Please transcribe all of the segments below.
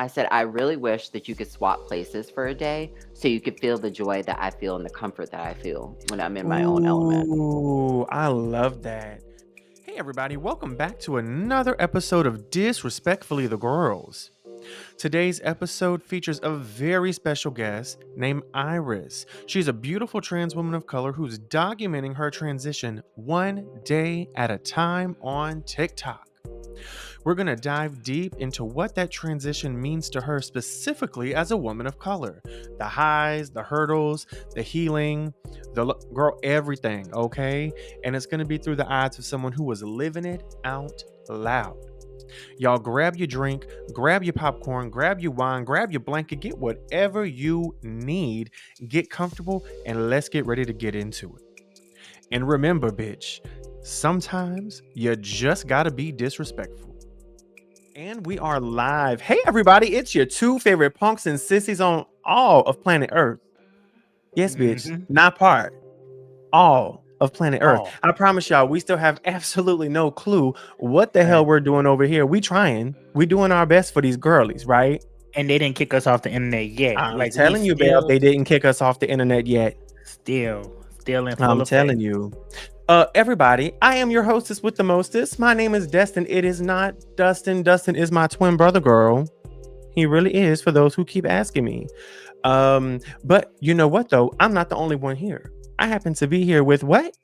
I said, I really wish that you could swap places for a day so you could feel the joy that I feel and the comfort that I feel when I'm in my own element. Ooh, I love that. Hey, everybody, welcome back to another episode of Disrespectfully the Gworlz. Today's episode features a very special guest named Iris. She's a beautiful trans woman of color who's documenting her transition one day at a time on TikTok. We're going to dive deep into what that transition means to her specifically as a woman of color. The highs, the hurdles, the healing, girl, everything, okay? And it's going to be through the eyes of someone who was living it out loud. Y'all grab your drink, grab your popcorn, grab your wine, grab your blanket, get whatever you need, get comfortable, and let's get ready to get into it. And remember, bitch, sometimes you just gotta be disrespectful. And we are live. Hey, everybody, it's your two favorite punks and sissies on all of planet Earth. Yes, bitch, not part. All of planet Earth. I promise y'all, we still have absolutely no clue what the hell we're doing over here. We trying. We doing our best for these girlies, right? And they didn't kick us off the internet yet. I'm telling you, babe, they didn't kick us off the internet yet. Still in full I'm effect. telling you. Everybody, I am your hostess with the mostest. My name is Destin. It is not Dustin. Dustin is my twin brother, girl. He really is, for those who keep asking me. But you know what, though? I'm not the only one here. I happen to be here with what?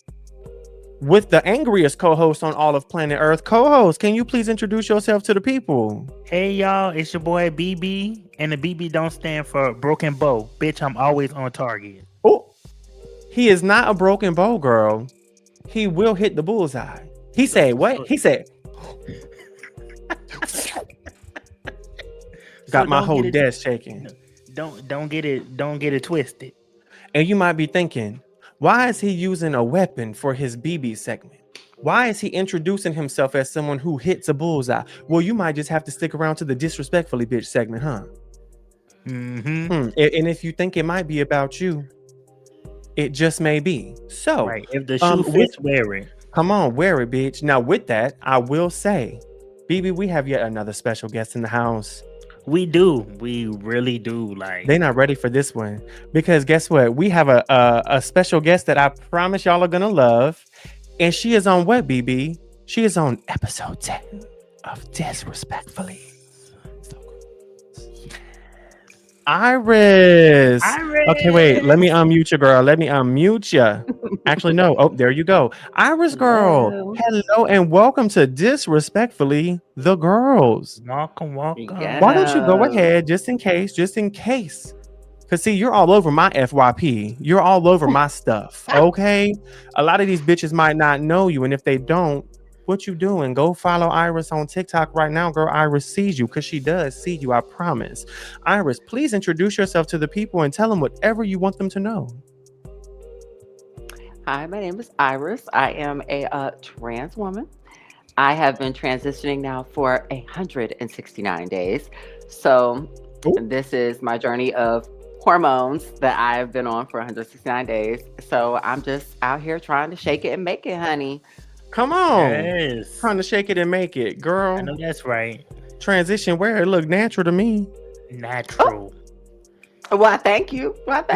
With the angriest co-host on all of planet Earth. Co-host, can you please introduce yourself to the people? Hey, y'all, it's your boy BB, and the BB don't stand for broken bow. Bitch, I'm always on target. Oh, he is not a broken bow, girl. He will hit the bullseye. He said what? He said got my whole desk shaking. Don't get it twisted. And you might be thinking, why is he using a weapon for his BB segment? Why is he introducing himself as someone who hits a bullseye? Well, you might just have to stick around to the disrespectfully bitch segment, huh? And if you think it might be about you, it just may be. So, right. If the shoe fits, wear it. Come on, wear it, bitch. Now, with that, I will say, BB, we have yet another special guest in the house. We do. We really do. Like, they're not ready for this one because guess what? We have a special guest that I promise y'all are gonna love, and she is on what, BB? She is on episode 10 of Disrespectfully. Iris. Okay, wait. Let me unmute you, girl. Let me unmute you. Actually, no. Oh, there you go. Iris, girl. Hello and welcome to Disrespectfully the Gworlz. Welcome. Yeah. Why don't you go ahead, just in case? Because, see, you're all over my FYP. You're all over my stuff, okay? A lot of these bitches might not know you, and if they don't, what you doing? Go follow Iris on TikTok right now, girl. Iris sees you because she does see you, I promise. Iris, please introduce yourself to the people and tell them whatever you want them to know. Hi, my name is Iris. I am a trans woman. I have been transitioning now for 169 days. So this is my journey of hormones that I've been on for 169 days. So I'm just out here trying to shake it and make it, honey. Come on. Yes. Trying to shake it and make it, girl. I know that's right. Transition where it looked natural to me. Natural. Oh. Well, thank you. Look,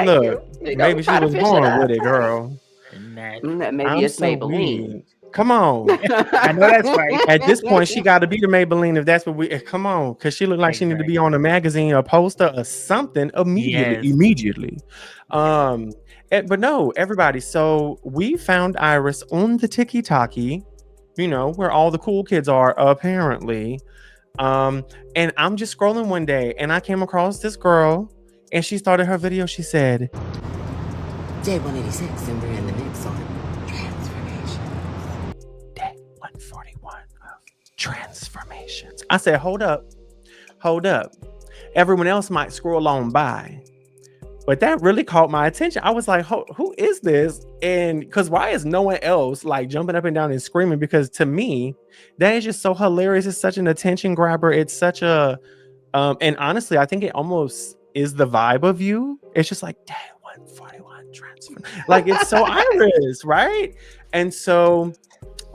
maybe she was born with it, girl. Maybe it's Maybelline. Weak. Come on. I know that's right. At this point, she got to be the Maybelline if that's what we. Come on, because she looked like she needed to be on a magazine, a poster, or something immediately. But no, everybody. So we found Iris on the TikTok, where all the cool kids are apparently. And I'm just scrolling one day, and I came across this girl, and she started her video. She said, Day 186, and we're in the mix on transformations. Day 141 of transformations. I said, hold up. Everyone else might scroll on by, but that really caught my attention. I was like, who is this? And because why is no one else like jumping up and down and screaming? Because to me, that is just so hilarious. It's such an attention grabber. It's such a, and honestly, I think it almost is the vibe of you. It's just like, Day 141 transfer. Like, it's so Iris, right? And so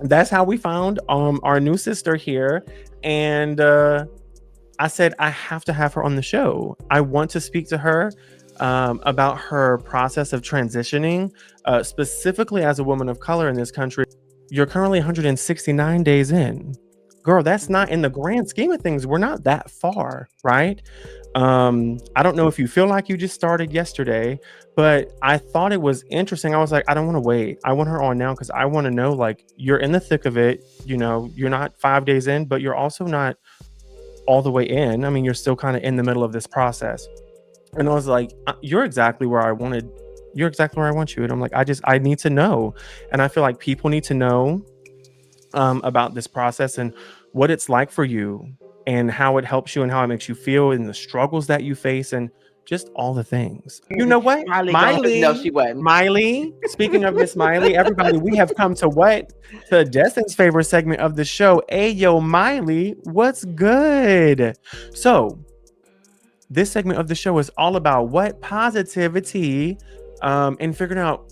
that's how we found our new sister here. And I said, I have to have her on the show. I want to speak to her about her process of transitioning, specifically as a woman of color in this country. You're currently 169 days in. Girl, that's not in the grand scheme of things. We're not that far, right? I don't know if you feel like you just started yesterday, but I thought it was interesting. I was like, I don't want to wait. I want her on now because I want to know, like, you're in the thick of it. You know, you're not 5 days in, but you're also not all the way in. I mean, you're still kind of in the middle of this process. And I was like, you're exactly where I wanted. You're exactly where I want you. And I'm like, I need to know. And I feel like people need to know about this process and what it's like for you and how it helps you and how it makes you feel and the struggles that you face and just all the things. You know what? Smiley gone. No, she wasn't. Miley, speaking of Miss Miley, everybody, we have come to what? To Destin's favorite segment of the show. Ayo, Miley, what's good? So, this segment of the show is all about what? Positivity, and figuring out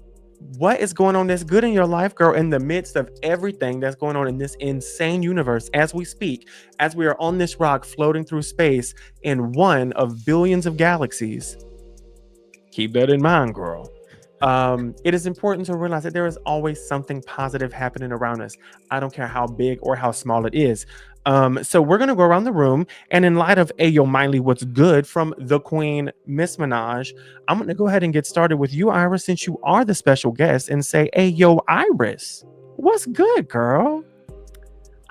what is going on that's good in your life, girl, in the midst of everything that's going on in this insane universe as we speak, as we are on this rock floating through space in one of billions of galaxies. Keep that in mind, girl. It is important to realize that there is always something positive happening around us. I don't care how big or how small it is. So we're gonna go around the room, and in light of Ayo Miley, what's good from the Queen Miss Minaj, I'm gonna go ahead and get started with you, Iris, since you are the special guest, and say, Ayo Iris, what's good, girl?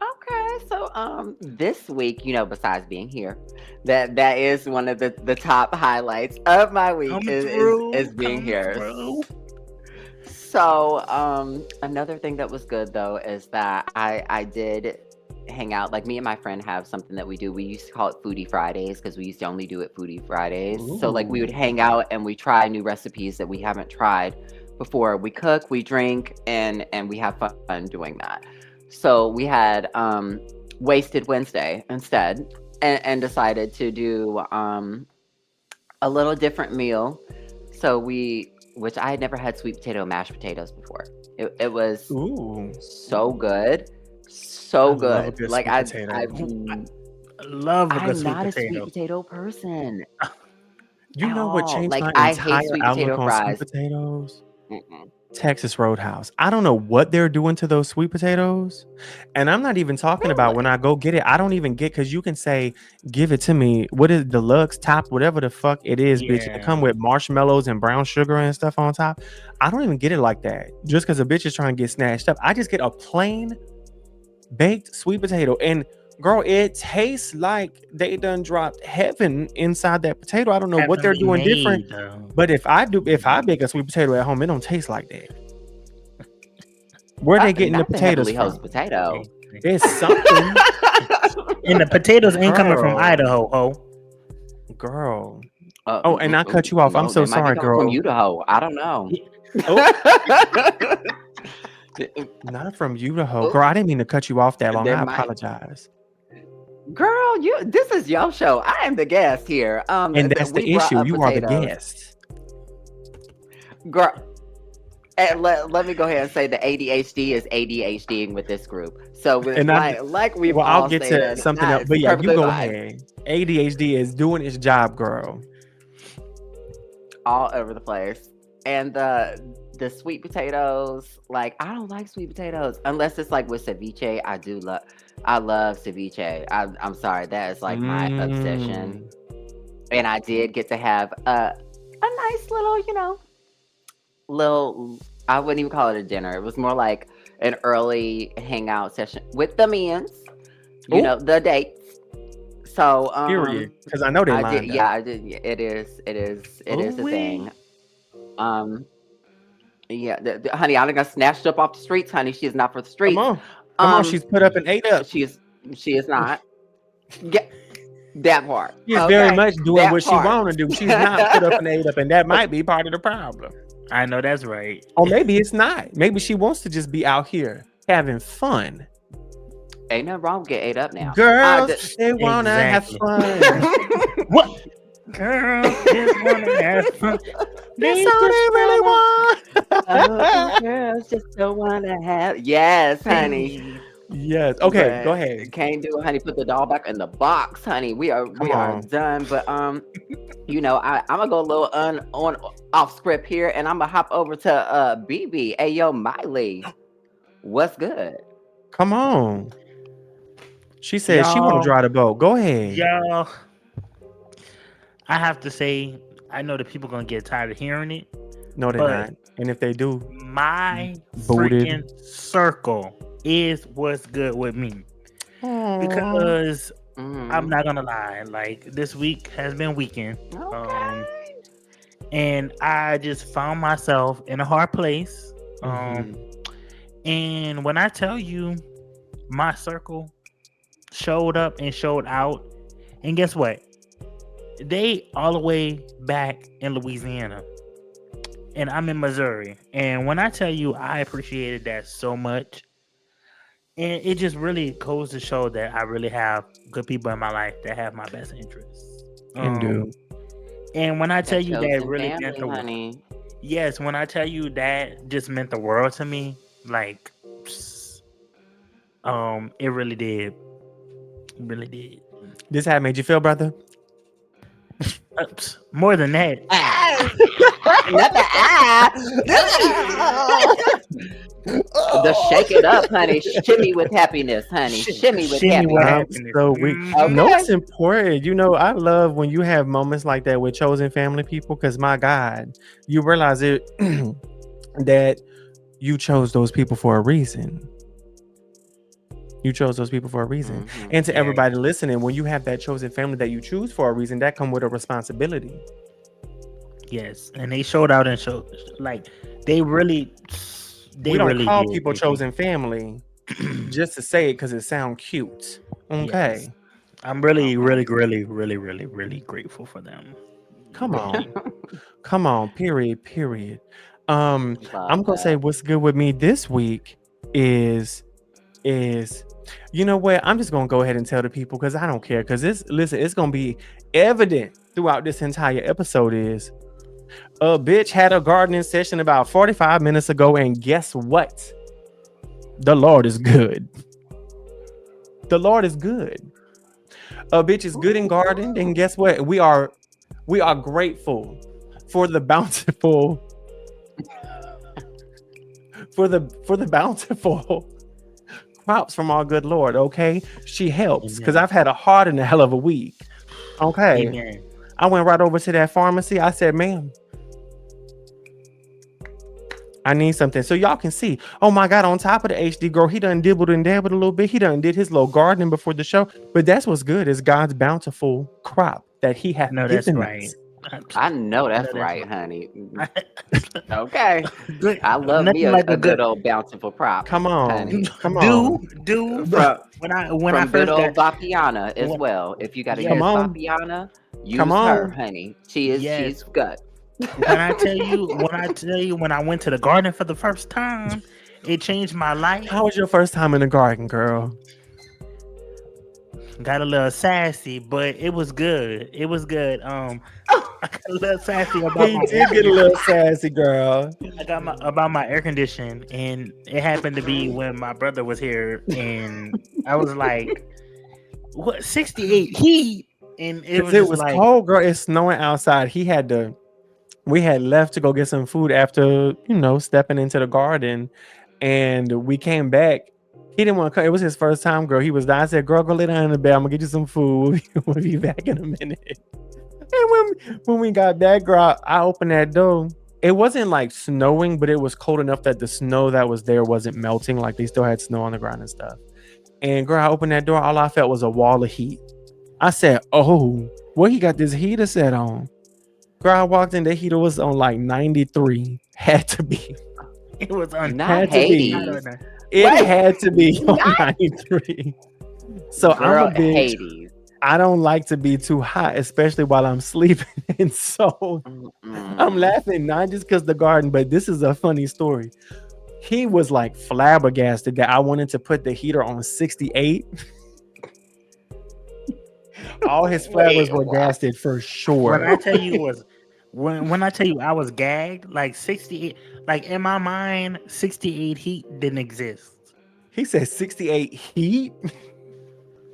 Okay, so this week, besides being here, that is one of the top highlights of my week is being here. So another thing that was good though is that I did hang out. Like, me and my friend have something that we do. We used to call it Foodie Fridays because we used to only do it Foodie Fridays. So like, we would hang out and we try new recipes that we haven't tried before. We cook, we drink, and we have fun doing that. So we had Wasted Wednesday instead, and decided to do a little different meal. So which I had never had sweet potato mashed potatoes before. It was so good. So good. Like, I love a good I'm sweet not a potato. sweet potato person. You know what changed Like, my I entire hate sweet outlook potato on fries. sweet potatoes? Mm-mm. Texas Roadhouse. I don't know what they're doing to those sweet potatoes. And I'm not even talking about when I go get it. I don't even get, because you can say, give it to me. What is deluxe, top, whatever the fuck it is, bitch. It come with marshmallows and brown sugar and stuff on top. I don't even get it like that. Just because a bitch is trying to get snatched up. I just get a plain baked sweet potato. And girl, it tastes like they done dropped heaven inside that potato. I don't know what they're doing different. But if I bake a sweet potato at home, it don't taste like that. Where they getting the potatoes from? Potato. There's something. And the potatoes ain't coming from Idaho, ho. Girl. And I cut you off. No, I'm so sorry, girl. From Idaho. I don't know. Not from Idaho. Girl, I didn't mean to cut you off that long. I apologize. Girl, this is your show. I am the guest here. And that's the issue. You are the guest. Girl, and let me go ahead and say the ADHD is ADHDing with this group. So I'll get to something else. But yeah, you go ahead. ADHD is doing its job, girl. All over the place. And the sweet potatoes, like, I don't like sweet potatoes unless it's like with ceviche. I love ceviche. I'm sorry, that is like my obsession. And I did get to have a nice little, I wouldn't even call it a dinner. It was more like an early hangout session with the mens, the dates. So period, because I know they lined up. Yeah, I did. It is a thing. Yeah, honey, I'm gonna snatched up off the streets, honey. She is not for the streets. Come on, she's put up and ate up. She is not. Get that part. She's very much doing what she want to do. She's not put up and ate up, and that might be part of the problem. I know that's right. Or maybe it's not. Maybe she wants to just be out here having fun. Ain't nothing wrong with getting ate up now. Girls, they wanna have fun. What? Girls just wanna have fun. That's all they really want. Girls just don't wanna have. Yes, honey. Yes. Okay, go But ahead. can't do it, honey. Put the doll back in the box, honey. We are Come we are on. done. But I'm gonna go a little on off script here, and I'm gonna hop over to BB. Hey, yo, Miley, what's good? Come on. She said she want to Y'all, drive the boat. Go ahead. y'all, I have to say, I know that people gonna get tired of hearing it, No, they're but not. And if they do, my booted. freaking circle is what's good with me. Aw. Because I'm Mm, not gonna lie, like this week has been weekend. Um okay. and I just found myself in a hard place. Mhm. And when I tell you my circle showed up and showed out, and guess what? They all the way back in Louisiana. And I'm in Missouri. And when I tell you I appreciated that so much, and it just really goes to show that I really have good people in my life that have my best interests. And Um, do. and when I tell That you that chosen really meant family, the world, honey. yes, when I tell you that just meant the world to me, like, psst, it really did, it really did. This how it made you feel, brother? More than that, Ah, not the ah. The shake it up, honey. Shimmy with happiness, honey. Shimmy with shimmy with happiness. I'm happiness. so weak. No, Okay. it's important. I love when you have moments like that with chosen family people because my God, you realize it that you chose those people for a reason. You chose those people for a reason. Hmm. And to Yeah, everybody listening, when you have that chosen family that you choose for a reason, that come with a responsibility. yes, and they showed out and showed like they really, We they don't really call did, people baby. chosen family just to say it because it sounds cute. Yes, Okay. I'm really, Okay. really, really, really, really, really grateful for them. Come Really. on. Come on. Period. Period. Um, I'm Love gonna say that. what's good with me this week is you know what? I'm just gonna go ahead and tell the people because I don't care. Because it's gonna be evident throughout this entire episode is a bitch had a gardening session about 45 minutes ago, and guess what? The Lord is good. The Lord is good. A bitch is good in garden, and guess what? We are grateful for the bountiful for the bountiful crops from our good Lord. Okay, she helps because Amen. I've had a hard and a hell of a week. Okay, Amen. I went right over to that pharmacy. I said, "Ma'am, I need something." So y'all can see. Oh my God! On top of the HD girl, he done dibbled and dabbled a little bit. He done did his little gardening before the show. But that's what's good is God's bountiful crop that He I hath know that's given right. us. I I know I know that's that's right, honey. right. Okay. Good. I love me Nothing like a a good good old bountiful prop, Come on, honey. come do on, do From when I from good first got old Vapiana as when, well. If you got to come yes, use on, Vapiana, come use her, on. honey. yes, She's good. when I went to the garden for the first time, it changed my life. How was your first time in the garden, girl? Got a little sassy, but it was good. It was good. I got a little sassy about He my air did get a conditioning. little sassy, girl. I got my about my air conditioning, and it happened to be when my brother was here, and I was like, "What 68 heat?" And it Cause was it just was like, cold, girl. It's snowing outside. We had left to go get some food after, stepping into the garden. And we came back. He didn't want to come. It was his first time, girl. He was down. I said, girl, go lay down in the bed. I'm gonna get you some food. We'll be back in a minute. And when we got back, girl, I opened that door. It wasn't like snowing, but it was cold enough that the snow that was there wasn't melting. Like they still had snow on the ground and stuff. And girl, I opened that door. All I felt was a wall of heat. I said, "Oh, what he got this heater set on?" Girl, I walked in. The heater was on like 93. Had to be. it was Not Had to be. I don't Hades. know. It Wait, had to be on not 93. So I'm a girl bitch. Hades. I don't like to be too hot, especially while I'm sleeping. And so I'm Mm-mm. laughing, not just because the garden, but this is a funny story. He was like flabbergasted that I wanted to put the heater on 68. All his flabbers Wait, were what? gasted for When sure. I tell you was when I tell you I was gagged, like 68, like in my mind, 68 heat didn't exist. He said 68 heat.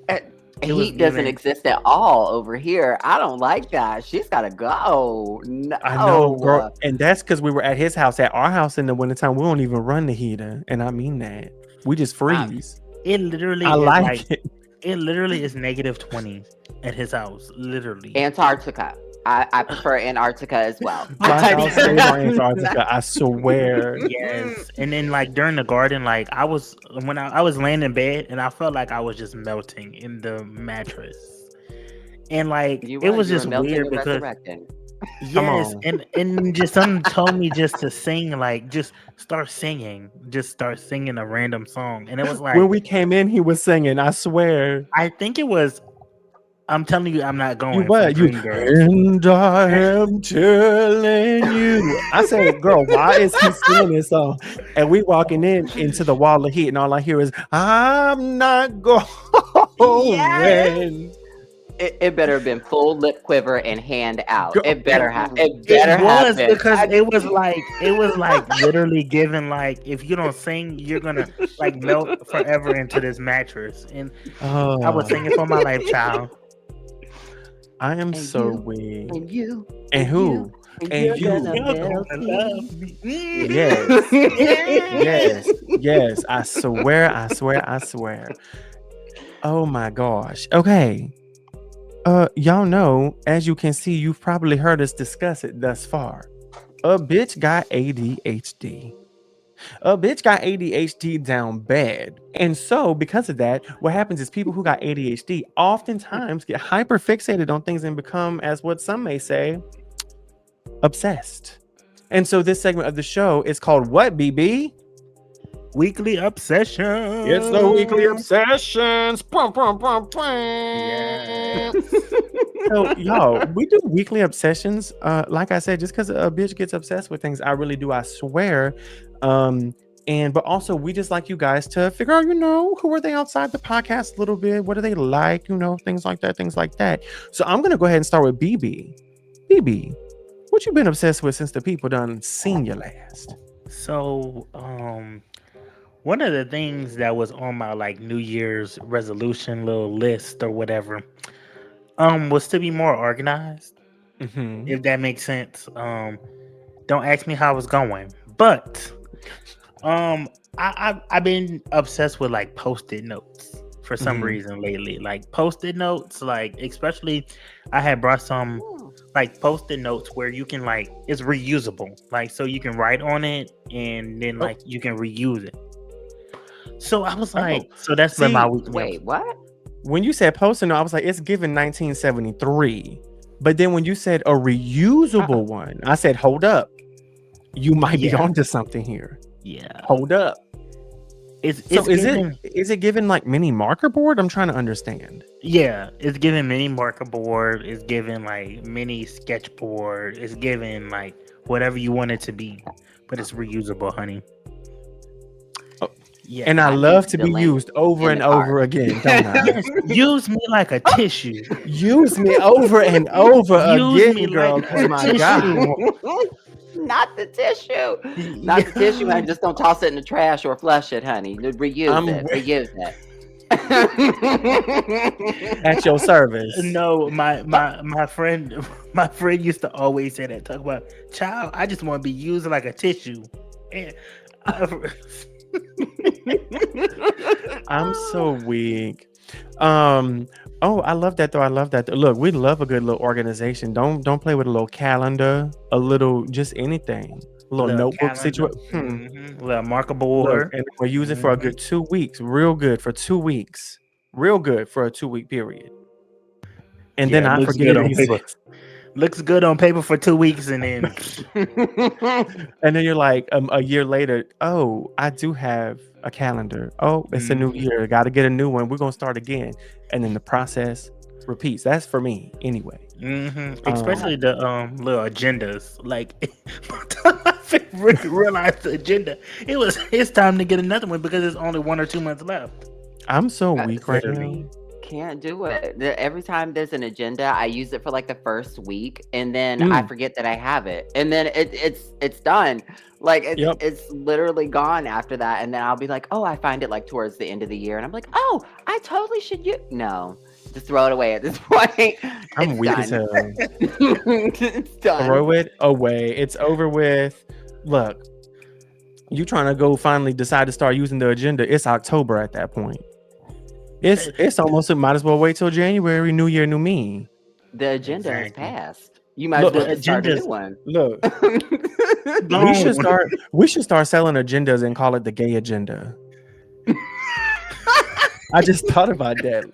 Uh, It was Heat doesn't giving. exist at all over here. I don't like that. She's got to go. I know, girl. No. And that's because we were at his house. At our house in the wintertime, we don't even run the heater. And I mean that. We just I, freeze. It literally I is like like it. it literally is -20 at his house. Literally. Antarctica. I prefer Antarctica as well. My house stays on Antarctica. I swear. Yes. And then like during the garden, like I was laying in bed and I felt like I was just melting in the mattress. And like You it were. was You were just melting weird and because resurrecting. Come yes, on. and just something told me just to sing, like just start singing a random song. And it was like When we came in, he was singing. I swear. I think it was I'm telling you I'm not You going from what? You Dreamgirls. and I am telling you. I said, girl, why is he singing this song? And we walking in into the wall of heat, and all I hear is, I'm not Yes. going. It better have been full lip quiver and hand out. Girl, It better have. It It better have was been. because it was like literally given like if you don't sing, you're gonna like melt forever into this mattress. And I was oh, singing for my life, child. I am And so you, weak. and you, And and who? and And you're you. gonna You're melt gonna me. love me. Yes. Yes. I swear. I swear. I swear. Oh my gosh. Okay. Y'all know, as you can see, you've probably heard us discuss it thus far. A bitch got ADHD. A bitch got ADHD down bad. And so, because of that, what happens is people who got ADHD oftentimes get hyper fixated on things and become, as what some may say, obsessed. And so, this segment of the show is called what, BB? Weekly obsession. It's the weekly obsessions. Yes. So, y'all, we do weekly obsessions. Like I said, just because a bitch gets obsessed with things, I really do. I swear. But also, we just like you guys to figure out, who are they outside the podcast a little bit? What do they like? Things like that. Things like that. So, I'm gonna go ahead and start with BB. BB, what you been obsessed with since the people done seen you last? So, one of the things that was on my like New Year's resolution little list or whatever, was to be more organized, Mm-hmm. if that makes sense. Don't ask me how it's going, but I've been obsessed with like post-it notes for some Mm-hmm. reason lately. Like post-it notes, like especially I had brought some like post-it notes where you can like it's reusable, like so you can write on it and then like you can reuse it. So I was like, so that's been my See, weekly. Wait, what? when you said post-it note, I was like, it's given 1973. But then when you said a reusable one, I said, hold up. You might be Yeah. onto something here. Yeah. Hold up. It's So giving, is it given like mini marker board? I'm trying to understand. yeah, it's giving mini marker board, it's giving like mini sketch board, it's giving like whatever you want it to be, but it's reusable, honey. Oh, Yeah. And I I love need to the be link used over in and the over card. again, don't I? Yes, use me like a tissue. Use me over and over Use me again, girl, like because a my God. tissue. Not the tissue. Not the tissue, and just don't toss it in the trash or flush it, honey. Reuse I'm it. Reuse it. at your service. No, my friend used to always say that. Talk about child. I just want to be used like a tissue. And I'm so weak. Oh, I love that though. I love that. Look, we love a good little organization. Don't play with a little calendar, a little just anything. A little notebook calendar, situation. little marker Look, board. and we'll use it for a good 2 weeks. Real good for 2 weeks. Real good for a 2-week period. And Yeah, then I looks forget good it on in paper. 6. Looks good on paper for 2 weeks, and then And then you're like, a year later, oh, I do have a calendar. Oh, it's a new year. Got to get a new one. We're gonna start again, and then the process repeats. That's for me anyway. especially the little agendas. Like by the time I realized the agenda, it's time to get another one because it's only 1 or 2 months left. I'm so weak right now. Literally. can't do it. Every time there's an agenda, I use it for like the first week, and then I Mm, forget that I have it, and then it's done. Like yep. it's literally gone after that, and then I'll be like, oh, I find it like towards the end of the year, and I'm like, oh, I totally should use. No, just throw it away at this point. I'm It's weak as done. hell. It's done. Throw it away. It's over with. Look, you trying to go finally decide to start using the agenda. It's October at that point. It's almost, it might as well wait till January. New year, new me. The agenda has Exactly. passed. You might as Look, well just start a new Agendas one. look. gone. We should start selling agendas and call it the gay agenda. I just thought about that.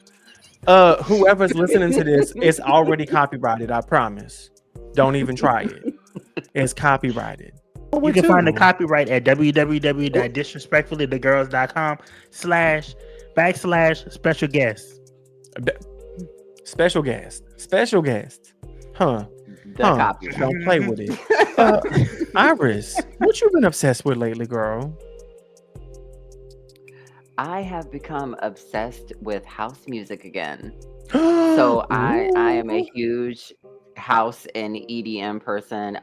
Whoever's listening to this, it's already copyrighted, I promise. Don't even try it. It's copyrighted. You can find the copyright at www.disrespectfullythegirls.com//special guests. Special guest. Huh. The copyright. Don't play with it. Iris, what you been obsessed with lately, girl? I have become obsessed with house music again. So I am a Ooh. huge house and EDM person.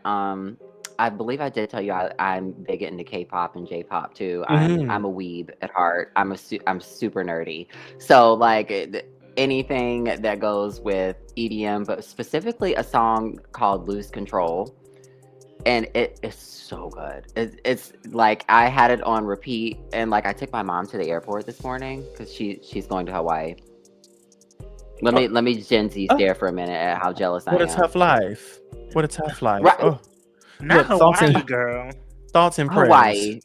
I believe I did tell you I'm big into K-pop and J-pop too. I'm a weeb at heart. I'm super nerdy. So like anything that goes with EDM, but specifically a song called "Lose Control," and it is so good. It's like I had it on repeat, and like I took my mom to the airport this morning because she's going to Hawaii. Let me Gen Z Oh, stare for a minute at how jealous I what a am. tough life. What a tough life. Right, Oh, Not look, thoughts Hawaii, and girl. prayers. Hawaii.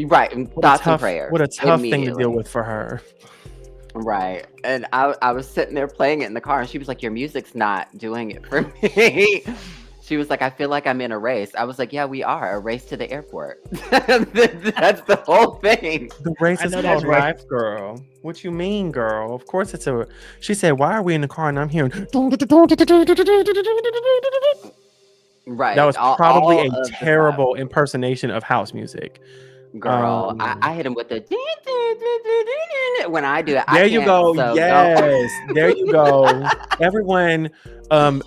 Right, and thoughts and prayers What a tough thing to deal immediately. with for her. Right, and I was sitting there playing it in the car, and she was like, "Your music's not doing it for me." She was like, "I feel like I'm in a race." I was like, "Yeah, we are a race to the airport." That's the whole thing. The race I is know that's called right. life, girl. What you mean, girl? Of course it's a. She said, "Why are we in the car?" And I'm hearing. That Right, was probably all a of the stuff. terrible impersonation of house music. Girl, Um, I hit him with the when I do it, I there you can't. go. So don't. Yes, there you go. Everyone.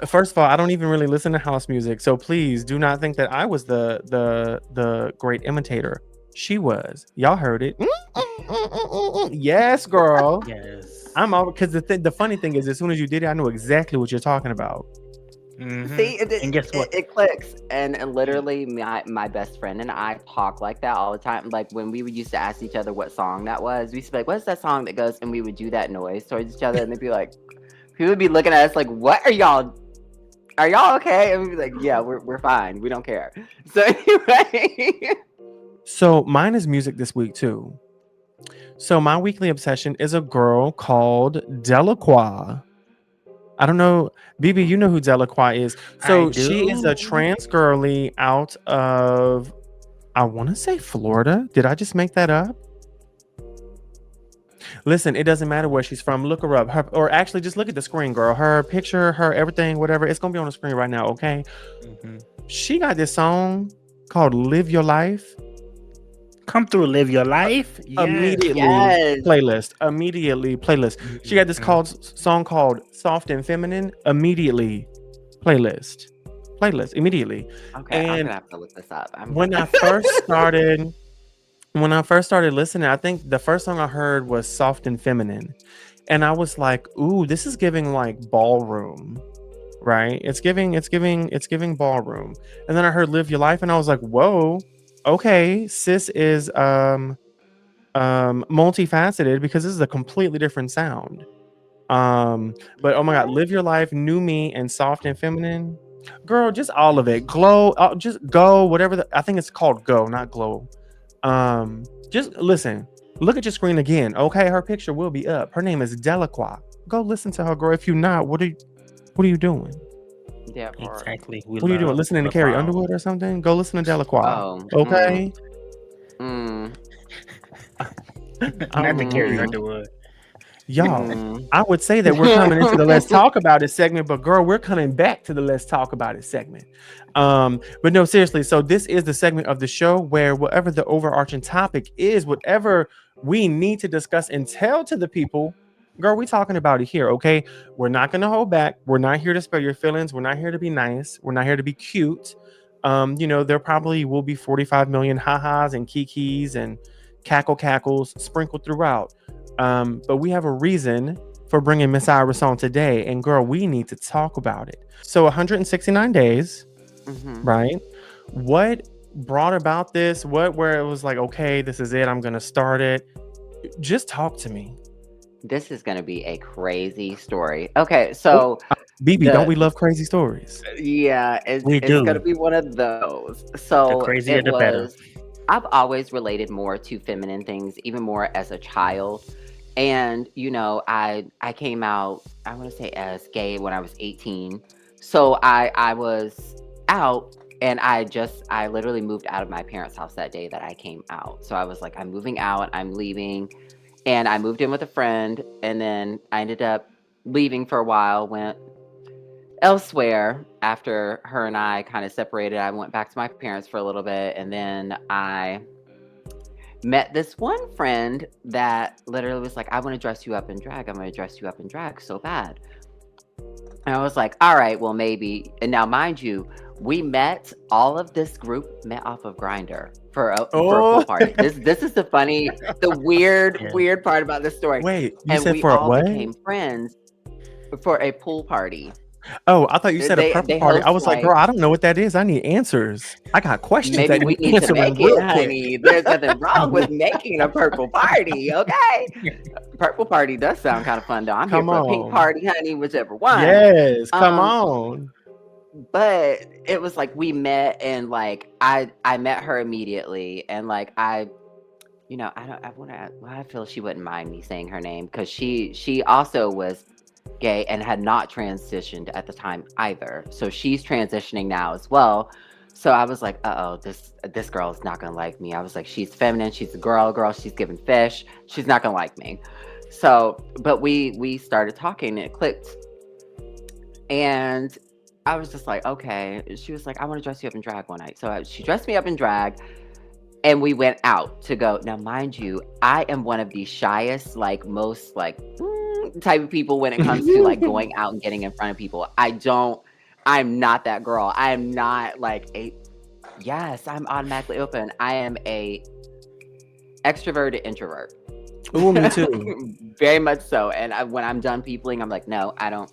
First of all, I don't even really listen to house music, so please do not think that I was the great imitator. She was. Y'all heard it. Yes, girl. Yes. I'm all because the funny thing is, as soon as you did it, I knew exactly what you're talking about. See, And guess what? it clicks, and literally, my best friend and I talk like that all the time. Like when we would used to ask each other what song that was, we used to be like, "What's that song that goes?" And we would do that noise towards each other, and they'd be like, people would be looking at us like, "What are y'all? Are y'all okay?" And we'd be like, "Yeah, we're fine. We don't care." So anyway, So mine is music this week too. So my weekly obsession is a girl called Delacroix. I don't know, BB, you know who Delacroix is. I So she is a do. trans girly out of, I want to say Florida. Did I just make that up? Listen, it doesn't matter where she's from. Look her up. Or actually, just look at the screen, girl. Her picture, her everything, whatever. It's gonna be on the screen right now. Okay. Mhm. She got this song called "Live Your Life." Come through, live your life. Yes. Immediately yes, playlist. Immediately playlist. She got this Mhm. song called "Soft and Feminine." Immediately playlist. Playlist immediately. okay, I'm And gonna have to look this up. I'm when gonna. I first started, when I first started listening, I think the first song I heard was "Soft and Feminine," and I was like, "Ooh, this is giving like ballroom." Right? It's giving ballroom. And then I heard "Live Your Life," and I was like, "Whoa, okay, sis is multifaceted because this is a completely different sound." But oh my god, "Live Your Life," "New Me," and "Soft and Feminine," girl, just all of it. Glow, just go, whatever. I think it's called Go, not Glow. Just listen, look at your screen again. Okay, her picture will be up. Her name is Delacroix. Go listen to her, girl. If you not, what are you doing? Yeah, for. Exactly. We What are you doing? love Listening to the Carrie song. Underwood or something? Go listen to Delacroix. Oh, Okay. mm, Not the I'm Carrie weak. mm, Underwood. Y'all, mm. I would say that we're coming into the Let's Talk About It segment, but girl, we're coming back to the Let's Talk About It segment. But no, seriously, so this is the segment of the show where whatever the overarching topic is, whatever we need to discuss and tell to the people, girl, we talking about it here, okay? We're not gonna hold back. We're not here to spare your feelings. We're not here to be nice. We're not here to be cute. There probably will be 45 million ha-has and kikis and cackles sprinkled throughout. But we have a reason for bringing Miss Iris on today, and girl, we need to talk about it. So 169 days, Hmm. right? What brought about this? What where it was like, okay, this is it. I'm gonna start it. Just talk to me. This is going to be a crazy story. Okay, Oh, so BB, don't the we love crazy stories? yeah, We it's going to do. be one of those. The So crazier it the better. was. I've always related more to feminine things, even more as a child. And I came out. I want to say as gay when I was 18. So I was out. And I literally moved out of my parents' house that day that I came out. So I was like, I'm moving out, I'm leaving. And I moved in with a friend, and then I ended up leaving for a while, went elsewhere after her and I kind of separated. I went back to my parents for a little bit, and then I met this one friend that literally was like, I want to dress you up in drag. I'm going to dress you up in drag so bad. And I was like, all right, well, maybe. And now, mind you, we met, all of this group met off of Grinder for a Oh, pool party. This is the Yeah. weird part about this story. wait, you And said we for a all what? became friends for a pool party. Oh, I thought you said a purple They party. I host was like, girl, like I don't know what that is. I need answers. I got questions maybe that we need need to answering make it, real quick. honey. There's nothing wrong with making a purple party, okay? Purple party does sound kind of fun though. I'm here Come for a pink on. party, honey, whichever one. Yes, come Um, on. but it was like we met and like I met her immediately and like I want to well, I feel she wouldn't mind me saying her name because she also was gay and had not transitioned at the time either. So she's transitioning now as well. So I was like, uh-oh, this girl is not gonna like me. I was like, she's feminine, she's a girl, she's giving fish, she's not gonna like me. So, but we started talking and it clicked. And I was just like, okay. She was like, I want to dress you up in drag one night. So she dressed me up in drag and we went out to go. Now, mind you, I am one of the shyest, like most like type of people when it comes to like going out and getting in front of people. I'm not that girl. I am not like yes, I'm automatically open. I am a extroverted introvert. Ooh, me too. Very much so. And when I'm done peopling, I'm like, no, I don't.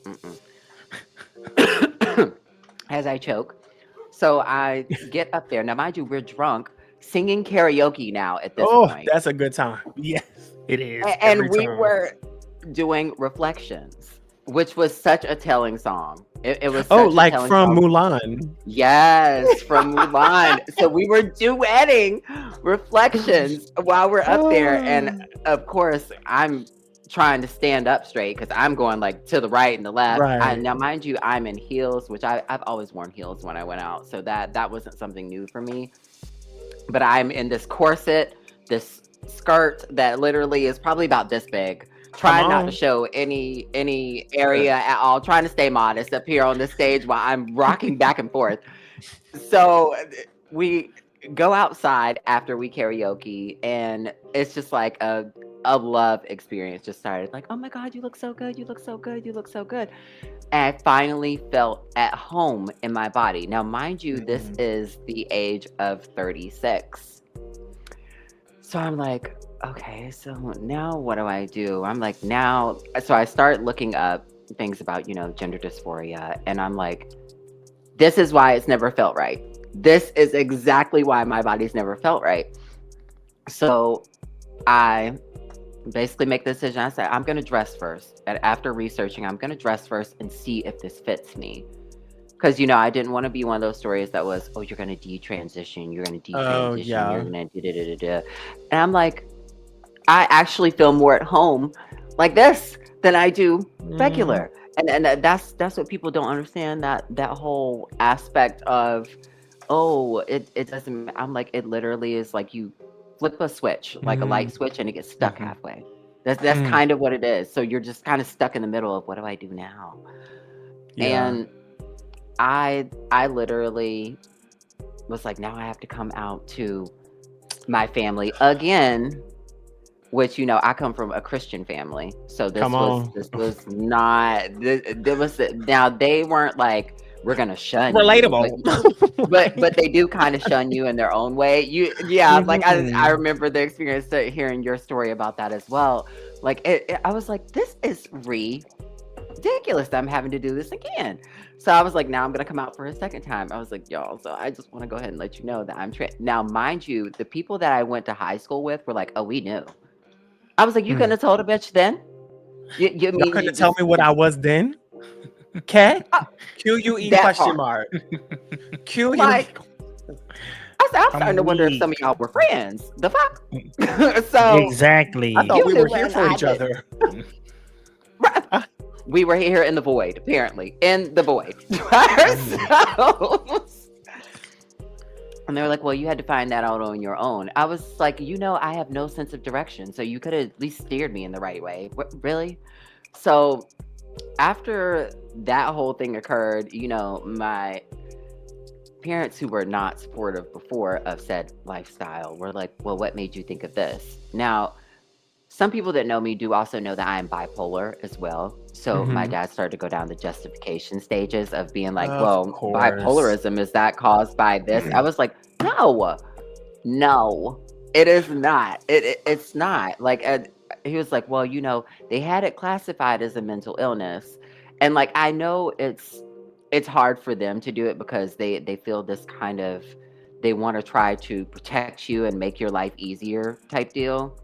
As I choke. So I get up there. Now, mind you, we're drunk, singing karaoke now at this Oh, point. that's a good time. Yes, it is And every we time. were doing Reflections, which was such a telling song. It was Oh, such a like telling from song. Mulan. Yes, from Mulan. So we were duetting Reflections while we're up there. And Oh, of course, I'm trying to stand up straight because I'm going like to the right and the left. right. Now, mind you, I'm in heels, which I've always worn heels when I went out. So that wasn't something new for me. But I'm in this corset, this skirt that literally is probably about this big. Come Trying not to on. show any area at all. Trying to stay modest up here on the stage while I'm rocking back and forth. So we go outside after we karaoke, and it's just like a love experience just started. Like, oh my God, you look so good. You look so good. You look so good. And I finally felt at home in my body. Now, mind you, this Mhm. is the age of 36. So I'm like, okay, so now what do I do? I'm like, now, so I start looking up things about, gender dysphoria. And I'm like, this is why it's never felt right. This is exactly why my body's never felt right. So I basically make the decision. I said, I'm going to dress first. And after researching, I'm going to dress first and see if this fits me. Because, I didn't want to be one of those stories that was, oh, you're going to detransition. You're going to Oh, detransition. You're yeah. going to da-da-da-da. And I'm like, I actually feel more at home like this than I do Mhm. regular. And that's what people don't understand, that whole aspect of, oh, it doesn't. I'm like, it literally is like you flip a switch, like a light Mhm. switch, and it gets stuck Mhm. halfway. That's Mm, kind of what it is. So you're just kind of stuck in the middle of what do I do now? yeah. And I literally was like, now I have to come out to my family again which I come from a Christian family, so Come on. this was not there was now they weren't like we're gonna shun you, but Relatable. but they do kind of shun you in their own way. Yeah, like I Mhm. remember the experience hearing your story about that as well. Like I was like, this is ridiculous that I'm having to do this again. So I was like, now I'm gonna come out for a second time. I was like, y'all. So I just want to go ahead and let you know that I'm now, mind you, the people that I went to high school with were like, oh, we knew. I was like, you couldn't Mm. have told a bitch then. You Y'all mean you couldn't tell just me what I was then? Okay. uh, QUE that question part? mark. QUE. Like I said, I'm starting I'm to wonder if some of weak. y'all were friends. The fuck? So I Exactly. thought you we knew were here when for I each didn't. other. I, We were here in the void, apparently. In the void. I'm weak. So, and they were like, well, you had to find that out on your own. I was like, I have no sense of direction. So you could have at least steered me in the right way. What, really? So after that whole thing occurred, my parents who were not supportive before of said lifestyle were like, well, what made you think of this? Now, some people that know me do also know that I am bipolar as well. So my Mhm. dad started to go down the justification stages of being like, Of well, course. bipolarism, is that caused by this? I was like, no, no, it is not. It's not. Like, he was like, well, they had it classified as a mental illness. And like, I know it's hard for them to do it because they feel this kind of, they want to try to protect you and make your life easier type deal,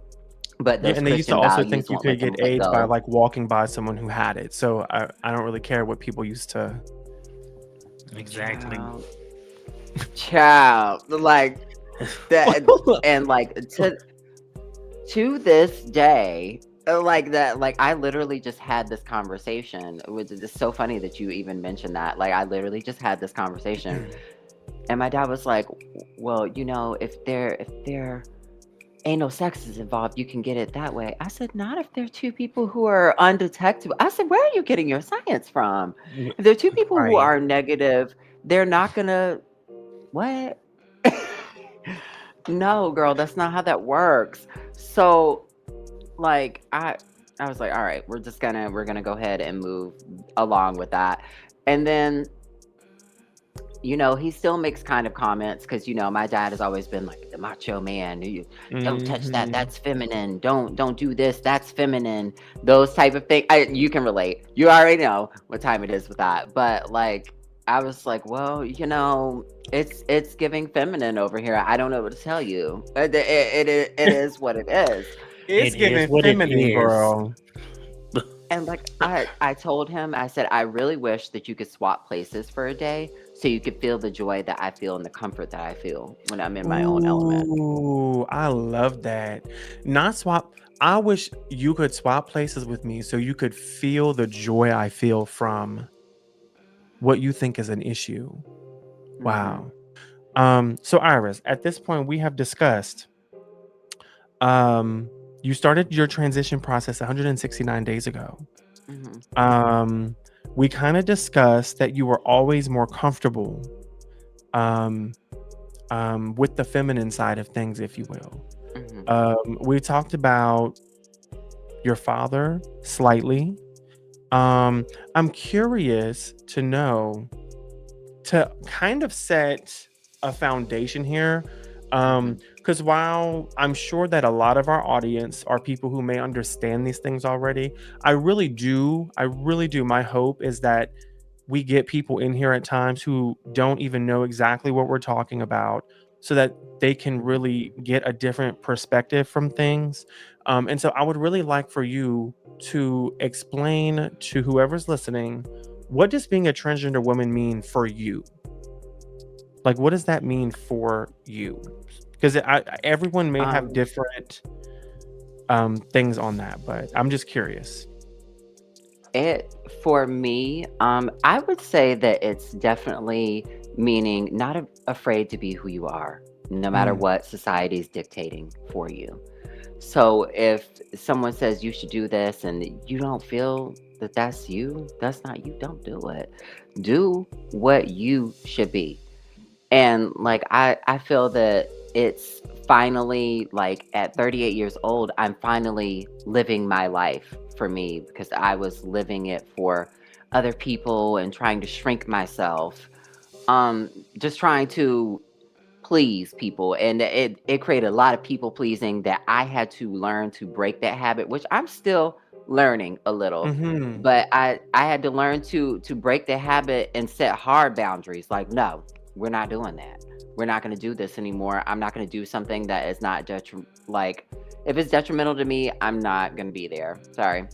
but Yeah, those and they used to Christian also think values you won't could let them get let AIDS by go. like walking by someone who had it. So I don't really care what people used to. Exactly. Child, child, like that, and like to this day, like that, like I literally just had this conversation, which is so funny that you even mentioned that. Like I literally just had this conversation, and my dad was like, "Well, if there anal sex is involved, you can get it that way." I said, "Not if there are two people who are undetectable." I said, "Where are you getting your science from? W- If there are two people who Right. are negative, they're not gonna what?" No, girl, that's not how that works. So, like, I was like, "All right, we're gonna go ahead and move along with that." And then he still makes kind of comments because my dad has always been like the macho man. You don't touch that. Hmm. That's feminine. Don't do this. That's feminine. Those type of things. You can relate. You already know what time it is with that. But like, I was like, well, it's giving feminine over here. I don't know what to tell you. It is what it is. It's It is giving what it feminine, is. girl. And like I told him, I said, I really wish that you could swap places for a day so you could feel the joy that I feel and the comfort that I feel when I'm in my own element. Ooh, I love that. Not swap. I wish you could swap places with me so you could feel the joy I feel from what you think is an issue. Hmm. Wow. So Iris, at this point we have discussed um you started your transition process 169 days ago. Hmm. Um we kind of discussed that you were always more comfortable um with the feminine side of things, if you will. Hmm. We talked about your father slightly. I'm curious to know, to kind of set a foundation here. Hmm. Because while I'm sure that a lot of our audience are people who may understand these things already, I really do. My hope is that we get people in here at times who don't even know exactly what we're talking about so that they can really get a different perspective from things. And so I would really like for you to explain to whoever's listening, what does being a transgender woman mean for you? Like, what does that mean for you? Because everyone may have Um, different things on that, but I'm just curious. it for me, I would say that it's definitely meaning not afraid to be who you are, no matter Mm, what society is dictating for you. So if someone says you should do this and you don't feel that that's you, that's not you, don't do it. Do what you should be. And like I feel that it's finally, like at 38 years old, I'm finally living my life for me because I was living it for other people and trying to shrink myself. Um, just trying to please people, and it created a lot of people pleasing that I had to learn to break that habit, which I'm still learning a little. Mm-hmm. But I had to learn to break the habit and set hard boundaries. Like, no, we're not doing that. We're not going to do this anymore. I'm not going to do something that is not like if it's detrimental to me, I'm not going to be there. Sorry.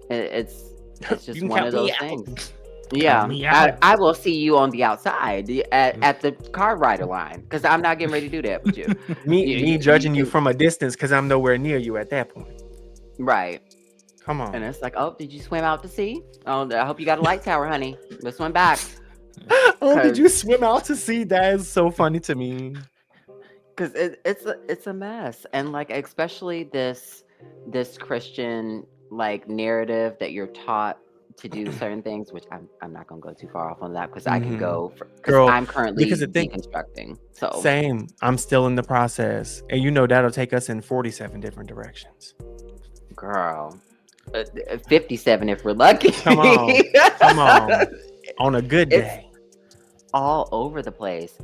It's You just can one count of me those out. things. Count Yeah, me I out. I will see you on the outside Mm. at the car rider line because I'm not getting ready to do that with you. Me You judging you can from a distance because I'm nowhere near you at that point. right, Come and on. it's like, oh, did you swim out to sea? Oh, I hope you got a light tower, honey. Let's swim back, Oh, did cause you swim out to sea? That is so funny to me. it's a mess, and like especially this Christian like narrative that you're taught to do certain things, which I'm not gonna go too far off on that because I could Hmm. go because Girl, I'm because currently the thing, deconstructing. So, same. I'm still in the process, and you know that'll take us in 47 different directions. girl. 57 if we're lucky. Come on, come on. On a good It's day. all over the place.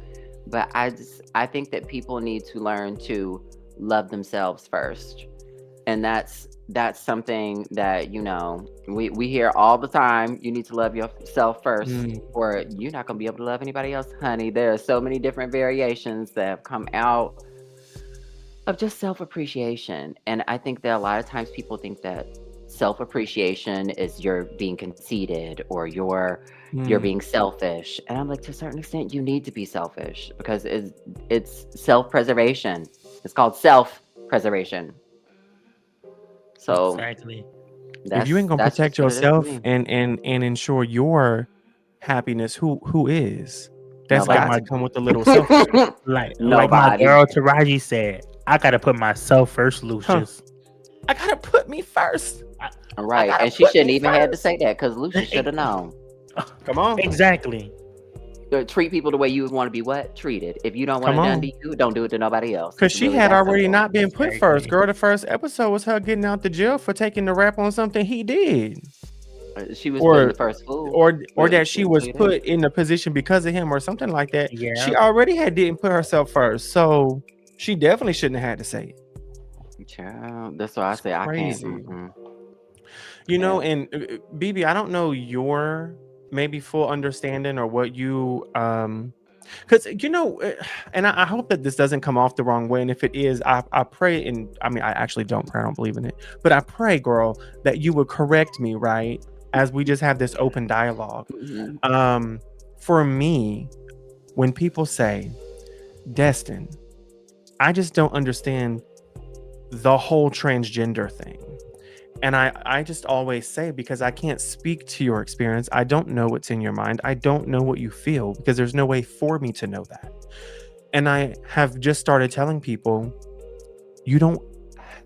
But I think that people need to learn to love themselves first. And that's something that, we hear all the time. You need to love yourself first, Mm, or you're not gonna be able to love anybody else, honey. There are so many different variations that have come out of just self-appreciation. And I think that a lot of times people think that self-appreciation is you're being conceited or you're mm. being selfish. And I'm like, to a certain extent, you need to be selfish because it's self-preservation. It's called self-preservation. So Exactly. If you ain't gonna that's protect just what it is to yourself me. and ensure your happiness, who is? That's Like got Nobody. my to come with a little selfishness. like my Nobody. girl Taraji said, I gotta put myself first, Huh. Lucius. I gotta put me first. I- I Right. gotta And she put shouldn't me even had to first. say that because Lucia should have known. Come on. exactly. Treat people the way you would want to be what? Treated. If you don't want Come it done to on. you, don't do it to nobody else. Cause It's she really had that already simple. not been put first. Exactly. Girl, the first episode was her getting out the jail for taking the rap on something he did. She was put in the Or first fool. or that she I'll tell was you that. put in the position because of him or something like that. Yeah. She already didn't put herself first. So she definitely shouldn't have had to say it. Child, that's why I It's say I can't. crazy. You Yeah. know, and BB, I don't know your maybe full understanding or what you because and I hope that this doesn't come off the wrong way. And if it is, I pray, and I mean I actually don't pray, I don't believe in it, but I pray, girl, that you would correct me, right? As we just have this open dialogue. Mhm. Um, for me, when people say, Destin, I just don't understand the whole transgender thing. And I just always say, because I can't speak to your experience, I don't know what's in your mind. I don't know what you feel because there's no way for me to know that. And I have just started telling people, you don't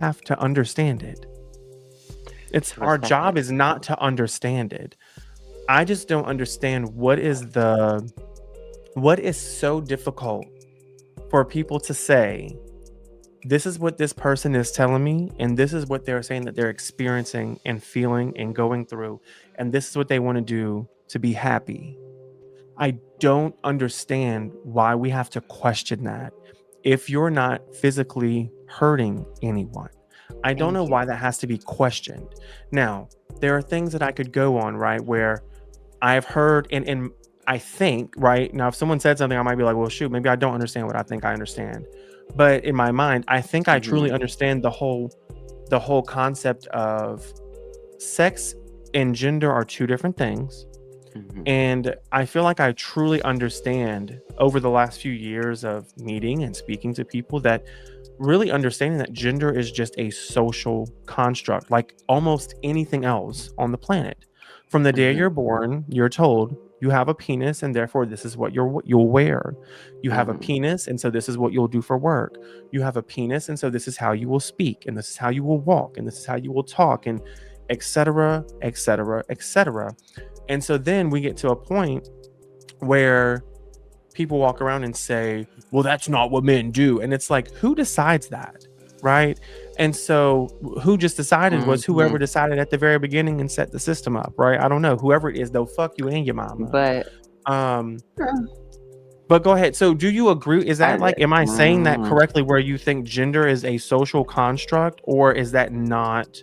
have to understand it. It's To our respect job it. is not to understand it. I just don't understand what is so difficult for people to say, this is what this person is telling me, and this is what they're saying that they're experiencing and feeling and going through, and this is what they want to do to be happy. I don't understand why we have to question that if you're not physically hurting anyone. I don't know Thank you. why that has to be questioned. Now, there are things that I could go on, right, where I've heard and I think, right, now if someone said something, I might be like, well, shoot, maybe I don't understand what I think I understand. But in my mind, I think I truly Hmm. understand the whole concept of sex and gender are two different things. Hmm. And I feel like I truly understand over the last few years of meeting and speaking to people that really understanding that gender is just a social construct, like almost anything else on the planet. From the day Hmm. you're born, you're told you have a penis, and therefore this is what you'll wear. You have a Hmm. penis, and so this is what you'll do for work. You have a penis, and so this is how you will speak, and this is how you will walk, and this is how you will talk, and etc., etc., etc. And so then we get to a point where people walk around and say, well, that's not what men do. And it's like, who decides that? Right. And so who just decided was whoever Mhm. decided at the very beginning and set the system up. Right. I don't know. Whoever it is, though, fuck you and your mama. But Um, mm, but go ahead. So do you agree? Is I that like, am I saying that mm, correctly where you think gender is a social construct, or is that not?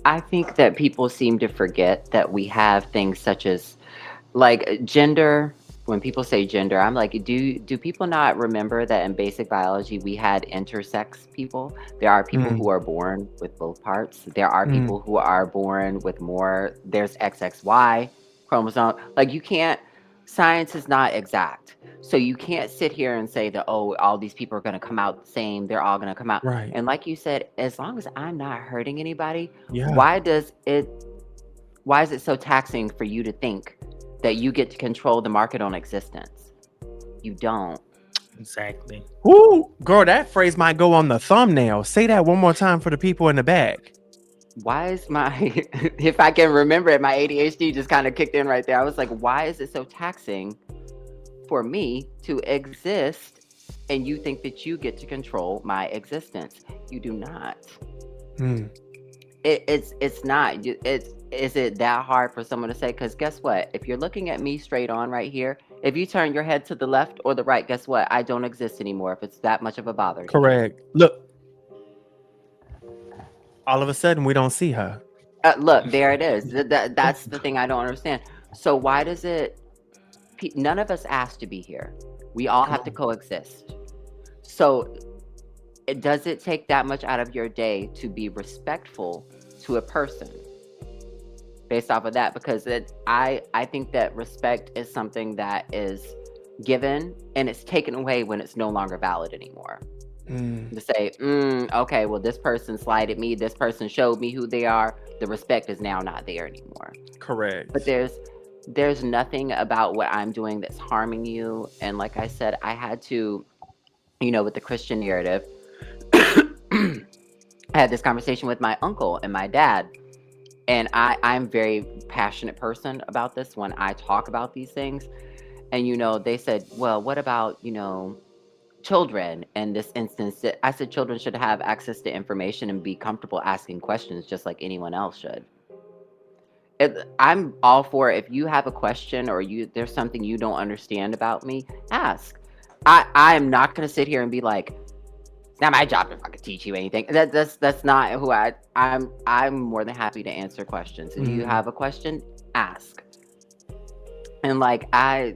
I think that people seem to forget that we have things such as like gender. When people say gender, I'm like, do people not remember that in basic biology we had intersex people? There are people Mm, who are born with both parts. There are mm, people who are born with more. There's XXY chromosome. Like you can't. Science is not exact. So you can't sit here and say that, oh, all these people are going to come out the same. They're all going to come out. right. And like you said, as long as I'm not hurting anybody, Yeah. why does it why is it so taxing for you to think that you get to control the market on existence? You don't. Exactly. Ooh, girl, that phrase might go on the thumbnail. Say that one more time for the people in the back. Why is my if I can remember it, my ADHD just kind of kicked in right there. I was like, why is it so taxing for me to exist and you think that you get to control my existence? You do not. Mm, It's not. It's is it that hard for someone to say? Because guess what? If you're looking at me straight on right here, if you turn your head to the left or the right, guess what? I don't exist anymore. If it's that much of a bother to you, correct. Look, all of a sudden we don't see her. look, there it is. That's the thing I don't understand. So why does it? None of us asked to be here. We all Come have to on. coexist. So does it take that much out of your day to be respectful to a person? Based off of that, because I think that respect is something that is given and it's taken away when it's no longer valid anymore. Mm, To say, okay, well, this person slighted me, this person showed me who they are, the respect is now not there anymore. But correct. there's nothing about what I'm doing that's harming you. And like I said, I had to, with the Christian narrative, I had this conversation with my uncle and my dad. And I'm a very passionate person about this when I talk about these things. And they said, well, what about, children in this instance? I said children should have access to information and be comfortable asking questions just like anyone else should. I'm all for it. If you have a question or there's something you don't understand about me, ask. I am not going to sit here and be like, it's not my job to fucking teach you anything. That's not who I'm more than happy to answer questions. If you Mm, have a question, ask. And like I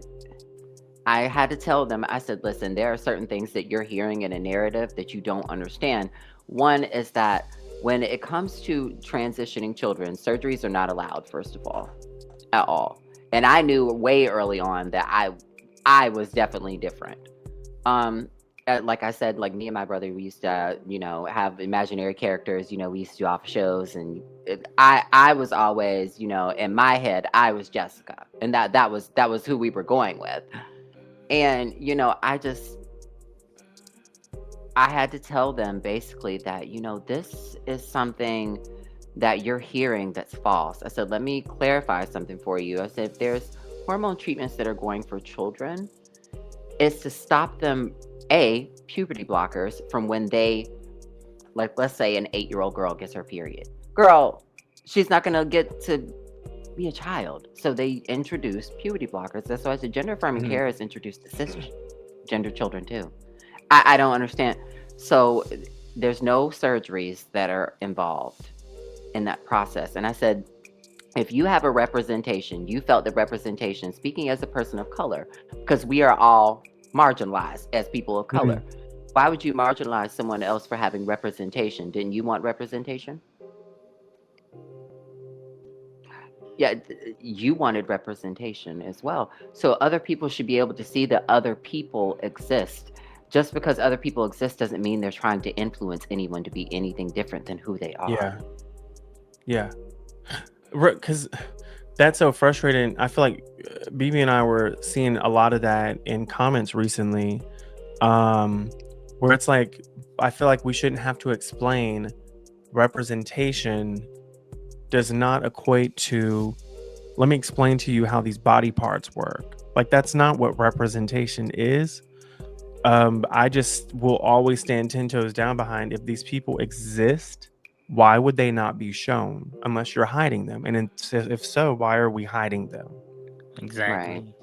had to tell them, I said, listen, there are certain things that you're hearing in a narrative that you don't understand. One is that when it comes to transitioning children, surgeries are not allowed, first of all, at all. And I knew way early on that I was definitely different. Um, like I said, like me and my brother, we used to, have imaginary characters. We used to do off shows, and I was always, in my head, I was Jessica, and that was who we were going with. And I had to tell them basically that this is something that you're hearing that's false. I said, let me clarify something for you. I said, there's hormone treatments that are going for children is to stop them, puberty blockers from when they, like, let's say an 8-year-old girl gets her period. Girl, she's not going to get to be a child. So they introduce puberty blockers. That's why I said gender affirming mm, care is introduced to cisgender children too. I don't understand. So there's no surgeries that are involved in that process. And I said, if you have a representation, you felt the representation, speaking as a person of color, because we are all marginalized as people of mm. color. Why would you marginalize someone else for having representation? Didn't you want representation? Yeah, you wanted representation as well. So other people should be able to see that other people exist. Just because other people exist doesn't mean they're trying to influence anyone to be anything different than who they are. Yeah. Yeah. Because that's so frustrating. I feel like BB and I were seeing a lot of that in comments recently, where it's like, I feel like we shouldn't have to explain representation does not equate to let me explain to you how these body parts work. Like, that's not what representation is. I just will always stand 10 toes down behind, if these people exist, why would they not be shown unless you're hiding them? And if so, why are we hiding them? Right. Exactly.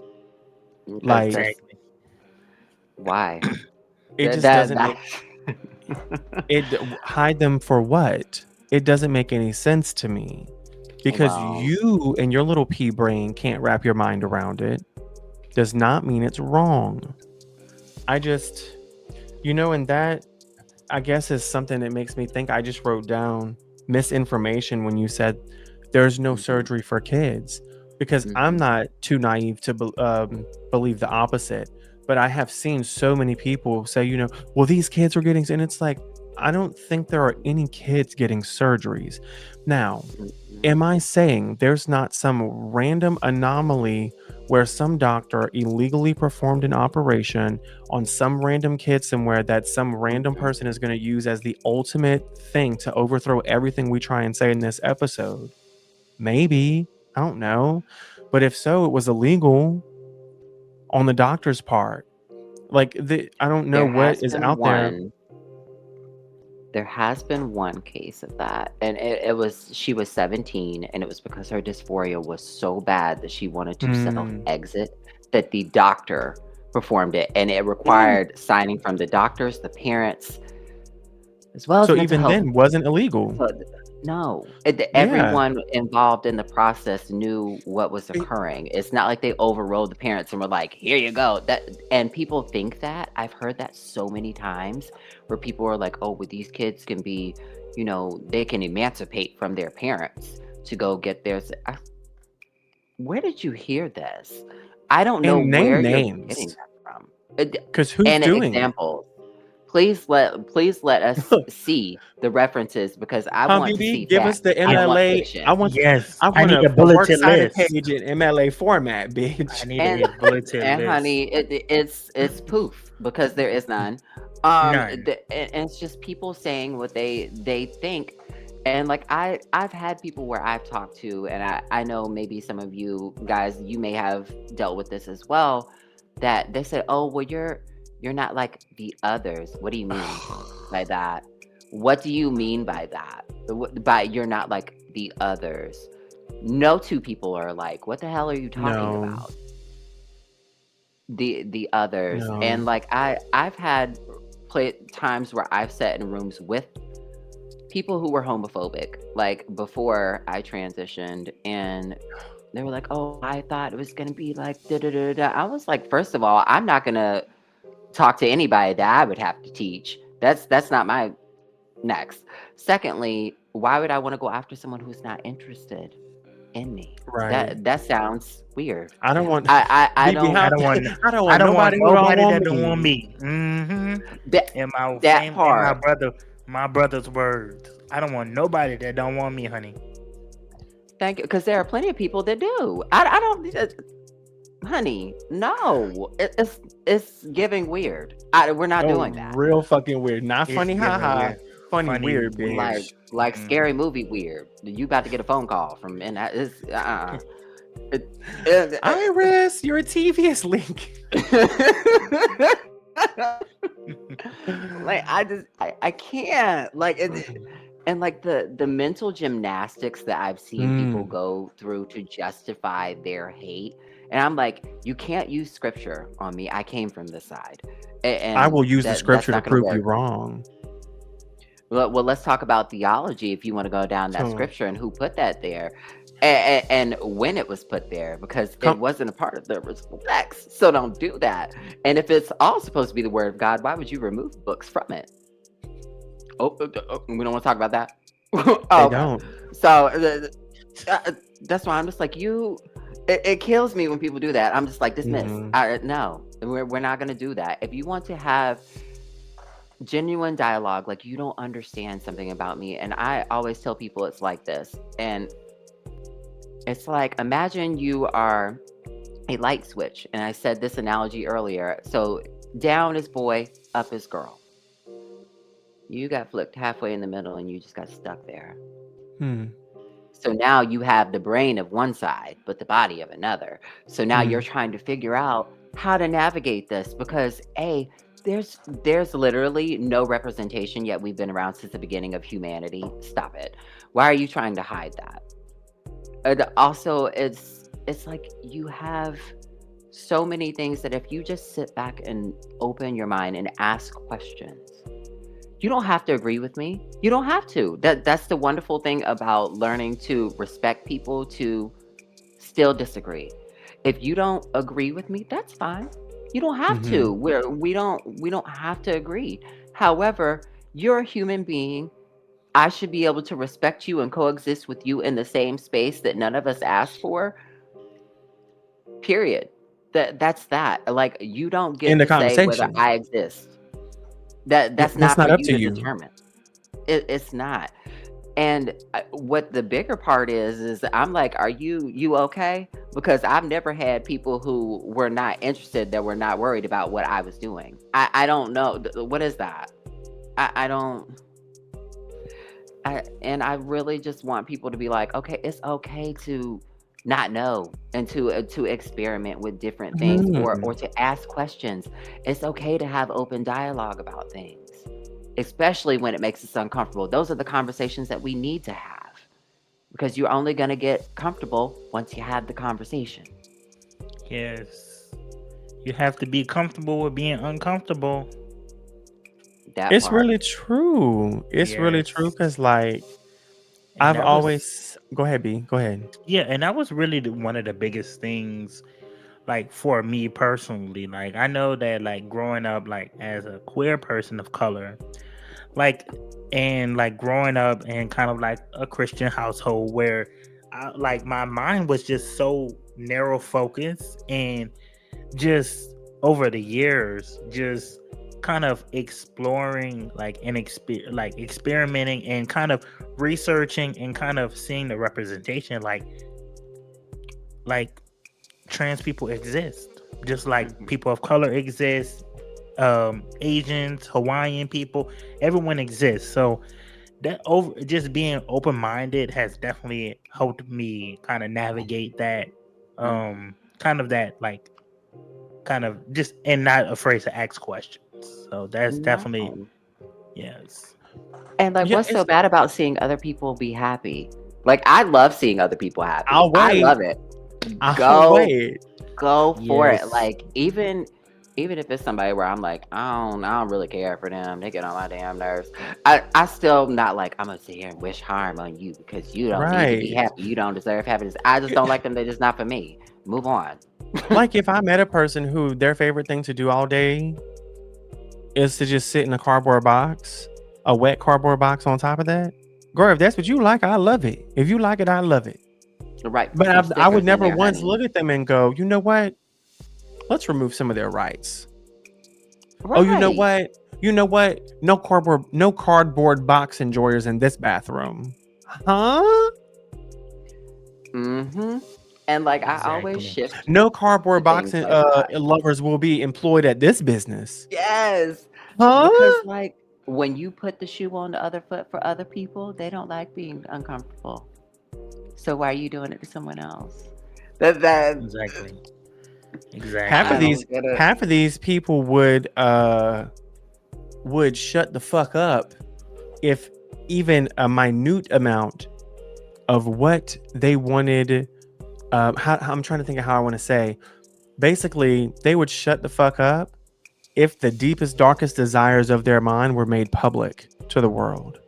Because Like, that's Exactly. why. it That just that, doesn't that make hide them for what? It doesn't make any sense to me, because well, you and your little pea brain can't wrap your mind around it. Does not mean it's wrong. I just, and that, I guess, is something that makes me think. I just wrote down misinformation when you said there's no hmm surgery for kids, because I'm hmm not too naive to believe the opposite. But I have seen so many people say, well, these kids are getting, and it's like, I don't think there are any kids getting surgeries. Now, am I saying there's not some random anomaly where some doctor illegally performed an operation on some random kid somewhere that some random hmm person is going to use as the ultimate thing to overthrow everything we try and say in this episode? Maybe. I don't know. But if so, it was illegal on the doctor's part. Like, I don't know there what has is been out there. one. There has been one case of that, and it was she was 17, and it was because her dysphoria was so bad that she wanted to Hmm. self-exit, that the doctor performed it, and it Yeah. required signing from the doctors, the parents, as well as So mental even health. then, wasn't illegal. So, no, Yeah. everyone involved in the process knew what was occurring. It's not like they overrode the parents and were like, "Here you go." And people think that. I've heard that so many times, where people are like, "Oh, well, these kids can be, they can emancipate from their parents to go get theirs." Where did you hear this? I don't know And name where you're getting names, that from. It- because who's And doing it? examples. Please let us see the references, because I want to see Habibi, give us facts. the I don't Yes. want MLA. fiction. Yes. I I want need a a bulleted works cited list. page in MLA format, I bitch. need And a bulleted and list. honey, it's poof, because there is none. None. And it's just people saying what they think. And like I've had people where I've talked to, and I know maybe some of you guys, you may have dealt with this as well, that they said, "Oh, well, you're not like the others." What do you mean by that? What do you mean by that? By you're not like the others? No two people are like, what the hell are you talking No, about? The others. And no. like I've had times where I've sat in rooms with people who were homophobic, like before I transitioned, and they were like, "Oh, I thought it was gonna be like da da da da." I was like, first of all, I'm not gonna talk to anybody that I would have to teach. That's not my next. Secondly, why would I want to go after someone who's not interested in me? Right. That sounds weird. I don't want I BB. don't I How don't want I don't I want don't want nobody who don't nobody want that don't want me. me. that And my that same and part. my brother's words. I don't want nobody that don't want me, honey. Thank you, because there are plenty of people that do. I don't, honey. No, it's giving weird. We're not Oh, doing that. real fucking weird. Not It's funny, giving haha. weird. Funny, Funny weird, weird. Like bitch. scary Mm. movie weird. You about to get a phone call from, and that is it, it, Iris, you're a TVS link. like I can't like it. And like the mental gymnastics that I've seen people Mm. go through to justify their hate, and I'm like, you can't use scripture on me. I came from this side, I and will use the that's scripture to not going to prove you work. wrong. Well, let's talk about theology if you want to go down that So, scripture and who put that there, and when it was put there, because it come, wasn't a part of the original text. So don't do that. And if it's all supposed to be the word of God, why would you remove books from it? We don't want to talk about that. Oh, they okay. don't. So that's why I'm just like you. It kills me when people do that. I'm just like dismiss. Hmm. No, we're not gonna do that. If you want to have genuine dialogue, like you don't understand something about me, and I always tell people it's like this, and it's like imagine you are a light switch, and I said this analogy earlier. So down is boy, up is girl. You got flipped halfway in the middle, and you just got stuck there. Hmm. So now you have the brain of one side, but the body of another. So now you're Mm, trying to figure out how to navigate this because there's literally no representation yet. We've been around since the beginning of humanity. Stop it. Why are you trying to hide that? And also, it's like you have so many things that if you just sit back and open your mind and ask questions, you don't have to agree with me. You don't have to. That's the wonderful thing about learning to respect people, to still disagree. If you don't agree with me, that's fine. You don't have mm-hmm. to. We don't have to agree. However, you're a human being. I should be able to respect you and coexist with you in the same space that none of us asked for. Period. That's that. Like you don't In get the to say whether conversation. I exist. That's That's not for not up you to to you. determine. It's not. And what the bigger part is I'm like, are you okay? Because I've never had people who were not interested that were not worried about what I was doing. I don't know what is that. I don't. And I really just want people to be like, okay, it's okay to not know and to experiment with different things or Mm. to ask questions. It's okay to have open dialogue about things, especially when it makes us uncomfortable. Those are the conversations that we need to have because you're only going to get comfortable once you have the conversation. Yes. You have to be comfortable with being uncomfortable. That It's part. really true. It's really true Yes. because, like, And I've that was always. Go ahead, B. Go ahead. yeah, and that was really one of the biggest things like for me personally. Like I know that like growing up like as a queer person of color, like and like growing up in kind of like a Christian household where like my mind was just so narrow focused and just over the years just kind of exploring like and like experimenting and kind of researching and kind of seeing the representation like trans people exist just like Mhm. people of color exist, Asians, Hawaiian people, everyone exists. So that over just being open-minded has definitely helped me kind of navigate that, Mhm. kind of that like kind of just and not afraid to ask questions. So that's definitely No. yes. And like, Yeah, what's so it's. bad about seeing other people be happy? Like, I love seeing other people happy. I'll I wait. love it. I'll Go wait. go for it. Yes. Like even if it's somebody where I'm like, I don't really care for them. They get on my damn nerves. I still not like I'm gonna sit here and wish harm on you because you don't need to be Right. happy. You don't deserve happiness. I just don't like them. They're just not for me. Move on. Like if I met a person who their favorite thing to do all day is to just sit in a cardboard box, a wet cardboard box on top of that. Girl, if that's what you like, I love it. If you like it, I love it. Right. But Put some I would stickers in never there, once honey. look at them and go, you know what? Let's remove some of their rights. Oh, you know Right. what? You know what? No cardboard box enjoyers in this bathroom. Huh? Mm-hmm. And like I always Exactly. shift No to cardboard box things like that. lovers will be employed at this business. Yes. Because Huh? like when you put the shoe on the other foot for other people, they don't like being uncomfortable. So why are you doing it to someone else? That Exactly. Half of I Exactly. these don't get it. half of these people would shut the fuck up if even a minute amount of what they wanted. I'm trying to think of how I want to say. Basically, they would shut the fuck up if the deepest, darkest desires of their mind were made public to the world.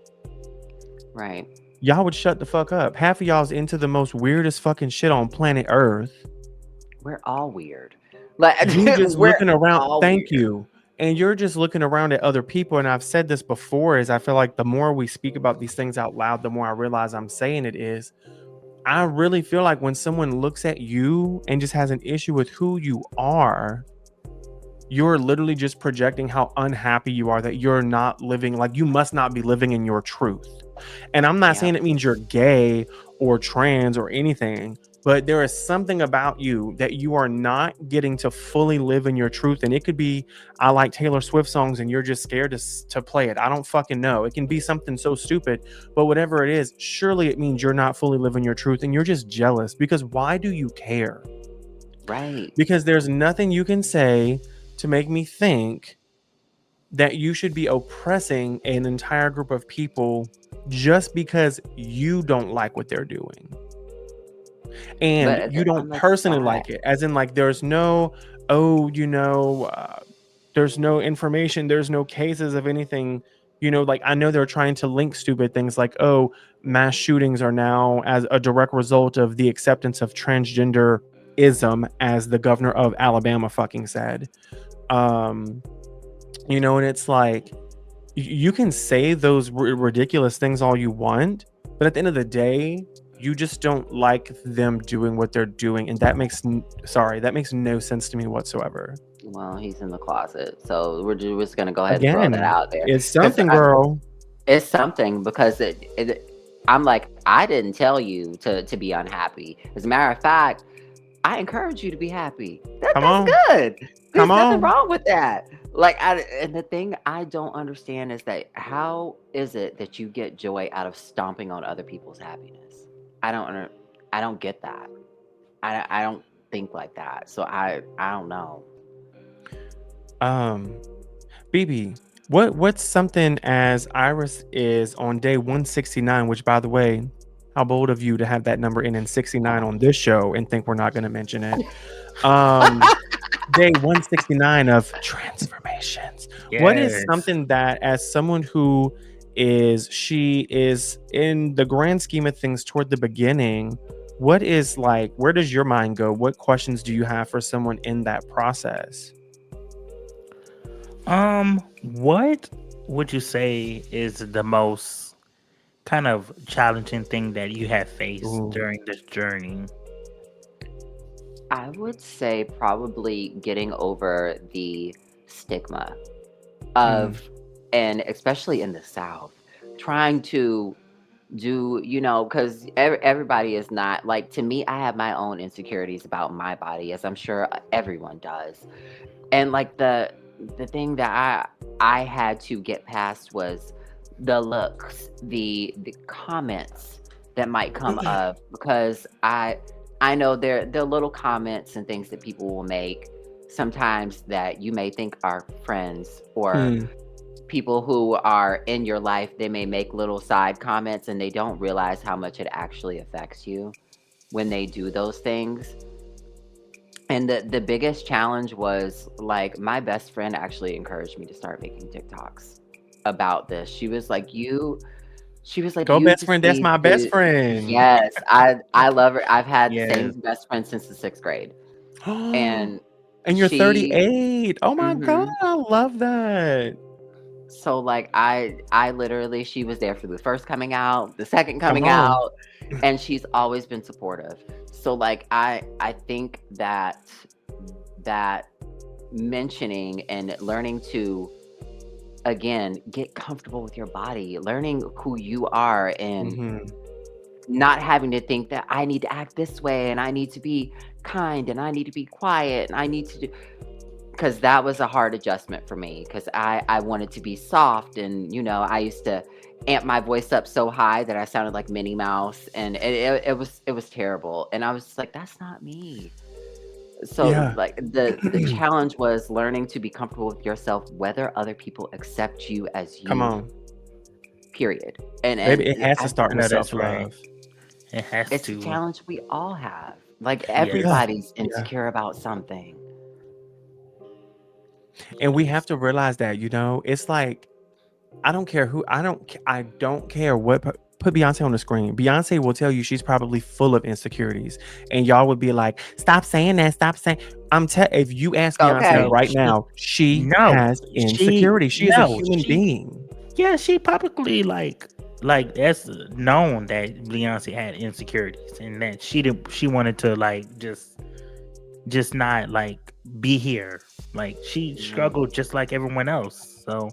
Right. Y'all would shut the fuck up. Half of y'all's into the most weirdest fucking shit on planet Earth. We're all weird. Like You just we're looking around. all Thank weird. you. And you're just looking around at other people. And I've said this before is I feel like the more we speak about these things out loud, the more I realize I'm saying it is. I really feel like when someone looks at you and just has an issue with who you are, you're literally just projecting how unhappy you are that you're not living, like you must not be living in your truth. And I'm not Yeah. saying it means you're gay or trans or anything. but there is something about you that you are not getting to fully live in your truth. And it could be, I like Taylor Swift songs and you're just scared to play it. I don't fucking know. It can be something so stupid, but whatever it is, surely it means you're not fully living your truth and you're just jealous. Because why do you care? Right. Because there's nothing you can say to make me think that you should be oppressing an entire group of people just because you don't like what they're doing and But you don't on the personally side, like it, as in like there's no, oh, there's no information, there's no cases of anything, like I know they're trying to link stupid things like, oh, mass shootings are now as a direct result of the acceptance of transgenderism, as the governor of Alabama fucking said. um and it's like, you can say those ridiculous things all you want, but at the end of the day, you just don't like them doing what they're doing, and that makes no sense to me whatsoever. well, he's in the closet, so we're just gonna go ahead and throw that Again, out there it's because something, girl. it's something because I'm like, I didn't tell you to be unhappy. As a matter of fact, I encourage you to be happy. Come That's on, good. come There's nothing on. wrong with that. And the thing I don't understand is that how is it that you get joy out of stomping on other people's happiness? I don't under, I don't get that. I don't think like that. So I don't know. um BB, what's something, as Iris is on day 169, which, by the way, how bold of you to have that number in 69 on this show and think we're not going to mention it. Day 169 of transformations. What is Yes. something that, as someone who she is in the grand scheme of things toward the beginning, what is like, where does your mind go? What questions do you have for someone in that process? What would you say is the most kind of challenging thing that you have faced Ooh. during this journey? I would say probably getting over the stigma Mm, of, and especially in the South, trying to do, because everybody is not like, to me, I have my own insecurities about my body, as I'm sure everyone does. And like the thing that I had to get past was the looks, the comments that might come up, because I know there are little comments and things that people will make sometimes that you may think are friends or mm, people who are in your life. They may make little side comments and they don't realize how much it actually affects you when they do those things. And the biggest challenge was, like, my best friend actually encouraged me to start making TikToks about this. She was like, go "You best just friend. That's need my best to." friend. Yes, I love her. I've had the Yes. same best friend since the 6th grade, And and you're she 38. Oh my God, mhm. I love that. So, like, I literally she was there for the first coming out, the second Come coming on. out, and she's always been supportive. So, like, I think that mentioning and learning to, again, get comfortable with your body, learning who you are, and Hmm. not having to think that I need to act this way and I need to be kind and I need to be quiet and I need to do, because that was a hard adjustment for me because I wanted to be soft, and I used to amp my voice up so high that I sounded like Minnie Mouse, and it was terrible, and I was just like, that's not me. So, Yeah. like, the challenge was learning to be comfortable with yourself, whether other people accept you as Come you, on, period. And baby. and It has to I start I with know self that's right. love. It has it's a to. challenge we all have. Like, Yes. Yeah. everybody's Yeah. insecure about something. And we have to realize that, it's like, I don't care who, I don't care what, put Beyonce on the screen. Beyonce will tell you she's probably full of insecurities. And y'all would be like, stop saying that, stop saying. If you ask Beyonce No, Okay. right she now, she no. has She insecurity. She is a no. human She being. yeah, she publicly like that's known that Beyonce had insecurities and that she wanted to like just not like be here. Like she Mhm. struggled just like everyone else. So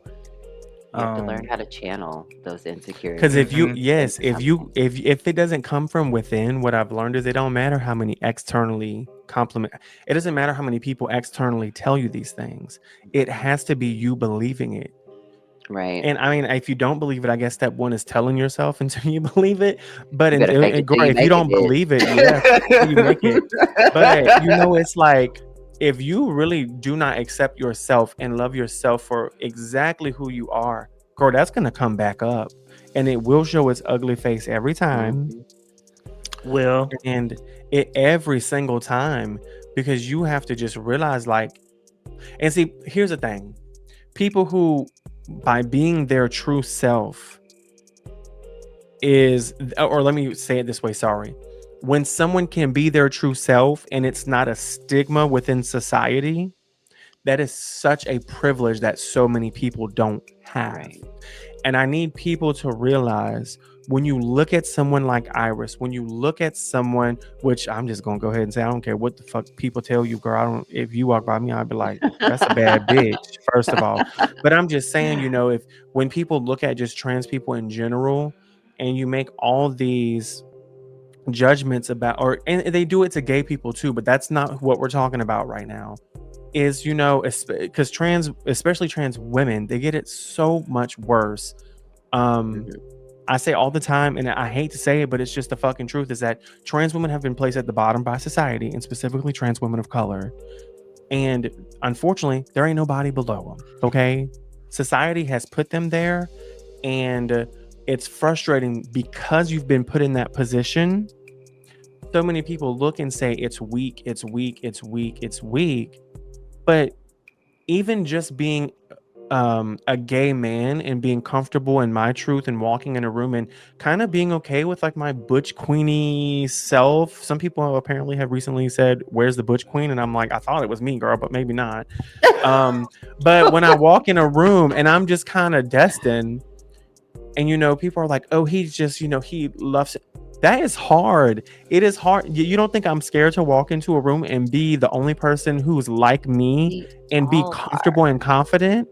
You have to learn Um, how to channel those Because if insecurities you, mhm. yes, into if you, something. if it doesn't come from within, what I've learned is it don't matter how many externally compliment. It doesn't matter how many people externally tell you these things. It has to be you believing it. Right. And I mean, if you don't believe it, I guess step one is telling yourself until you believe it. But You better fake it till Glory, you if you make it, don't believe it, yeah, fake it till you make it. But it's like if you really do not accept yourself and love yourself for exactly who you are, girl, that's gonna come back up, and it will show its ugly face every time, Mhm. Well, and it every single time because you have to just realize, like, and see, here's the thing: people who, by being their true self, is, or let me say it this way, sorry, when someone can be their true self and it's not a stigma within society, that is such a privilege that so many people don't have. Right. And I need people to realize, when you look at someone like Iris, when you look at someone, which I'm just gonna go ahead and say, I don't care what the fuck people tell you, girl. I don't, if you walk by me, I'd be like, that's a bad bitch, first of all. But I'm just saying, if when people look at just trans people in general, and you make all these judgments about, or and they do it to gay people too, but that's not what we're talking about right now. Is, because trans, especially trans women, they get it so much worse. um Mhm. I say all the time, and I hate to say it, but it's just the fucking truth, is that trans women have been placed at the bottom by society, and specifically trans women of color. And unfortunately, there ain't nobody below them. Okay, society has put them there, and it's frustrating because you've been put in that position. So many people look and say it's weak, it's weak, it's weak, it's weak. But even just being a gay man and being comfortable in my truth and walking in a room and kind of being okay with, like, my butch queenie self. Some people apparently have recently said, where's the butch queen? And I'm like, I thought it was me, girl, but maybe not. But when I walk in a room and I'm just kind of destined, and people are like, oh, he's just, he loves it. That is hard. It is hard. You don't think I'm scared to walk into a room and be the only person who's like me We and be all are. comfortable and confident?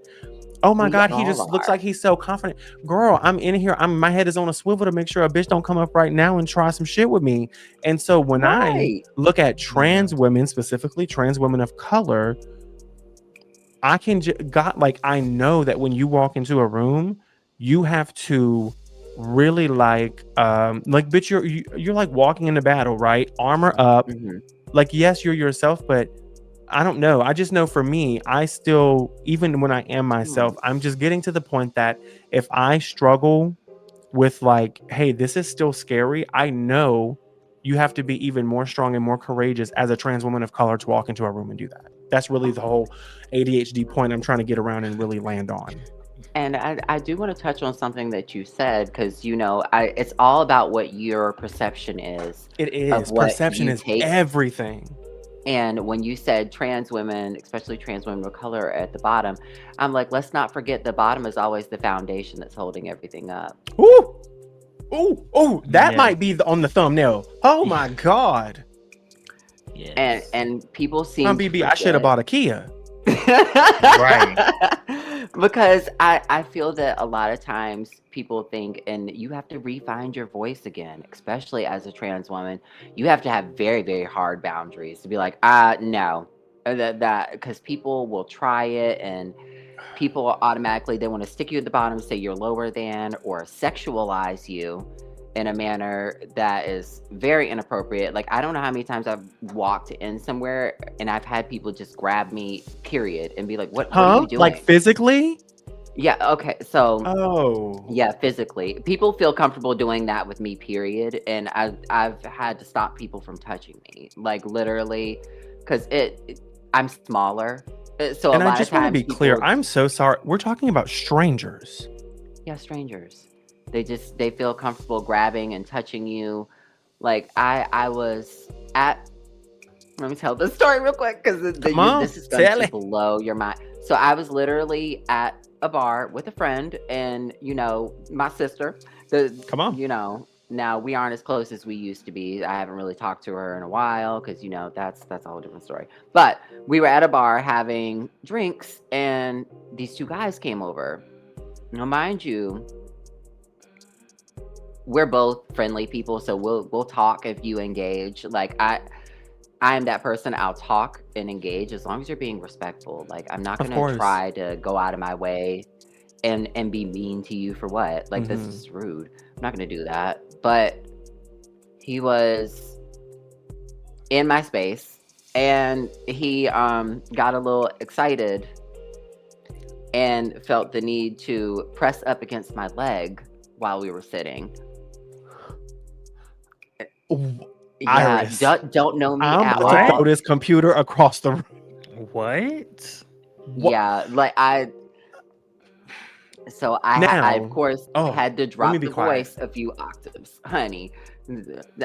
Oh my We God, he all just looks are. like he's so confident. Girl, I'm in here. My head is on a swivel to make sure a bitch don't come up right now and try some shit with me. And so when I Right. look at yeah. trans women, specifically trans women of color, I can got, like, I know that when you walk into a room, you have to really, like, bitch, you're like walking into battle, right? Armor up. Mhm. Like, yes, you're yourself, but I don't know. I just know for me, I still, even when I am Hmm. myself, I'm just getting to the point that if I struggle with, like, hey, this is still scary, I know you have to be even more strong and more courageous as a trans woman of color to walk into a room and do that. That's really the whole ADHD point I'm trying to get around and really land on. And I do want to touch on something that you said because it's all about what your perception is It of is. what Perception you is take. everything. And when you said trans women, especially trans women of color, are at the bottom, I'm like, let's not forget the bottom is always the foundation that's holding everything up. Ooh, ooh, ooh. That Yes. might be on the thumbnail. Oh my God. Yes. And people seem to BB, I should have forget. bought a Kia. Right. Because I feel that a lot of times people think, and you have to re-find your voice again, especially as a trans woman. You have to have very, very hard boundaries to be like, no. That because people will try it, and people are automatically, they want to stick you at the bottom, say you're lower than, or sexualize you in a manner that is very inappropriate. Like, I don't know how many times I've walked in somewhere and I've had people just grab me, period, and be like, what are Huh? you Like doing? physically? Yeah, okay. So Oh. yeah, physically. People feel comfortable doing that with me, period. And I've had to stop people from touching me. Like, literally, because I'm smaller. So a And I lot of just want to times be clear. people, I'm so sorry. We're talking about strangers. yeah, strangers. They feel comfortable grabbing and touching you. Like, I was at, let me tell this story real quick because Come on, this is going tell to it. blow your mind. So I was literally at a bar with a friend and my sister. The Come on. Now we aren't as close as we used to be. I haven't really talked to her in a while because that's a whole different story. But we were at a bar having drinks and these two guys came over. Now, mind you, we're both friendly people, so we'll talk if you engage. Like I am that person. I'll talk and engage as long as you're being respectful. Like I'm not Of gonna course. try to go out of my way and be mean to you for what? Like this Hmm. is rude. I'm not gonna do that. But he was in my space and he got a little excited and felt the need to press up against my leg while we were sitting. Yeah, Iris, don't know me I'm at about to throw What? all. this computer across the room. What? What Yeah, like so I of now? course Oh, had to let me drop be the quiet. voice a few octaves, honey.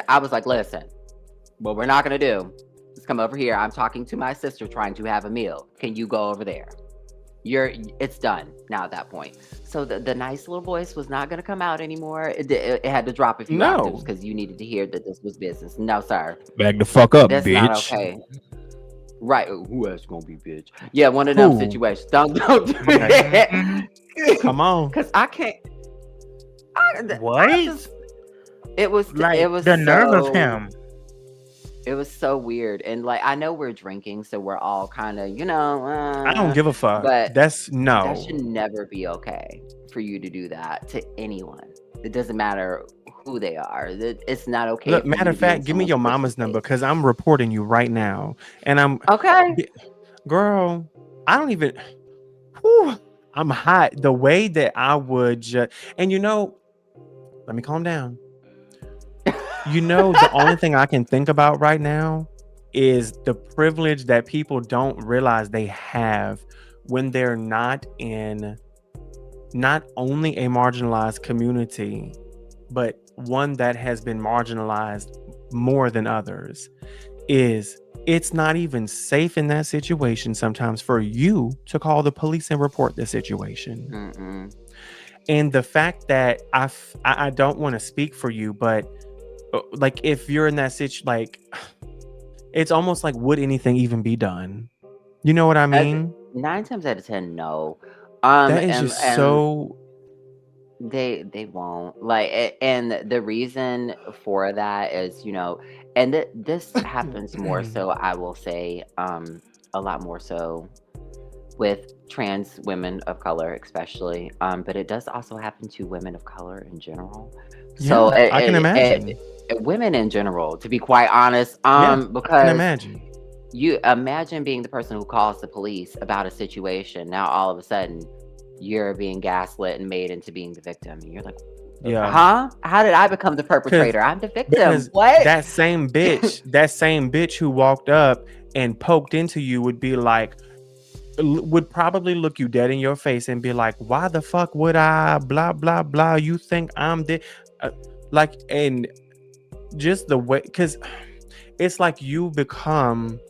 I was like, listen, what we're not gonna do is come over here. I'm talking to my sister trying to have a meal. Can you go over there? It's done now at that point. So the nice little voice was not gonna come out anymore. It had to drop a few octaves No, because you needed to hear that this was business. No, sir, back the fuck up, that's not bitch. okay. Right? Who else gonna be bitch? Yeah, one of them Who? situations. Don't do that. Mhm. Come on. Cause I can't. I What? just it was Like it was the nerve of so him. it was so weird. And like I know we're drinking, so we're all kind of, I don't give a fuck. but That's that no. should never be okay for you to do that to anyone. It doesn't matter who they are. It's not okay Look, for you matter to of be in fact, give me someone's your personal mama's number space. because I'm reporting you right now. And Okay. girl, I don't even, whew, I'm hot. The way that I would just, and let me calm down. The only thing I can think about right now is the privilege that people don't realize they have when they're not in not only a marginalized community, but one that has been marginalized more than others. Is it's not even safe in that situation sometimes for you to call the police and report the situation. Mm-mm. And the fact that I don't want to speak for you, but like if you're in that situation, like it's almost like would anything even be done? You know what I As mean? 9 times out of 10, no. That is And just so. they won't and the reason for that is and this happens more so, I will say, a lot more so with trans women of color especially, but it does also happen to women of color in general. So Yeah, I can imagine. women in general, to be quite honest, Yeah, I can because imagine. you imagine being the person who calls the police about a situation. Now all of a sudden you're being gaslit and made into being the victim. And you're like, Yeah, huh? How did I become the because perpetrator? I'm the victim. because What? that same bitch who walked up and poked into you would be like, would probably look you dead in your face and be like, "Why the fuck would I? Blah blah blah. You think I'm the like?" And just the way, because it's like you become,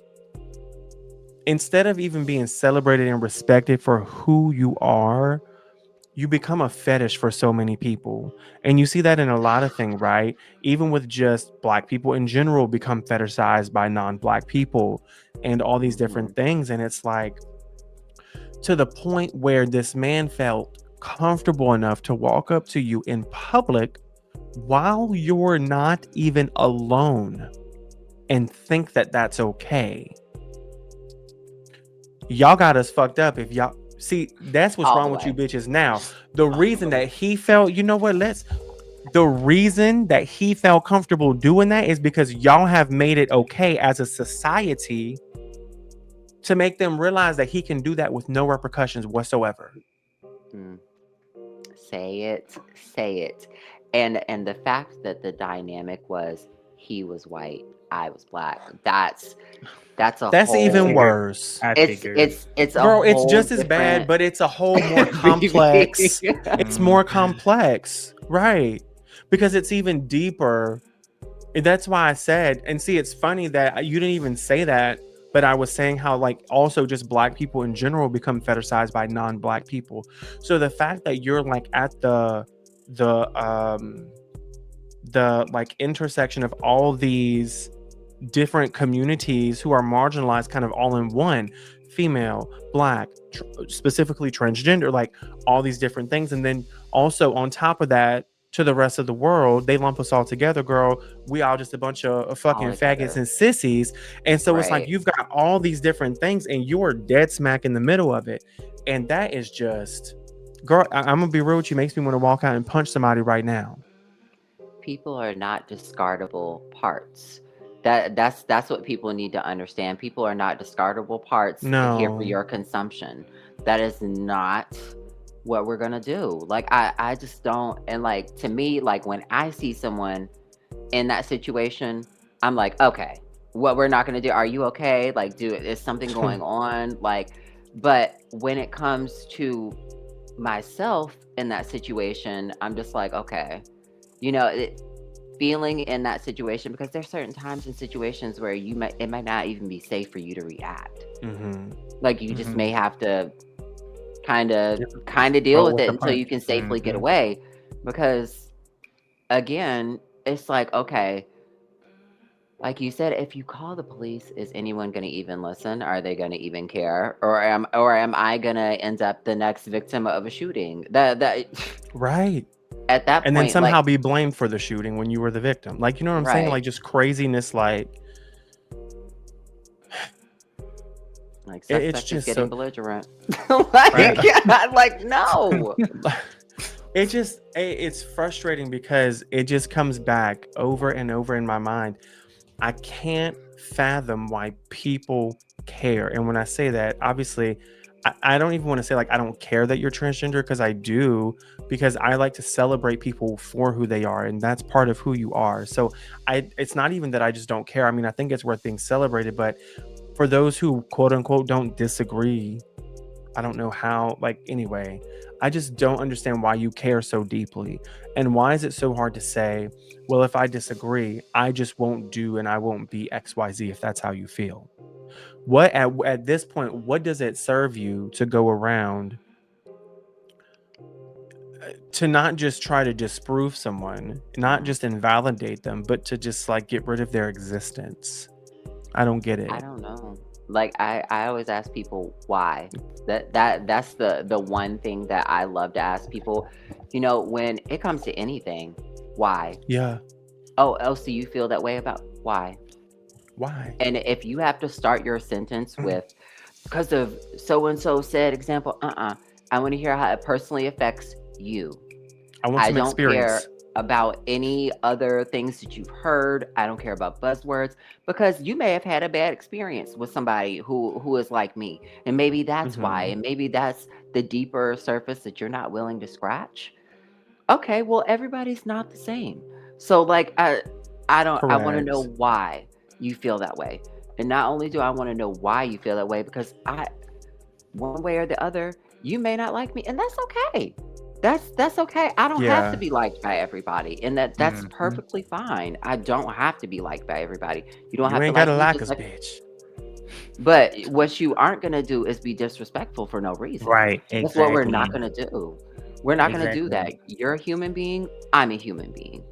instead of even being celebrated and respected for who you are, you become a fetish for so many people. And you see that in a lot of things, right? Even with just black people in general become fetishized by non-black people and all these different Mhm. things. And it's like, to the point where this man felt comfortable enough to walk up to you in public while you're not even alone and think that that's okay. Y'all got us fucked up if y'all see. That's what's All the wrong with you way. bitches now. The reason that he felt, the reason that he felt comfortable doing that is because y'all have made it okay as a society to make them realize that he can do that with no repercussions whatsoever. Mm. Say it, say it. And the fact that the dynamic was he was white, I was black. That's a That's I even whole figured. worse. I it's figured. it's a Girl, it's whole just as bad, different but it's a whole more BB. complex. It's more complex, right? Because it's even deeper. And that's why I said, and see, it's funny that you didn't even say that, but I was saying how, like, also just black people in general become fetishized by non-black people. So the fact that you're like at the the like intersection of all these different communities who are marginalized kind of all in one, female, black, specifically transgender, like all these different things. And then also on top of that, to the rest of the world, they lump us all together, girl. We all just a bunch of All fucking faggots together. and sissies. And so it's like Right. you've got all these different things and you're dead smack in the middle of it. And that is just, girl, I'm gonna be real with you, makes me want to walk out and punch somebody right now. People are not discardable parts. That's what people need to understand. People are not discardable parts here for No. your consumption. That is not what we're gonna do. Like I just don't. And like to me, like when I see someone in that situation, I'm like, okay, what we're not gonna do. Are you okay? Like, is something going on? Like, but when it comes to myself in that situation, I'm just like, okay, you know, feeling in that situation because there's certain times and situations where it might not even be safe for you to react. Mm-hmm. Like you just Mhm. may have to kind of Just deal roll with with it the until you punch. can safely get Mhm. away because again, it's like, okay, like you said, if you call the police, is anyone going to even listen? Are they going to even care? Or am I going to end up the next victim of a shooting? That Right. at that And then point, somehow like, be blamed for the shooting when you were the victim. Like, you know what I'm saying? right. Like just craziness. Like It's suspect is just getting so belligerent. Right. Like no. it's frustrating because it just comes back over and over in my mind. I can't fathom why people care. And when I say that, obviously, I don't even want to say like I don't care that you're transgender because I do, because I like to celebrate people for who they are, and that's part of who you are. So it's not even that I just don't care. I mean, I think it's worth being celebrated, but for those who quote unquote don't disagree, I don't know how, like, anyway, I just don't understand why you care so deeply. And why is it so hard to say, well, if I disagree, I just won't do and I won't be XYZ if that's how you feel? What at this point, what does it serve you to go around to not just try to disprove someone, not Mm, just invalidate them, but to just like get rid of their existence? I don't get I it. don't know. Like I always ask people why. That's the one thing that I love to ask people. You know, when it comes to anything, why? Yeah. Oh, Elsie, you feel that way about why? Why? And if you have to start your sentence with because of so and so said example, I want to hear how it personally affects you. I want I some don't care experience. about any other things that you've heard. I don't care about buzzwords because you may have had a bad experience with somebody who is like me. And maybe that's why. Hmm. And maybe that's the deeper surface that you're not willing to scratch. Okay, well everybody's not the same. So like I want to know Correct. why you feel that way. And not only do I want to know why you feel that way because I one way or the other, you may not like me, and that's okay. That's okay. I don't have to Yeah. be liked by everybody, and that's Mhm. perfectly fine. I don't have to be liked by everybody. You don't You have to ain't gotta like me like just us, like bitch. but what you aren't gonna do is be disrespectful for no reason. Right. That's what we're not Exactly. gonna do. We're not gonna do Exactly. that. You're a human being, I'm a human being.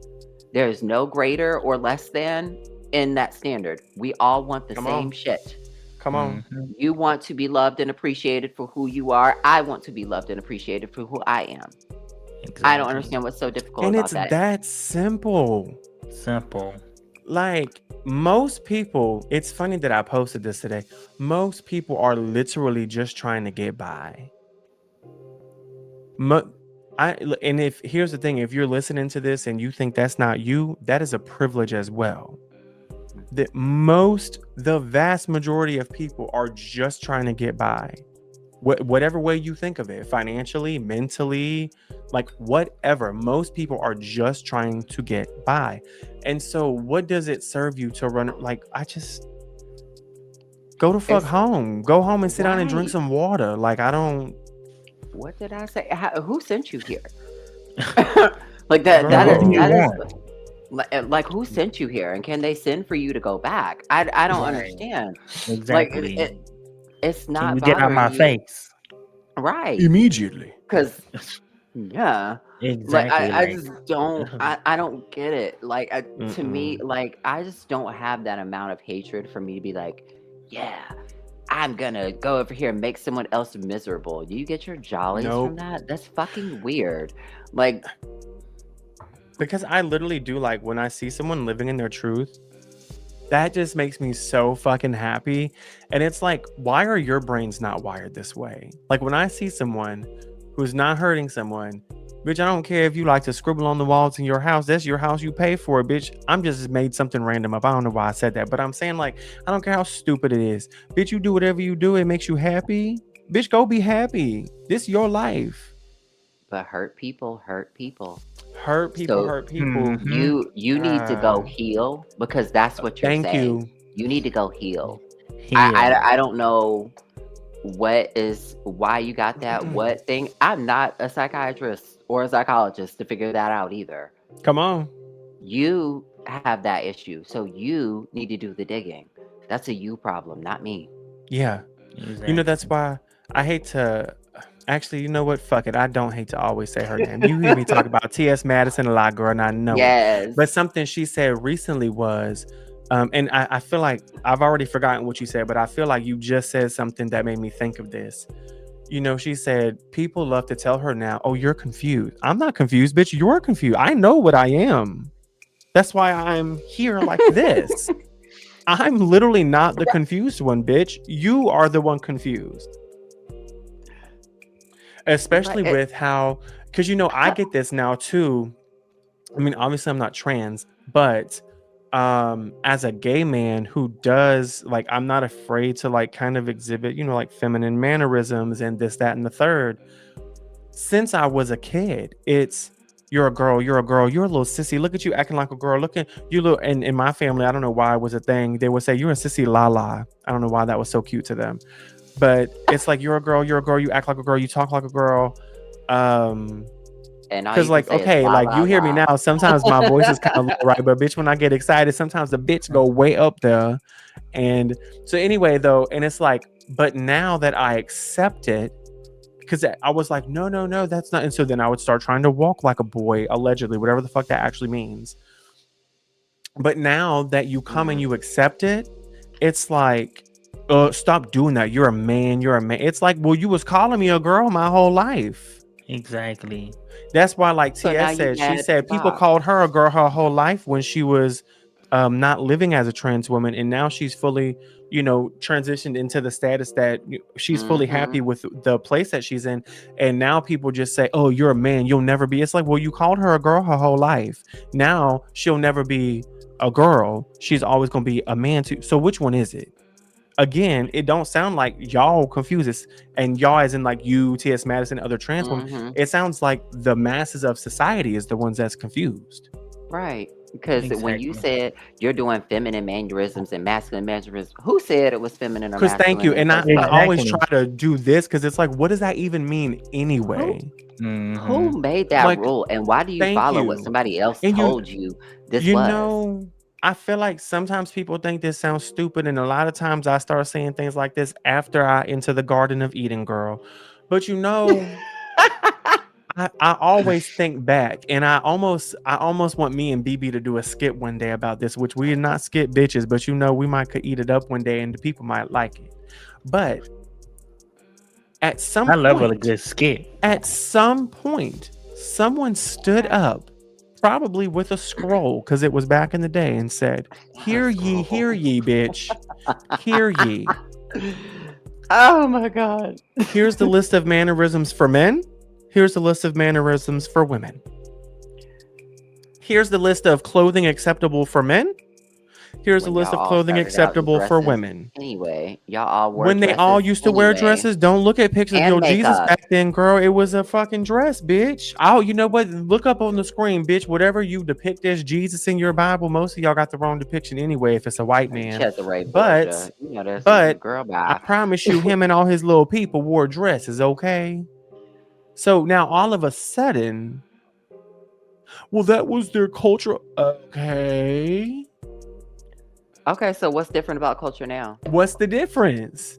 There is no greater or less than in that standard. We all want the Come same on. shit. Come on. Mhm. You want to be loved and appreciated for who you are. I want to be loved and appreciated for who I am. I don't Exactly. understand what's so difficult And about it's that. that simple. Simple. Like most people, it's funny that I posted this today. Most people are literally just trying to get by. Mo- and if here's the thing, if you're listening to this and you think that's not you, that is a privilege as well. The vast majority of people are just trying to get by. Whatever way you think of it, financially, mentally, like whatever, most people are just trying to get by. And so what does it serve you to run? Like, I just go to fuck It's home, go home and sit down and drink right. some water. Like, I don't, What did I say? Who sent you here? Like And what do girl. you that is want? like who sent you here and can they send for you to go back? I don't Right. understand. Like Exactly. it's Can not you get out bothering my you. face? Right. Immediately. Cause yeah. Like Exactly. I Like, just don't I don't get it. Like to me, Mm-mm. like I just don't have that amount of hatred for me to be like, yeah, I'm gonna go over here and make someone else miserable. Do you get your jollies from Nope. that? That's fucking weird. Like, Because I literally do, like, when I see someone living in their truth, that just makes me so fucking happy. And it's like, why are your brains not wired this way? Like, when I see someone who's not hurting someone, bitch, I don't care if you like to scribble on the walls in your house. That's your house. You pay for it, bitch. I'm just made something random up. I don't know why I said that, but I'm saying, like, I don't care how stupid it is. Bitch, you do whatever you do. It makes you happy. Bitch, go be happy. This your life. but hurt people hurt people. Hurt people, So hurt people. Mm-hmm. you need to go Uh, heal because that's what you're thank saying. you. You need to go heal. Heal. I don't know why you got that what thing. I'm not a psychiatrist or a psychologist to figure that out either. Come on. You have that issue, so you need to do the digging. That's a you problem, not me. Yeah. Exactly. That's why I hate to. Actually, you know what? Fuck it. I don't hate to always say her name. You hear me talk about T.S. Madison a lot, girl, and I know it. But Yes. something she said recently was, and I feel like I've already forgotten what you said, but I feel like you just said something that made me think of this. She said, people love to tell her now, oh, you're confused. I'm not confused, bitch. You're confused. I know what I am. That's why I'm here like this. I'm literally not the confused one, bitch. You are the one confused. Especially Right. with how, because I get this now too. I mean, obviously I'm not trans, but as a gay man who does, like, I'm not afraid to, like, kind of exhibit, like, feminine mannerisms and this, that, and the third. Since I was a kid, it's you're a girl, you're a girl, you're a little sissy. Look at you acting like a girl. Look at you look, and in my family, I don't know why it was a thing. They would say you're a sissy la la. I don't know why that was so cute to them. But it's like you're a girl, you act like a girl, you talk like a girl. And all Because, you can like, say is okay, la like, la you hear me la. now. Sometimes my voice is kind of low, right? But bitch, when I get excited, sometimes the bitch go way up there. And so anyway, though, and it's like, but now that I accept it, because I was like, no, no, no, that's not. And so then I would start trying to walk like a boy, allegedly, whatever the fuck that actually means. But now that you come and you accept it, it's like, stop doing that. You're a man. You're a man. It's like, well, you was calling me a girl my whole life. Exactly. That's why, like So now TS you said, she mad at the said people box. called her a girl her whole life when she was not living as a trans woman, and now she's fully, transitioned into the status that she's fully happy Mm-hmm. with the place that she's in. And now people just say, "Oh, you're a man. You'll never be." It's like, well, you called her a girl her whole life. Now she'll never be a girl. She's always gonna be a man too. So which one is it? Again, it don't sound like y'all confuse this, and y'all as in like you, T.S. Madison, other trans women. Mm-hmm. It sounds like the masses of society is the ones that's confused. Right. Because when you Exactly. said you're doing feminine mannerisms and masculine mannerisms, who said it was feminine or Because thank masculine you, in the and I, first I place? always Exactly. try to do this because it's like, what does that even mean Who anyway? Mm-hmm. who made that Like, rule, and why do you thank follow what you, somebody else and told you this you was? know, I feel like sometimes people think this sounds stupid, and a lot of times I start saying things like this after I enter the Garden of Eden, girl. But I always think back, and I almost want me and BB to do a skit one day about this, which we are not skit bitches, but we might could eat it up one day, and the people might like it. But at some I love a point, good skit. someone stood up, probably with a scroll, because it was back in the day, and said, hear Scroll. ye, bitch, hear ye. Oh my god. Here's the list of mannerisms for men. Here's the list of mannerisms for women. Here's the list of clothing acceptable for men. Here's the When y'all list of all clothing started out in acceptable for dresses women. anyway. Y'all all wore When they all dresses used to wear anyway. dresses, don't look at pictures of And your Jesus makeup. back then, girl. It was a fucking dress, bitch. Oh, you know what? Look up on the screen, bitch. Whatever you depict as Jesus in your Bible, most of y'all got the wrong depiction anyway, if it's a white man. Cesare But, Borgia. You know that's but girl I bye. promise you, him and all his little people wore dresses, okay? So now all of a sudden, well, that was their culture. Okay. Okay, so what's different about culture now? What's the difference?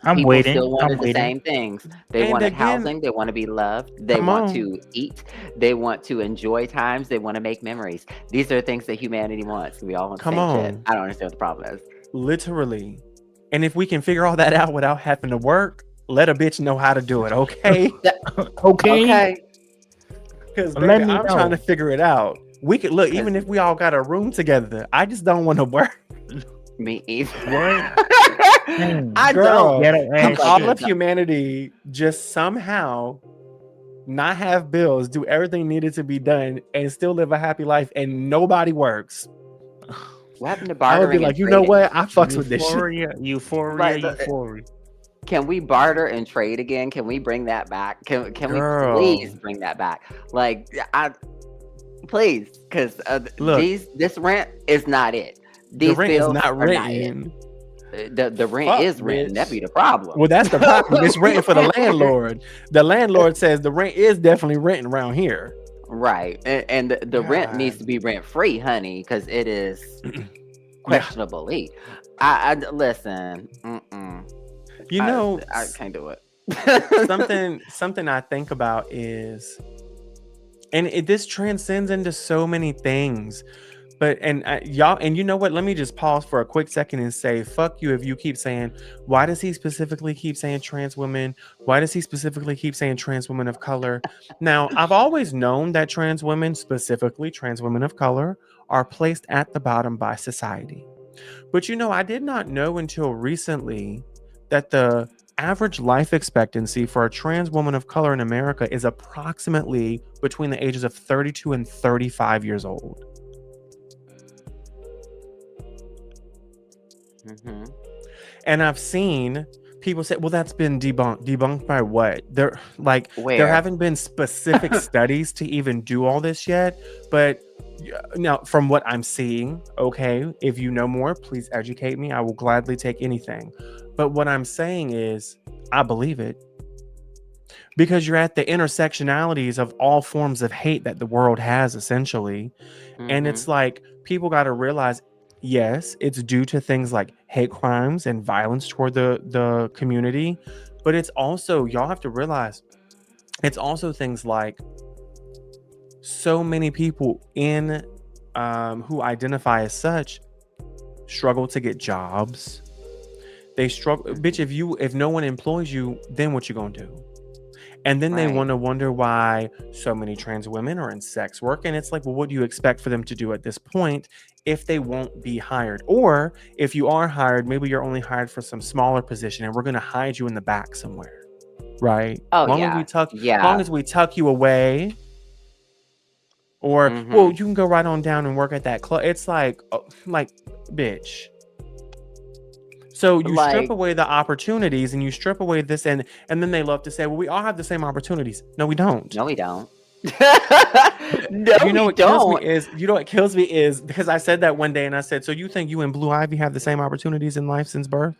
I'm People waiting. still I'm wanted the waiting. same things. They And wanted again, housing, they want to be loved, they come want on. to eat, they want to enjoy times, they want to make memories. These are things that humanity wants. We all want the Come same shit. on. I don't understand what the problem is. Literally. And if we can figure all that out without having to work, let a bitch know how to do it, okay? Okay, Okay, Because let baby, me I'm trying know. to figure it out. We could look, because even if we all got a room together. I just don't want to work. me either. What? I Dang. don't. Girl, Ghetto can ass Like, all of shit. humanity just somehow not have bills, do everything needed to be done, and still live a happy life and nobody works? what happened to I would be bartering and like, you know trading? what? I fucks with this shit. Euphoria, Like, euphoria. can we barter and trade again? Can we bring that back? Can we please Girl, bring that back? Like, I please, because look, this rent is not it. the These rent is bills not are not it. written. The rent Fuck, is renting. That'd bitch. be the problem. Well, that's the problem. It's renting for the landlord. The landlord says the rent is definitely renting around here. Right. And the rent needs God. to be rent free, honey, because it is Yeah. questionably. I listen. You know, I can't do it. something I think about is, and this transcends into so many things. But y'all, and you know what? Let me just pause for a quick second and say, fuck you if you keep saying, why does he specifically keep saying trans women? Why does he specifically keep saying trans women of color? Now, I've always known that trans women, specifically trans women of color, are placed at the bottom by society. But you know, I did not know until recently that the average life expectancy for a trans woman of color in America is approximately between the ages of 32 and 35 years old. hmm And I've seen people say, well, that's been debunked. Debunked by what? There Where? haven't been specific studies to even do all this yet. But now, from what I'm seeing, okay, if you know more, please educate me. I will gladly take anything. But what I'm saying is, I believe it because you're at the intersectionalities of all forms of hate that the world has, essentially. And hmm it's like people got to realize, yes, it's due to things like hate crimes and violence toward the community, but it's also, y'all have to realize, it's also things like so many people in who identify as such struggle to get jobs. They struggle, bitch. If no one employs you, then what you gonna do? And then they Right. want to wonder why so many trans women are in sex work. And it's like, well, what do you expect for them to do at this point if they won't be hired? Or if you are hired, maybe you're only hired for some smaller position and we're going to hide you in the back somewhere. Right? Oh Long as yeah. long Yeah. as we tuck you away, or well, hmm you can go right on down and work at that club. It's like, bitch. So you strip Like, away the opportunities and you strip away this, and then they love to say, well, we all have the same opportunities. No, we don't. no, we don't. But No, we don't. you know what kills me is because I said that one day and I said, so you think you and Blue Ivy have the same opportunities in life since birth?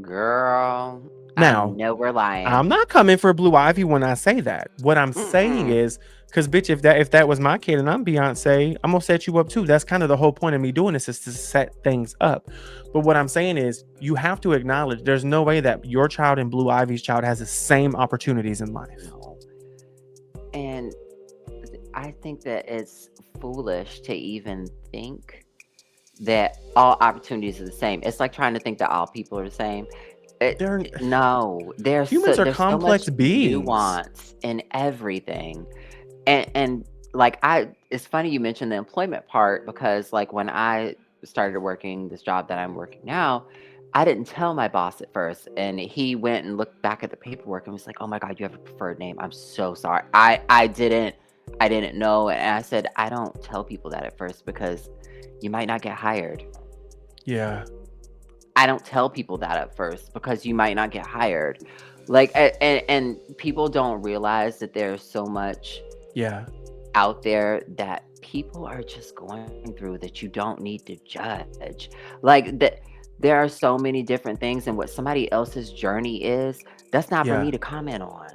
Girl, I Now, know we're lying. I'm not coming for Blue Ivy when I say that. What I'm saying Mm-mm. is, because bitch, if that was my kid and I'm Beyonce, I'm gonna set you up too. That's kind of the whole point of me doing this, is to set things up. But what I'm saying is, you have to acknowledge there's no way that your child and Blue Ivy's child has the same opportunities in life. No. And I think that it's foolish to even think that all opportunities are the same. It's like trying to think that all people are the same. They're No, humans are there's so complex much beings. nuance in everything. And like it's funny you mentioned the employment part because like when I started working this job that I'm working now, I didn't tell my boss at first and he went and looked back at the paperwork and was like, "Oh my God, you have a preferred name. I'm so sorry. I didn't know." And I said, "I don't tell people that at first because you might not get hired." Yeah, I don't tell people that at first because you might not get hired. Like and people don't realize that there's so much yeah, out there that people are just going through that you don't need to judge. Like that there are so many different things and what somebody else's journey is, that's not for yeah. me to comment on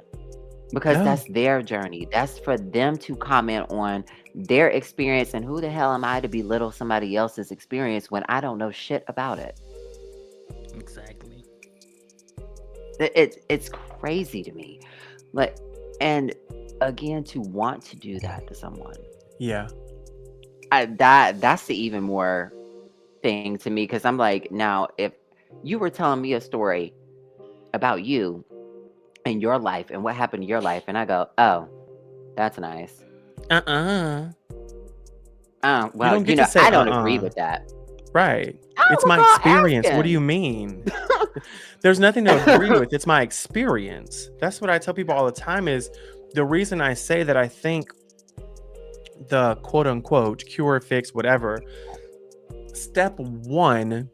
because No, that's their journey. That's for them to comment on their experience and who the hell am I to belittle somebody else's experience when I don't know shit about it. Exactly. It's crazy to me. Like and again to want to do that to someone. yeah, That's the even more thing to me because I'm like, now if You were telling me a story about you and your life and what happened to your life. And I go, oh, that's nice. Uh-uh. You Well, don't get to say I don't agree uh-uh. with that. Right. I It's don't my recall experience. What do you asking. mean? There's nothing to agree with. It's my experience. That's what I tell people all the time is the reason I say that I think the quote unquote cure, fix, whatever, step one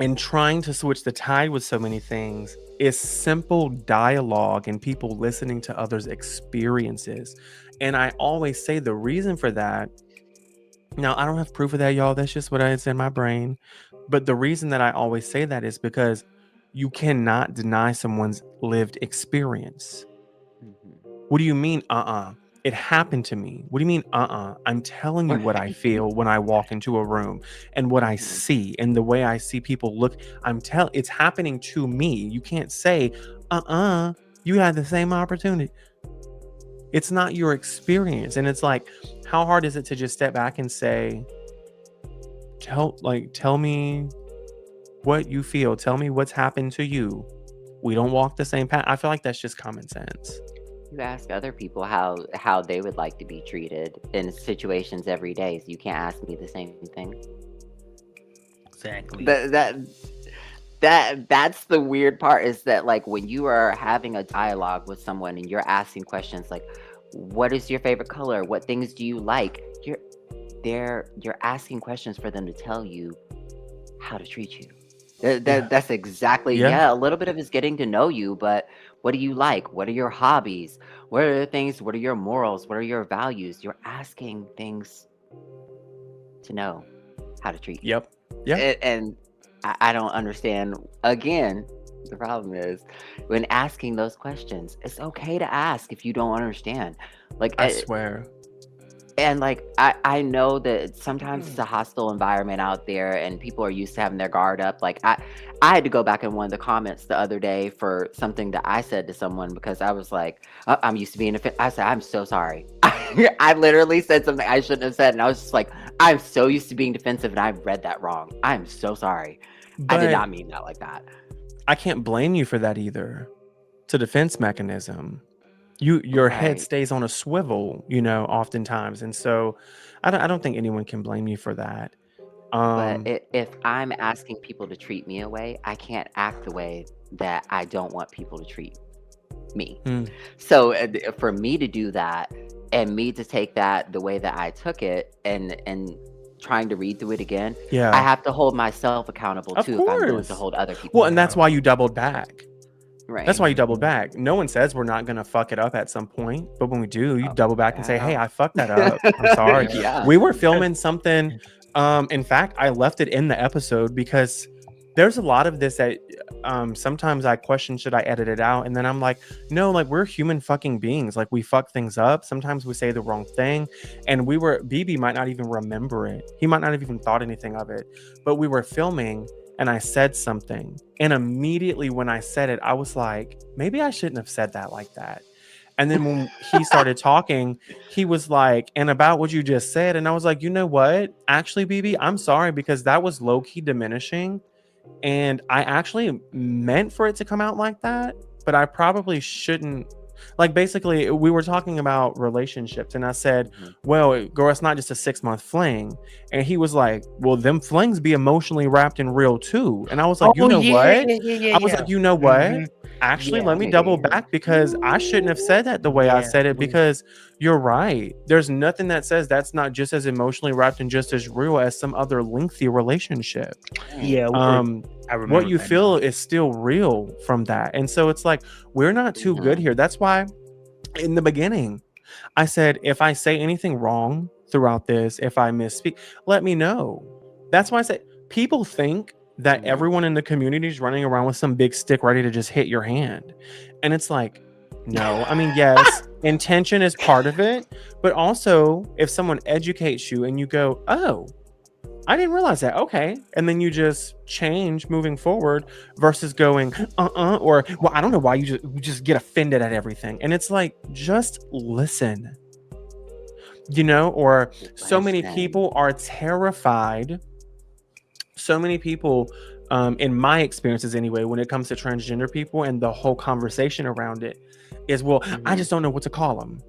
in trying to switch the tide with so many things is simple dialogue and people listening to others' experiences. And I always say the reason for that. Now, I don't have proof of that, y'all. That's just what it's in my brain. But the reason that I always say that is because you cannot deny someone's lived experience. Mhm. What do you mean, It happened to me. What do you mean, I'm telling you what I feel when I walk into a room and what I Mhm. see and the way I see people look. It's happening to me. You can't say, you had the same opportunity. It's not your experience. And it's like, how hard is it to just step back and say, tell me what you feel. Tell me what's happened to you. We don't walk the same path. I feel like that's just common sense. You ask other people how they would like to be treated in situations every day. So you can't ask me the same thing. Exactly. That's the weird part is that like when you are having a dialogue with someone and you're asking questions like, what is your favorite color? What things do you like? You're asking questions for them to tell you how to treat you. Yeah. That's exactly, Yeah. yeah, a little bit of it's getting to know you, but what do you like? What are your hobbies? What are the things? What are your morals? What are your values? You're asking things to know how to treat you. Yep. Yeah. And I don't understand. Again, the problem is when asking those questions, it's okay to ask if you don't understand. Like, I swear. and like I know that sometimes it's a hostile environment out there and people are used to having their guard up. Like I had to go back in one of the comments the other day for something that I said to someone because I was like, I'm used to being offended. I said, I'm so sorry. I literally said something I shouldn't have said. And I was just like, I'm so used to being defensive and I read that wrong. I'm so sorry. I did But not mean that like that. I can't blame you for that either. It's a defense mechanism. Your head Right. stays on a swivel, oftentimes. And so I don't think anyone can blame you for that. But Um if I'm asking people to treat me away, I can't act the way that I don't want people to treat me. hmm, So for me to do that and me to take that the way that I took it and trying to read through it again, I yeah. have to hold myself accountable Of too if I'm going to course. hold other people Well, and that's Yeah. why accountable. you doubled back. That's Right. why you double Mhm. back. No one says we're not gonna fuck it up at some point, but when we do, you Oh, double back and say, "Hey, yeah. I fucked that up. I'm sorry." Yeah. Yeah. We were filming something. In fact, I left it in the episode because there's a lot of this that sometimes I question should I edit it out, and then I'm like, no, like we're human fucking beings. Like we fuck things up. Sometimes we say the wrong thing, and BB might not even remember it. He might not have even thought anything of it, but we were filming and I said something. And immediately when I said it, I was like, maybe I shouldn't have said that like that. And then when he started talking, he was like, and about what you just said. And I was like, you know what? Actually, BB, I'm sorry because that was low key diminishing. And I actually meant for it to come out like that, but I probably shouldn't. Like, basically, we were talking about relationships, and I said, Mhm. well, girl, it's not just a 6-month fling. And he was like, well, them flings be emotionally wrapped in real too. And I was like, you Oh know yeah, what? yeah, yeah, I yeah, was yeah. like, you know what? Hmm. Actually, let Yeah. me double Yeah. back because I shouldn't have said that the way I Yes. said it because you're right. There's nothing that says that's not just as emotionally wrapped and just as real as some other lengthy relationship. Right. Yeah. um I what remember you that now. feel is still real from that. And so it's like we're not too good Mhm. here. That's why in the beginning I said if I say anything wrong throughout this, if I misspeak, let me know. That's why I said people think that Mhm. everyone in the community is running around with some big stick ready to just hit your hand. And it's like, no. I mean, yes, intention is part of it, but also if someone educates you and you go, oh, I didn't realize that. Okay. And then you just change moving forward versus going, or, well, I don't know why you just get offended at everything. And it's like, just listen, or so many Listen. people are terrified. So many people in my experiences anyway, when it comes to transgender people and the whole conversation around it, is, well, I Mhm. just don't know what to call them.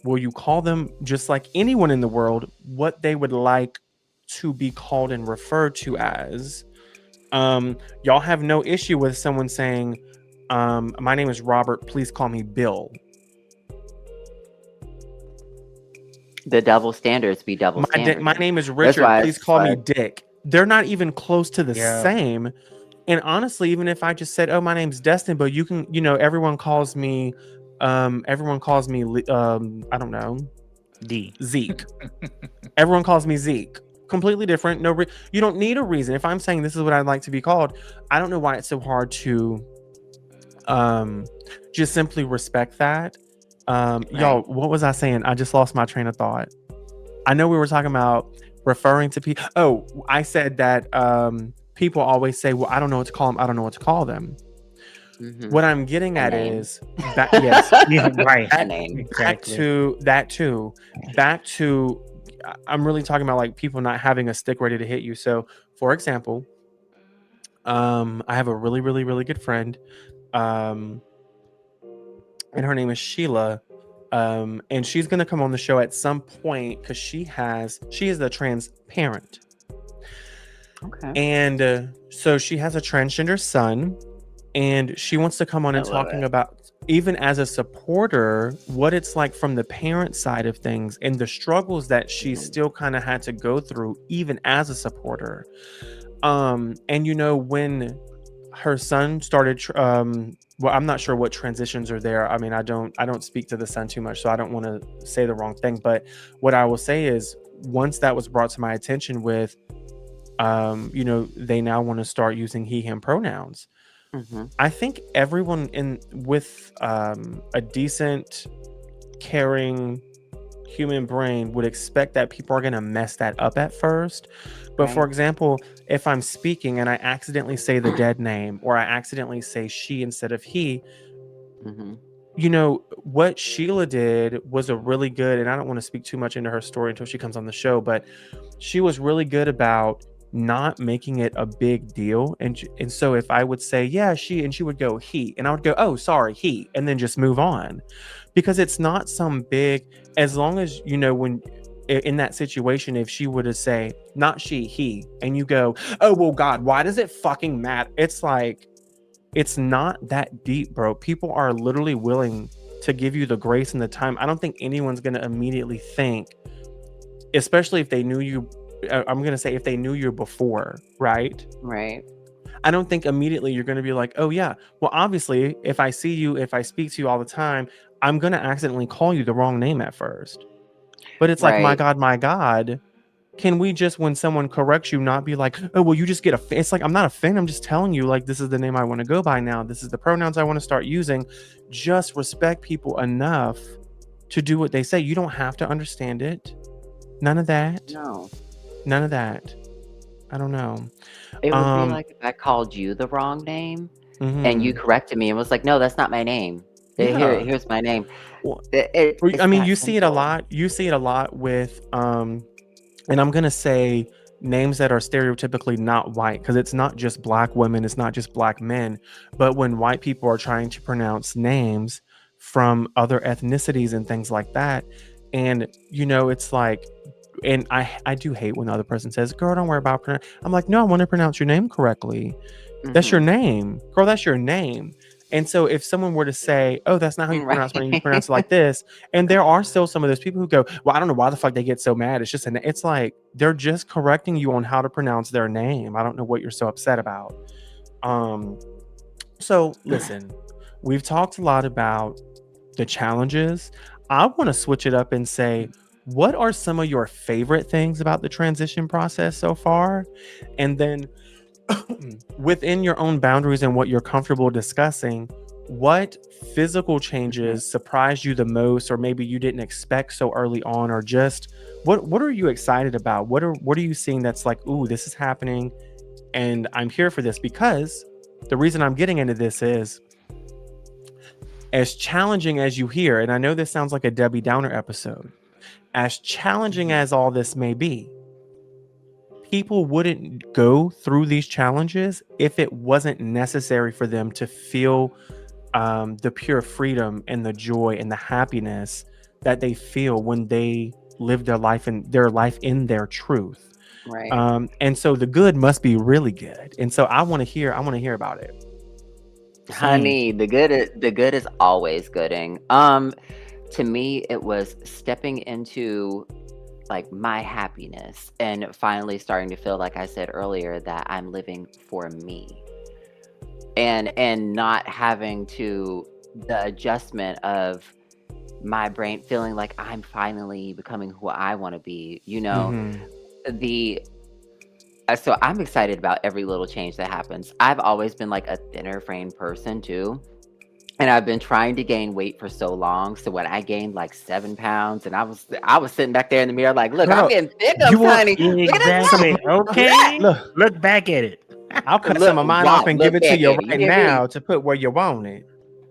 Will you call them, just like anyone in the world, what they would like to be called and referred to as? Y'all have no issue with someone saying, my name is Robert, please call me Bill. The double standards be double My standarding. name is That's Richard, why please it's call me like, Dick. They're not even close to the Yeah. same. And honestly, even if I just said, oh, my name's Destin, but you can, everyone calls me I don't know, D. Zeke. Everyone calls me Zeke. Completely different. You don't need a reason. If I'm saying this is what I'd like to be called, I don't know why it's so hard to just simply respect that. Y'all, right. what was I saying? I just lost my train of thought. I know we were talking about referring to people. Oh, I said that people always say, well, I don't know what to call them. I don't know what to call them. Mhm. What I'm getting A at name. is yes, Yeah, right. A back, name. back Exactly. to that too. Back to, I'm really talking about like people not having a stick ready to hit you. So, for example, I have a really, really, really good friend, um, and her name is Sheila. And she's gonna come on the show at some point because she is a trans parent. Okay. And so she has a transgender son, and she wants to come on I and love talking it. about, even as a supporter, what it's like from the parent side of things and the struggles that she Mhm. still kind of had to go through even as a supporter. And when her son started well, I'm not sure what transitions are there. I mean, I don't speak to the son too much, so I don't want to say the wrong thing, but what I will say is, once that was brought to my attention with they now want to start using he him pronouns. Mhm. I think everyone in with a decent, caring human brain would expect that people are going to mess that up at first. But for Right. example, if I'm speaking and I accidentally say the dead name, or I accidentally say she instead of he, Mhm. what Sheila did was a really good, and I don't want to speak too much into her story until she comes on the show, but she was really good about not making it a big deal. And so if I would say, yeah, she, and she would go, he, and I would go, oh, sorry, he, and then just move on, because it's not some big, as long as, when in that situation, if she were to say, not she, he, and you go, oh, well, God, why does it fucking matter? It's like, it's not that deep, bro. People are literally willing to give you the grace and the time. I don't think anyone's going to immediately think, especially if they knew you. I'm going to say if they knew you before, right? Right. I don't think immediately you're going to be like, oh, yeah. Well, obviously, if I see you, if I speak to you all the time, I'm going to accidentally call you the wrong name at first. But it's like, Right. my God. Can we just, when someone corrects you, not be like, oh, well, you just get it's like, I'm not a fan. I'm just telling you, like, this is the name I want to go by now. This is the pronouns I want to start using. Just respect people enough to do what they say. You don't have to understand it. None of that. No. None of that. I don't know. It would be Um, like if I called you the wrong name and you mhm. corrected me and was like, "No, that's not my name. Yeah. Here's my name." Well, It's I mean, that you see it a simple. lot. You see it a lot with and I'm gonna say names that are stereotypically not white, because it's not just black women, it's not just black men, but when white people are trying to pronounce names from other ethnicities and things like that, and it's like, and I do hate when the other person says, "Girl, don't worry about I'm like, no, I want to pronounce your name correctly. That's your Mhm. name, girl. That's your name. And so if someone were to say, "Oh, that's not how you pronounce my name. You pronounce it like Right. this," and there are still some of those people who go, "Well, I don't know why the fuck they get so mad. It's just it's like they're just correcting you on how to pronounce their name. I don't know what you're so upset about." Um, so listen, we've talked a lot about the challenges. I want to switch it up and say, what are some of your favorite things about the transition process so far? And then within your own boundaries and what you're comfortable discussing, what physical Mhm. changes surprised you the most, or maybe you didn't expect so early on, or just what are you excited about? What are you seeing that's like, ooh, this is happening and I'm here for this? Because the reason I'm getting into this is, as challenging as you hear, and I know this sounds like a Debbie Downer episode, as challenging Mhm. as all this may be, people wouldn't go through these challenges if it wasn't necessary for them to feel the pure freedom and the joy and the happiness that they feel when they live their life in their truth. Right. And so the good must be really good. And so I want to hear about it. Same. Honey, the good is always gooding. To me, it was stepping into like my happiness and finally starting to feel like I said earlier that I'm living for me and not having to the adjustment of my brain feeling like I'm finally becoming who I want to be, Mm-hmm. the so I'm excited about every little change that happens. I've always been like a thinner framed person too. And I've been trying to gain weight for so long. So when I gained like 7 pounds, and I was sitting back there in the mirror, like, look, I'm Girl, getting you thick, want honey. Look at this some of Exactly. weight. my, Look at that. Okay. look, Look back at it. I'll cut some Look, of mine off right. and give Look it to back you at it. You right hear me? now to put where you want it.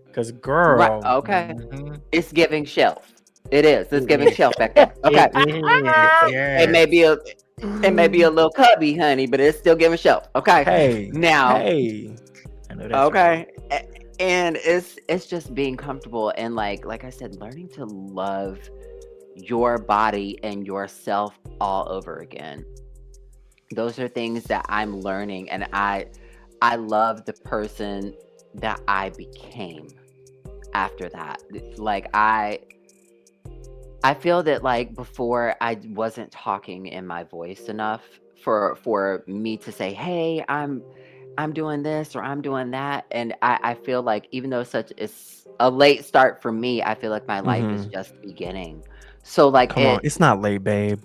Because, Right. girl, Okay. Mhm. It's giving shelf. It is. It's It giving is. shelf back there. Okay. It is. It may Yes. be a it may be a little cubby, honey, but it's still giving shelf. Okay. hey, Now, hey. I know that's right. okay. And it's just being comfortable and like I said, learning to love your body and yourself all over again. Those are things that I'm learning and I love the person that I became after that. Like I feel that like before I wasn't talking in my voice enough for me to say, "Hey, I'm doing this or I'm doing that." And I feel like even though such is a late start for me, I feel like my life is Mm-hmm. just beginning. So like Come on. It's not late, babe.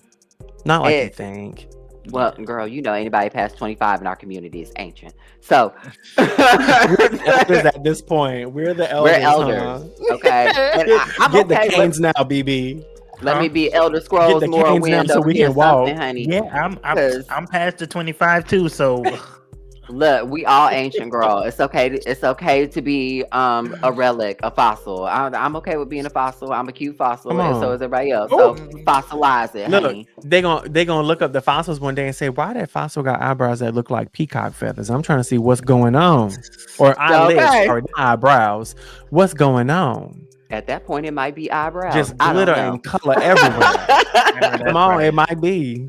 Not like you it think. well, Yeah. girl, anybody past 25 in our community is ancient. So We're the elders at this point. We're the we're elders, huh? elders, okay? And I'm Get the okay. canes now, BB. Let Huh? me be Elder Get Scrolls the canes now Morrowind so over we here, can something, walk. honey. Yeah, Because I'm past the 25 too, so look, we all ancient, girl. It's okay to be a relic, a fossil. I'm okay with being a fossil. I'm a cute Come fossil, and so on. is everybody else. Oh, So Mhm. fossilize it, look, honey. they gonna look up the fossils one day and say, "Why that fossil got eyebrows that look like peacock feathers?" I'm trying to see what's going on, or eyelids, Okay. sorry, not eyebrows. What's going on? At that point, it might be eyebrows. Just I don't glitter know. and color everywhere. I know Come that's on, it right. might be.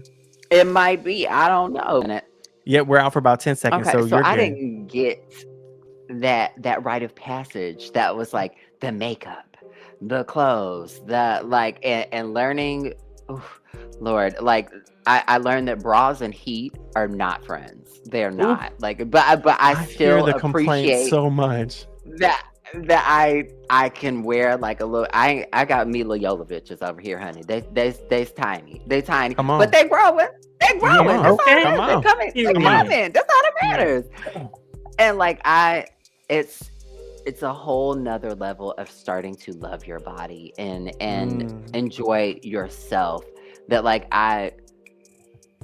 It might be. I don't know. Yet we're out for about 10 seconds, Okay, so so you're I good. didn't get that rite of passage that was like the makeup, the clothes, the like and learning oof, Lord, like I learned that bras and heat are not friends. They're Ooh, not. Like but I I hear still the complaints appreciate so much. that I can wear like a little I got Mila Jovoviches over here, honey. They's tiny. They tiny. Come But on, they growing. They come Yeah, growing. on, That's all okay. it come is. They on. coming. They Come on. Period. coming. That's all that Period. matters. And like it's it's a whole nother level of starting to love your body and Mm, enjoy yourself that like I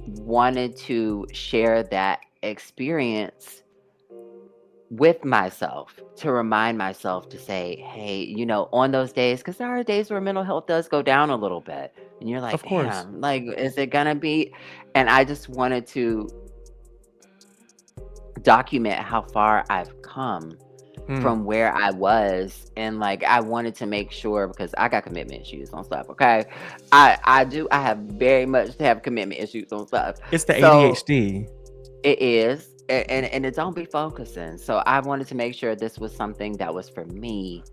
wanted to share that experience with myself to remind myself to say, hey, on those days, because there are days where mental health does go down a little bit. And you're like, of course. damn, like, is it gonna be? And I just wanted to document how far I've come Mm, from where I was. And like, I wanted to make sure because I got commitment issues on stuff. Okay. I have very much to have commitment issues on stuff. it's the So ADHD. it is, and it don't be focusing. So I wanted to make sure this was something that was for me,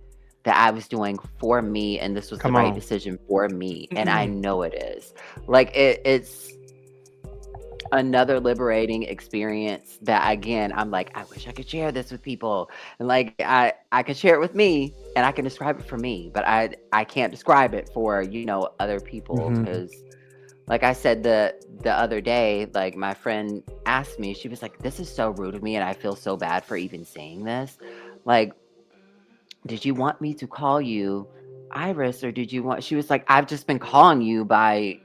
that I was doing for me, and this was the Come right on. decision for me. And I know it is. Like it's another liberating experience that again I'm like, I wish I could share this with people. And like I could share it with me and I can describe it for me, but I can't describe it for, other people Hmm. because like I said the other day, like my friend asked me, she was like, "This is so rude of me, and I feel so bad for even saying this. Like, did you want me to call you Iris, or did you want?" She was like, "I've just been calling you by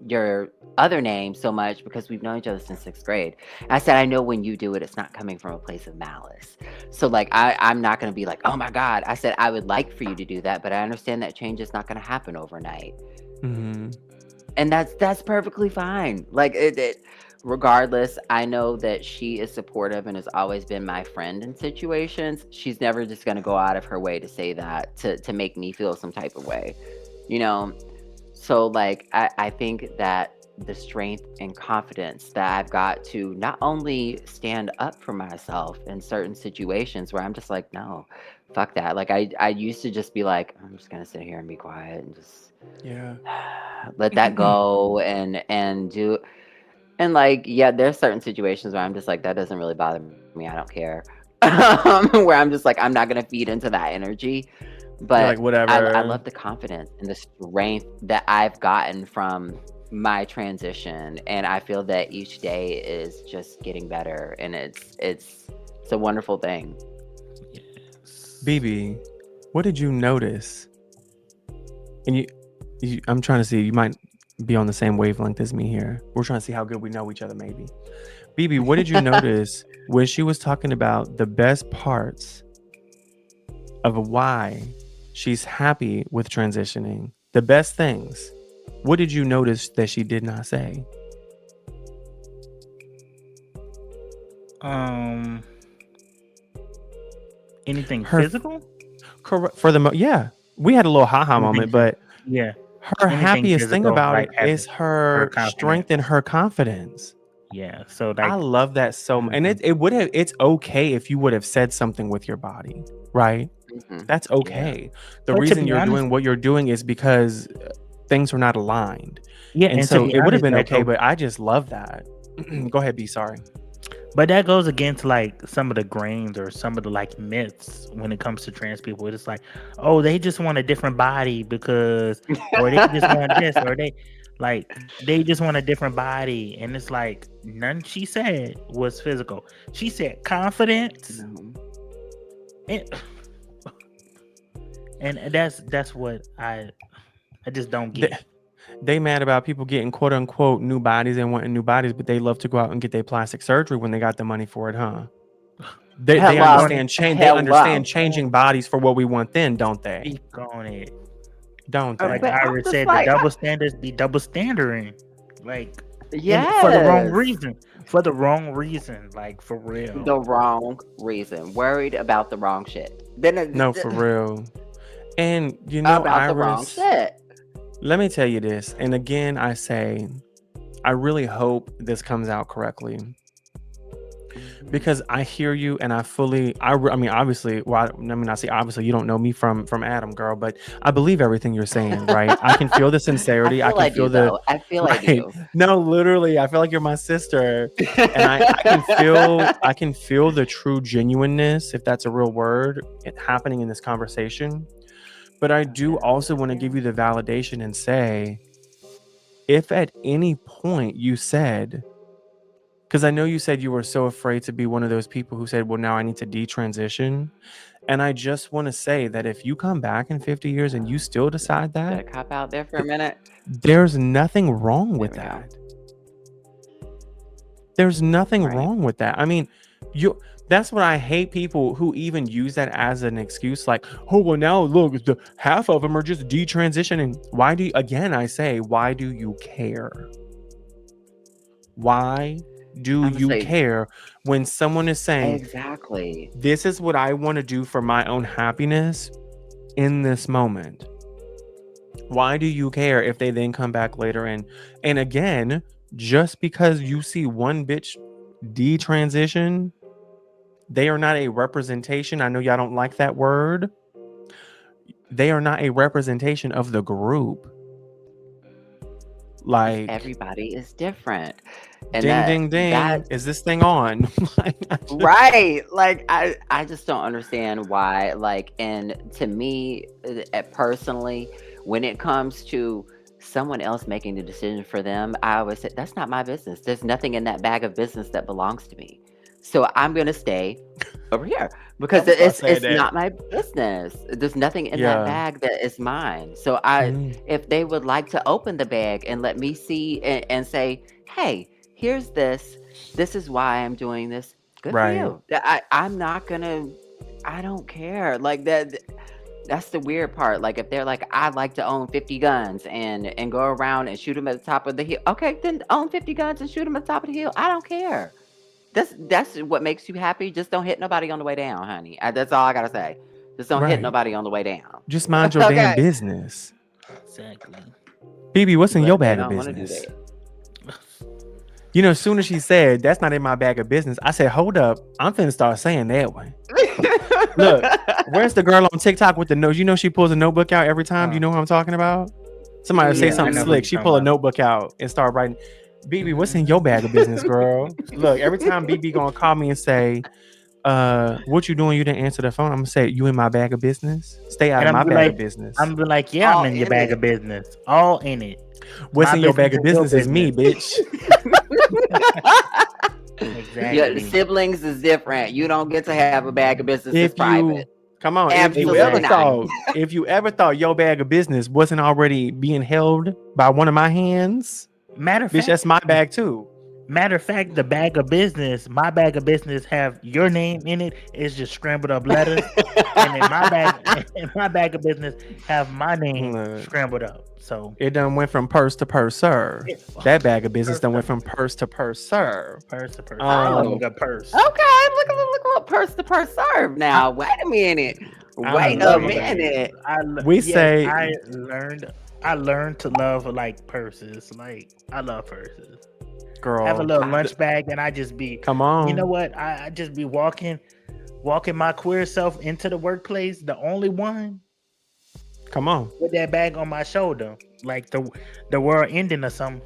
your other name so much because we've known each other since sixth grade." I said, "I know when you do it, it's not coming from a place of malice. So like I'm not gonna be like, oh my God." I said, "I would like for you to do that, but I understand that change is not gonna happen overnight." Hmm. and that's perfectly fine. Like regardless, I know that she is supportive and has always been my friend in situations. She's never just going to go out of her way to say that to make me feel some type of way, you know. So like I think that the strength and confidence that I've got to not only stand up for myself in certain situations where I'm just like, no, fuck that. Like I used to just be like, I'm just gonna sit here and be quiet and just Yeah. let that go and do. And like, yeah, there's certain situations where I'm just like, that doesn't really bother me. I don't care. Where I'm just like, I'm not gonna feed into that energy. You're But like, I whatever. love the confidence and the strength that I've gotten from my transition, and I feel that each day is just getting better, and it's a wonderful thing. Yes. BB, what did you notice? And I'm trying to see, you might be on the same wavelength as me here. We're trying to see how good we know each other, maybe. BB, what did you notice when she was talking about the best parts of why she's happy with transitioning? The best things. What did you notice that she did not say? Um, anything Her physical? correct for yeah. We had a little haha Anything moment, physical? but Yeah. her Anything happiest thing physical, about like it is having her her strength and confidence. her confidence. Yeah. So I like, love that so much. And mhm, it would have, it's okay if you would have said something with your body, right? Hmm. That's yeah. okay. The But to reason be you're honest, doing what you're doing is because things are not aligned. yeah, And and to so be it would have honest, been that okay, goes, but I just love that. Go ahead, B. Sorry. but that goes against like some of the grains or some of the like myths when it comes to trans people. It's like, oh, they just want a different body because, or they just want this, or they just want a different body, and it's like none she said was physical. She said confidence, No. and, and that's what I just don't They, get. they mad about people getting quote unquote new bodies and wanting new bodies, but they love to go out and get their plastic surgery when they got the money for it, huh? They Speak on Hello, it. understand they understand hello. changing bodies for what we want then, don't they? Speak on it. Don't Like they? But I'm Iris just said, the like, double standards be double standarding. Like, and for the wrong yes, reason. For the wrong reason. Like for real. the wrong reason. Worried about the wrong shit. Then No, for real. And about the wrong Iris, shit. let me tell you this. And again, I say, I really hope this comes out correctly Mhm. because I hear you and I mean, obviously, well, I mean, I say obviously you don't know me from Adam, girl, but I believe everything you're saying, right? I can feel the I sincerity. I feel can I feel do the, though. I feel I right. do. No, literally, I feel like you're my sister. And I can feel the true genuineness, if that's a real word, happening in this conversation. But I do Okay, also want to give yeah. you the validation and say, if at any point you said, because I know you said you were so afraid to be one of those people who said, well, now I need to detransition. And I just want to say that if you come back in 50 years and you still decide Did that, I cop out there for a th- minute? there's nothing wrong There with we go. that. There's nothing Right. wrong with that. I mean, you that's what I hate, people who even use that as an excuse, like, oh well, now look, the half of them are just detransitioning. Why do you, again I say, why do you care? Why do I'm gonna you say care when someone is saying, exactly. this is what I want to do for my own happiness in this moment? Why do you care if they then come back later and again, just because you see one bitch detransition, they are not a representation. I know y'all don't like that word. They are not a representation of the group. Because Like, everybody is different, and ding, that ding, that ding. Is this thing on? Like, right. Like I just don't understand why. Like, and to me, personally, when it comes to someone else making the decision for them, I always say that's not my business. There's nothing in that bag of business that belongs to me. So I'm gonna stay over here that because was why I said it's that. not my business. There's nothing in that Yeah. bag that is mine. So I, Mm, if they would like to open the bag and let me see and say, hey, here's this. This is why I'm doing this. Good for right. you. I'm not gonna. I don't care like that. That's the weird part. Like if they're like, I'd like to own 50 guns and go around and shoot them at the top of the hill. Okay, then own 50 guns and shoot them at the top of the hill. I don't care. That's what makes you happy. Just don't hit nobody on the way down, honey. That's all I gotta say. Just don't hit Right. nobody on the way down. Just mind your damn Okay. business. Exactly. BB, what's in your But they bag of don't want to do business? that. As soon as she said that's not in my bag of business, I said, hold up, I'm finna start saying that one. Look, where's the girl on TikTok with the notes? She pulls a notebook out every time. Do you know what I'm talking about? Somebody say Yeah, I something know who slick. you're She talking pull a about. notebook out and start writing. BB, what's in your bag of business, girl? Look, every time BB gonna call me and say, what you doing? You didn't answer the phone. I'm gonna say, you in my bag of business? Stay out And of I'm my be bag of like, business. yeah, I'm All in your in bag it. of business. All in it. What's My in your business bag of is your business is me, bitch. Yeah, the Exactly. siblings is different. You don't get to have a bag of business that's If you private. come on, Exactly. if you ever thought your bag of business wasn't already being held by one of my hands, Matter of bitch, that's fact, my bag too. the bag of business, my bag of business have your name in it. It's just scrambled up letters. And in my bag, in my bag of business have my name Look, scrambled up. So it done went from purse to purse, sir. yeah, That bag of business purse done to went from purse to purse, sir. purse to purse. I love a Um, Oh, good purse. okay. Look what purse to purse serve I, now. Wait a minute. I I'm Wait a love a good. weak. minute. We Yes, say, I learned to love like purses. Like I love purses. Have a girl, little I, lunch bag, and I just be, come you know on, what? I just be walking my queer self into the workplace. The only one come on. with that bag on my shoulder, like the world ending or something.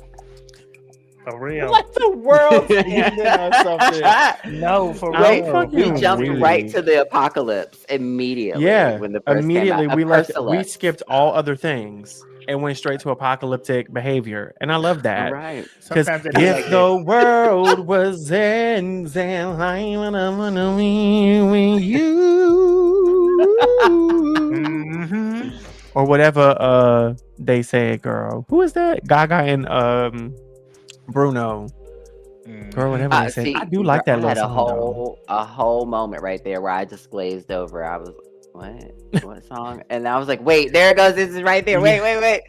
For real. Like the world's ending or something. No, for I'm Wait, real. we fucking jumped right weak. to the apocalypse immediately Yeah, when the first came out. immediately A we persilet. skipped all other things and went straight to apocalyptic behavior. And I love that. Right. Because Sometimes it be if like that. the world was ends and I wanna be with you Hmm. or whatever they say, girl. Who is that? Gaga and Bruno. Girl, Hmm. whatever they say. I See, do girl, like that I little had song though. a whole moment right there where I just glazed over. I was what? What song? And I was like, wait, there it goes. This is right there. Yeah. Wait.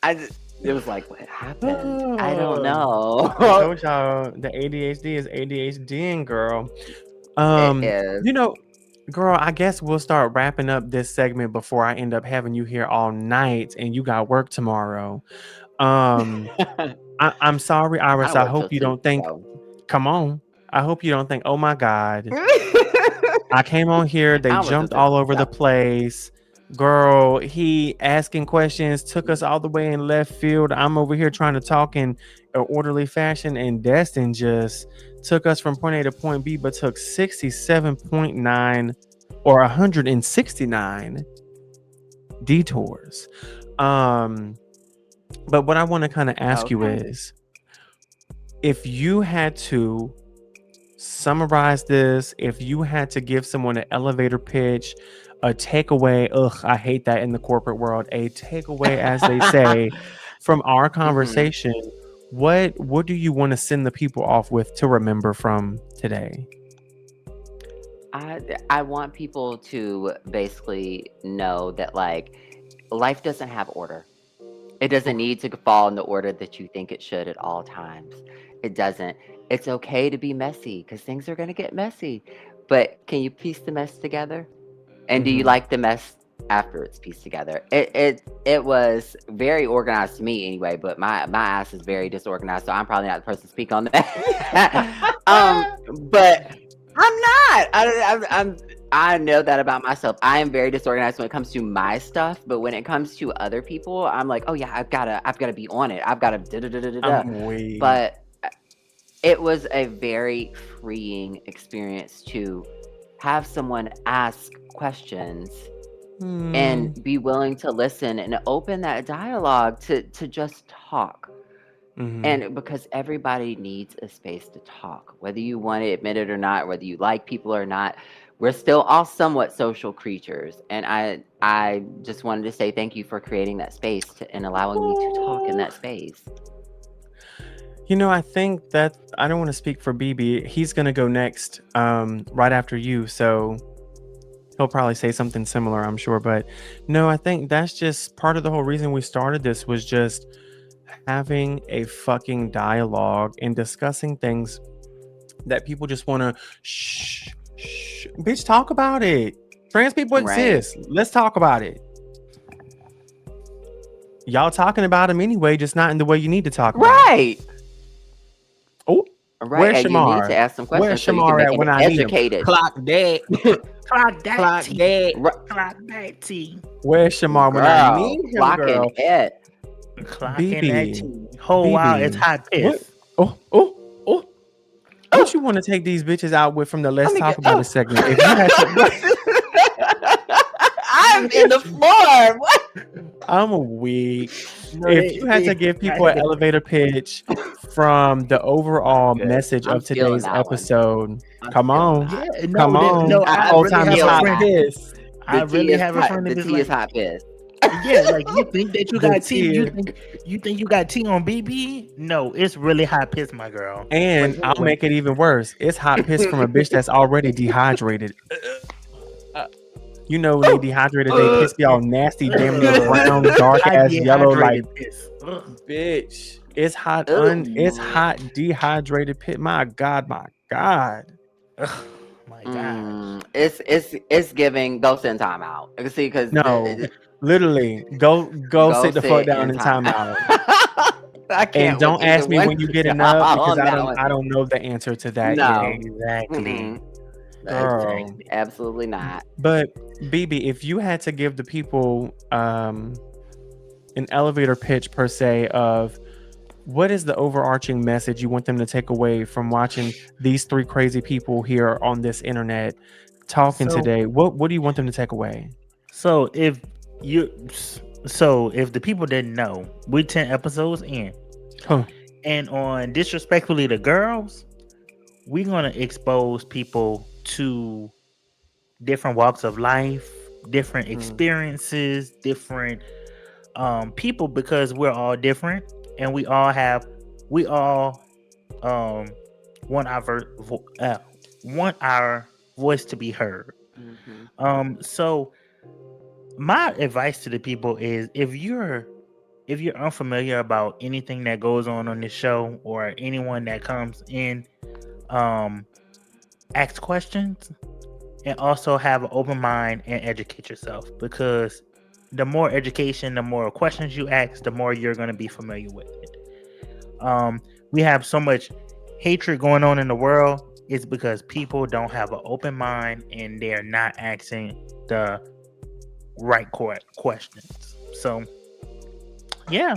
I just, it was like, what happened? I don't I know. told y'all the ADHD is ADHDing, girl. It Um, is. you know, girl, I guess we'll start wrapping up this segment before I end up having you here all night and you got work tomorrow. Um, I'm sorry, I Iris. don't I work hope till you 2, don't think, so. come on. I hope you don't think, oh my God, I came on here, I they don't work till jumped 2, all over the so. place. Girl, he asking questions, took us all the way in left field. I'm over here trying to talk in an orderly fashion, and Destin just took us from point A to point B, but took 67.9 or 169 detours. But what I want to kind of ask you Okay. is if you had to summarize this, if you had to give someone an elevator pitch, a takeaway, I hate that in the corporate world, a takeaway, as they say, from our Mhm. conversation, what do you want to send the people off with to remember from today? I want people to basically know that like life doesn't have order. It doesn't Oof. need to fall in the order that you think it should at all times. It doesn't. It's okay to be messy because things are going to get messy. But can you piece the mess together? And do you Mhm. like the mess after it's pieced together? It was very organized to me anyway, but my ass is very disorganized, so I'm probably not the person to speak on that. But I'm not. I know that about myself. I am very disorganized when it comes to my stuff, but when it comes to other people, I'm like, oh yeah, I've gotta be on it. I've gotta da da da da da da. I'm weak. But it was a very freeing experience to have someone ask questions Hmm. and be willing to listen and open that dialogue to just talk. Mhm. And because everybody needs a space to talk, whether you want to admit it or not, whether you like people or not, we're still all somewhat social creatures. And I just wanted to say thank you for creating that space and allowing me to talk in Ooh. that space. I think that I don't want to speak for BB. He's gonna go next, right after you. So He'll probably say something similar, I'm sure. But no, I think that's just part of the whole reason we started this, was just having a fucking dialogue and discussing things that people just want to bitch, talk about it. Trans people Right. exist. Let's talk about it. Y'all talking about them anyway, just not in the way you need to talk about them. Right. Oh, Right. where's And you need to Shamar? ask some Where's questions so you can Shamar make at an when I need him? educated. Clock that. Clock that Clock T. that. Clock that T. Where's Shamar when I Girl, need him, clocking girl? it. Clocking that BB. T. Whole while it's BB. hot What? piss. Oh. Oh, What you want to take these bitches out with from the let Let's me Talk get. About It Oh. segment? If you had to, I'm in the floor. What? I'm a weak. No, If you had to give people an elevator pitch from the I'm overall good. message I'm of stealing today's that one. episode, I'm come stealing on, Yeah, that. no, come on. I Whole really time is have a hot Stealing friend. that. piss. I The tea really is have a hot. friend The that is tea is like, hot piss. yeah, like you think that you The got tea, tear. you think you got tea on BB? No, it's really hot piss, my girl. But And I'll anyway, make it even worse. It's hot piss from a bitch that's already dehydrated. You know, when they dehydrated, they piss be all nasty, damn near brown, dark hot ass yellow. Like, dehydrated piss. Ugh. bitch, it's hot. It's Ooh. hot dehydrated pit. My God, my God. Ugh, my gosh. It's giving. Go sit in timeout. See, because No, literally, go go sit the fuck sit down in in time. timeout. I And can't with don't either ask me one when you of getting up y'all because on that one. I don't know the answer to that yet, No. Exactly. Mm-mm. girl. Absolutely not. But BB, if you had to give the people an elevator pitch per se of what is the overarching message you want them to take away from watching these three crazy people here on this internet talking So, today, what do you want them to take away? so you, if the people didn't know, we're 10 episodes in, Huh. and on disrespectfully the girls, we're gonna expose people to different walks of life, different experiences, different people, because we're all different and we all um want want our voice to be heard. So my advice to the people is, if you're unfamiliar about anything that goes on this show, or anyone that comes in, ask questions, and also have an open mind and educate yourself, because the more education, the more questions you ask, the more you're going to be familiar with it. We have so much hatred going on in the world. It's because people don't have an open mind and they're not asking the right questions. So yeah.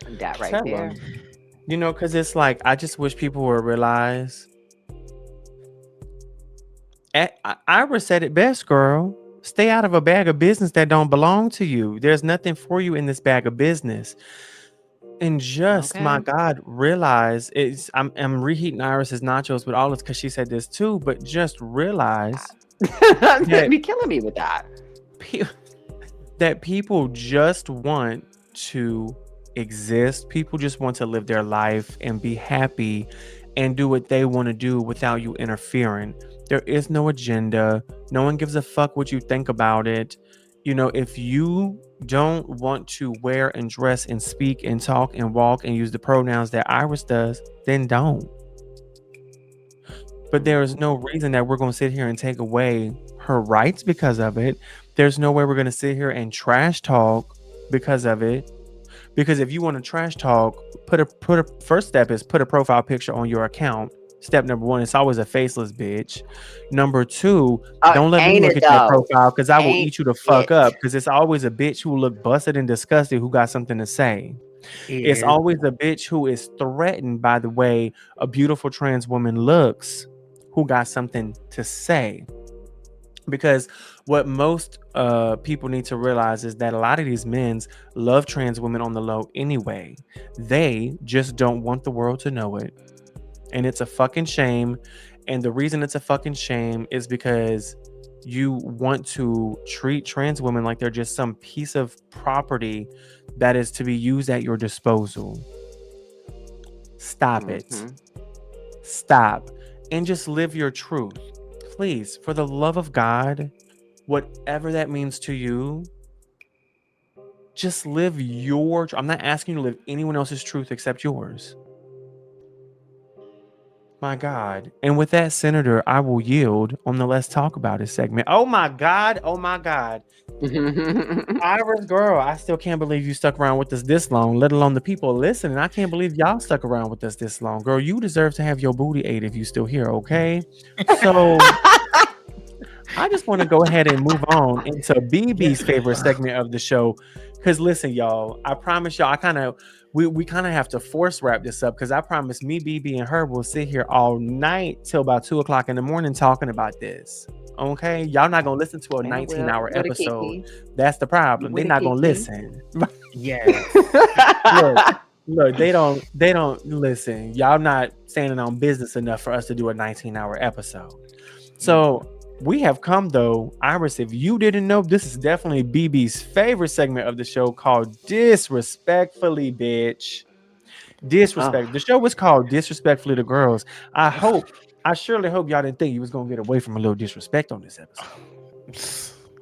That right Tell there. them. You know, because it's like, I just wish people would realize. Ira said it best, girl. Stay out of a bag of business that don't belong to you. There's nothing for you in this bag of business. And just, my Okay. God, realize I'm reheating Iris's nachos with all this because she said this too, but just realize that Be killing me with that. that people just want to exist. People just want to live their life and be happy and do what they want to do without you interfering. There is no agenda. No one gives a fuck what you think about it. You know, if you don't want to wear and dress and speak and talk and walk and use the pronouns that Iris does, then don't. But there is no reason that we're going to sit here and take away her rights because of it. There's no way we're going to sit here and trash talk because of it. Because if you want to trash talk, first step is put a profile picture on your account. Step number one, it's always a faceless bitch. Number two, don't let me Ain't look it at your though? profile because I will Ain't eat you the fuck it? up. Because it's always a bitch who look busted and disgusted who got something to say. It's Is always a bitch who is threatened by the way a beautiful trans woman looks who got something to say. Because what most people need to realize is that a lot of these men love trans women on the low anyway. They just don't want the world to know it. And it's a fucking shame. And the reason it's a fucking shame is because you want to treat trans women like they're just some piece of property that is to be used at your disposal. Stop it. Stop. And just live your truth. please, for the love of God, whatever that means to you, just live your. I'm not asking you to live anyone else's truth except yours. My God. And with that, Senator, I will yield on the Let's Talk About It segment. Oh my God. Oh my God. Iris, girl, I still can't believe you stuck around with us this long, let alone the people listening. I can't believe y'all stuck around with us this long. Girl, you deserve to have your booty ate if you still here, okay? So I just want to go ahead and move on into BB's favorite segment of the show. Because listen, y'all, I promise y'all, we kind of have to force wrap this up because I promise me, BB, and her will sit here all night till about 2 o'clock in the morning talking about this. Okay, y'all not gonna listen to a And 19-hour with a episode. Kiki. That's the problem. They're With a not gonna Kiki. listen. Yes. Look, they don't listen. Y'all not standing on business enough for us to do a 19-hour episode. So we have come though, Iris. If you didn't know, this is definitely BB's favorite segment of the show called Disrespectfully, bitch. Disrespect. The show was called Disrespectfully the Girls. I surely hope y'all didn't think you was gonna get away from a little disrespect on this episode.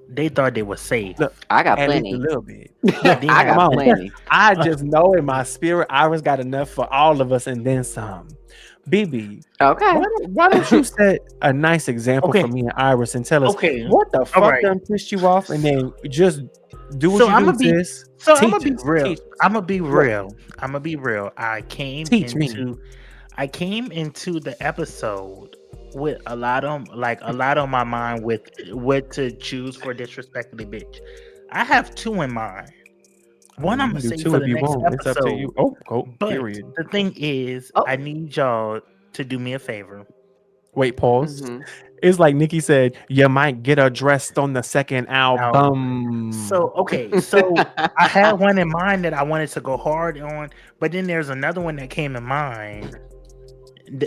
They thought they were safe. Look, I got at least a plenty. little bit. I They got have plenty. I just know in my spirit, Iris got enough for all of us and then some. BB, Okay. why don't you set a nice example Okay. for me and Iris and tell us Okay. what the fuck right. done pissed you off, and then just do what So you I'ma do, be- sis. So I'm Teach gonna be us, real. teach us. I'm gonna be real. I'm gonna be real. I came Teach me. into the episode with a lot on my mind with what to choose for disrespectfully bitch. I have two in mind. One I'm You gonna can say do two for if the you next want. It's up to episode. you. Oh, But period. the thing is, Oh. I need y'all to do me a favor. Wait, pause. Mhm. It's like Nikki said, you might get addressed on the second album. So I had one in mind that I wanted to go hard on, but then there's another one that came in mind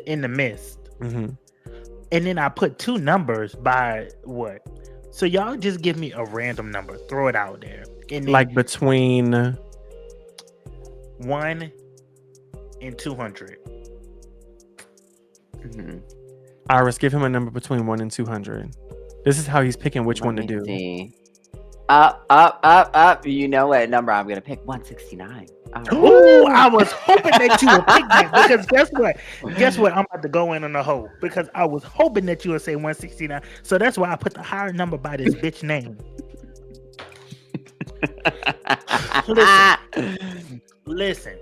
in the midst. Mhm. And then I put two numbers by what? So y'all just give me a random number, throw it out there. And then Like between 1 and 200. Mhm. Iris, give him a number between 1 and 200. This is how he's picking which one to do. See. Up. You know what number I'm gonna pick? 169. Ooh, I was hoping that you would pick that because guess what? I'm about to go in on the hole because I was hoping that you would say 169. So that's why I put the higher number by this bitch name. Listen.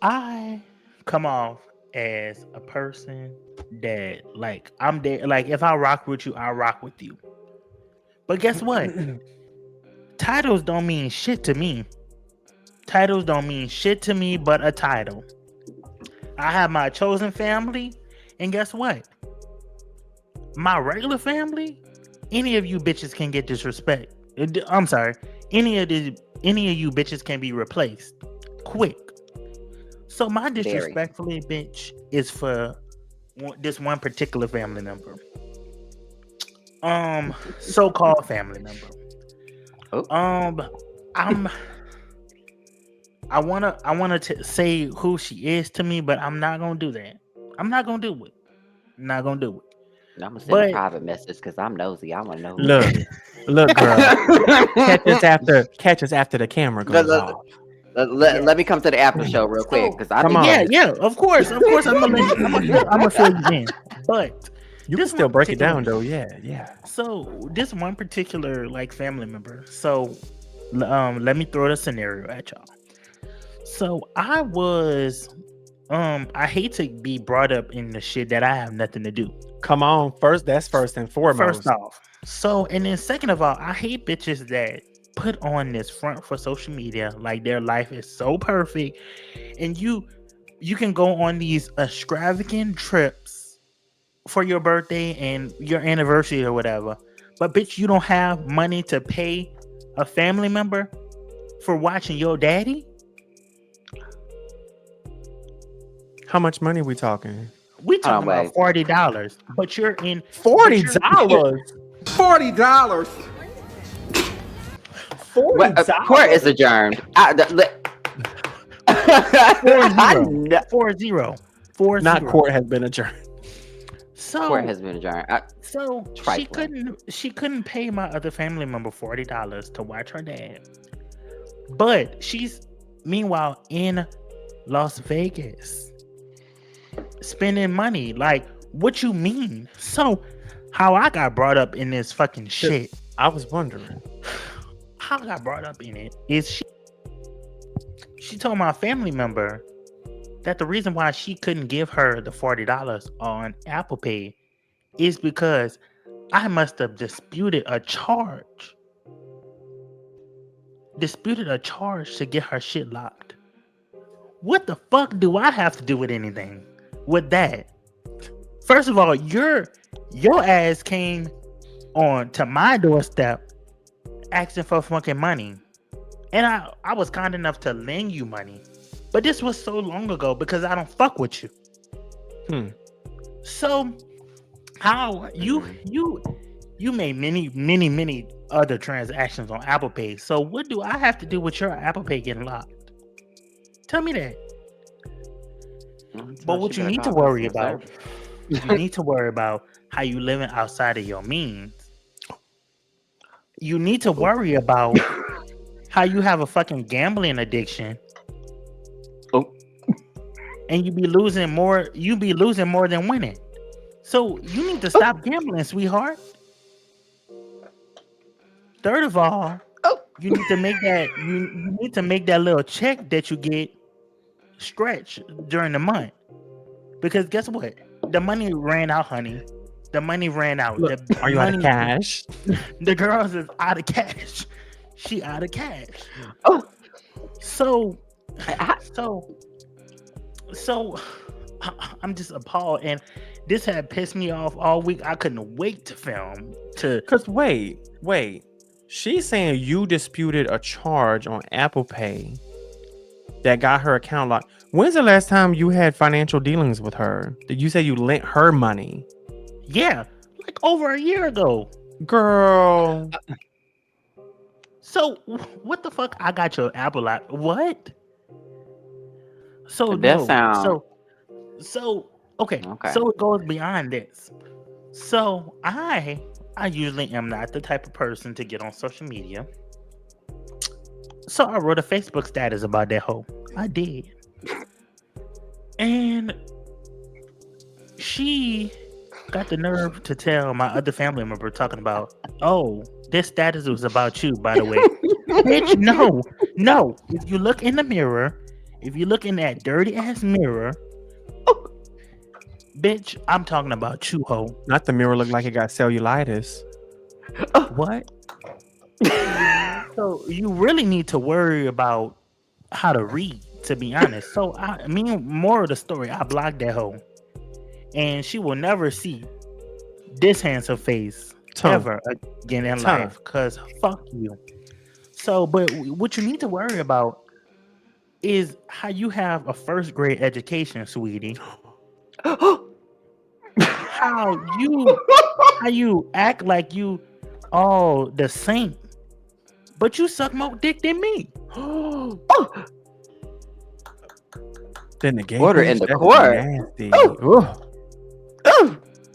I come off as a person that I'm there. Like if I rock with you, I rock with you. But guess what? Titles don't mean shit to me. Titles don't mean shit to me but a title. I have my chosen family, and guess what? My regular family, any of you bitches can get disrespect. I'm sorry. Any of you bitches can be replaced quick. So my disrespectfully bitch is for this one particular family member. So-called family member. I wanna say who she is to me, but I'm not gonna do that. I'm not gonna do it. I'm gonna send a private message because I'm nosy. I want to know. Look, girl. catch us after the camera goes off. Let me come to the after show real quick because I Come on. Yeah, of course. I'm gonna fill you in, but you can still break it down though. Yeah. So this one particular family member. So let me throw the scenario at y'all. So I was I hate to be brought up in the shit that I have nothing to do. Come on, that's first and foremost. First off. So and then second of all, I hate bitches that put on this front for social media like their life is so perfect, and you can go on these extravagant trips for your birthday and your anniversary or whatever, but bitch, you don't have money to pay a family member for watching your daddy. How much money we talking? We talking about $40, but you're in $40. $40. Court is adjourned. 40. Not 40. court has been adjourned. Court So has been adjourned. so Trifling. she couldn't pay my other family member $40 to watch her dad. But she's meanwhile in Las Vegas spending money. Like, what you mean? So how I got brought up in this fucking shit, I was wondering. how I got brought up in it is she told my family member that the reason why she couldn't give her the $40 on Apple Pay is because I must have disputed a charge to get her shit locked. What the fuck do I have to do with anything with that? First of all, your ass came on to my doorstep asking for fucking money. And I was kind enough to lend you money. But this was so long ago because I don't fuck with you. So how you made many other transactions on Apple Pay. So what do I have to do with your Apple Pay getting locked? Tell me that. But what you need to worry about, how you living outside of your means. You need to worry about how you have a fucking gambling addiction. And you be losing more than winning. So you need to stop gambling, sweetheart. Third of all, you need to make that little check that you get stretch during the month. Because guess what? The money ran out, honey. The money ran out. Look, are you out of cash? The girls is out of cash. She out of cash. So I'm just appalled, and this had pissed me off all week. I couldn't wait to film. Cause wait, she's saying you disputed a charge on Apple Pay that got her account locked. When's the last time you had financial dealings with her? Did you say you lent her money? Yeah, like over a year ago, girl. So what the fuck? I got your Apple locked. What? So That no. sound So okay. So it goes beyond this. So I usually am not the type of person to get on social media. So I wrote a Facebook status about that hoe. I did. And she got the nerve to tell my other family member talking about, oh, this status was about you, by the way. Bitch, no. If you look in the mirror, if you look in that dirty ass mirror, bitch, I'm talking about you, ho. Not the mirror look like it got cellulitis. What? So you really need to worry about how to read, to be honest. So more of the story, I blocked that hoe. And she will never see this handsome face ever again in life. Cause fuck you. So, but what you need to worry about is how you have a first grade education, sweetie. how you act like you the saint, but you suck more dick than me. Then the game order in the court.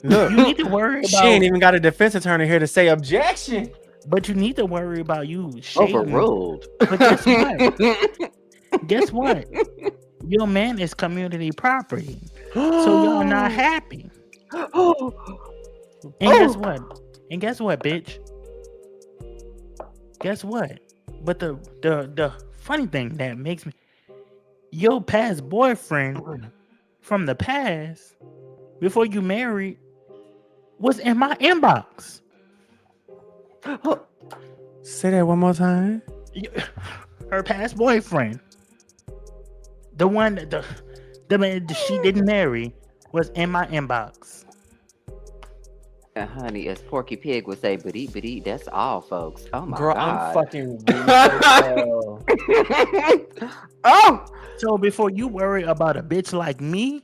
Look, you need to worry about. She ain't even got a defense attorney here to say objection. But you need to worry about you shading. Overruled. But guess what? Guess what? Your man is community property, so y'all not happy. And guess what? And guess what, bitch? Guess what? But the funny thing that makes me, your past boyfriend from the past, before you married, was in my inbox. Say that one more time. Her past boyfriend, the one the man that she didn't marry, was in my inbox. Honey, as Porky Pig would say, but eat, that's all, folks. Oh my Girl, God. I'm fucking weak. Oh! So before you worry about a bitch like me,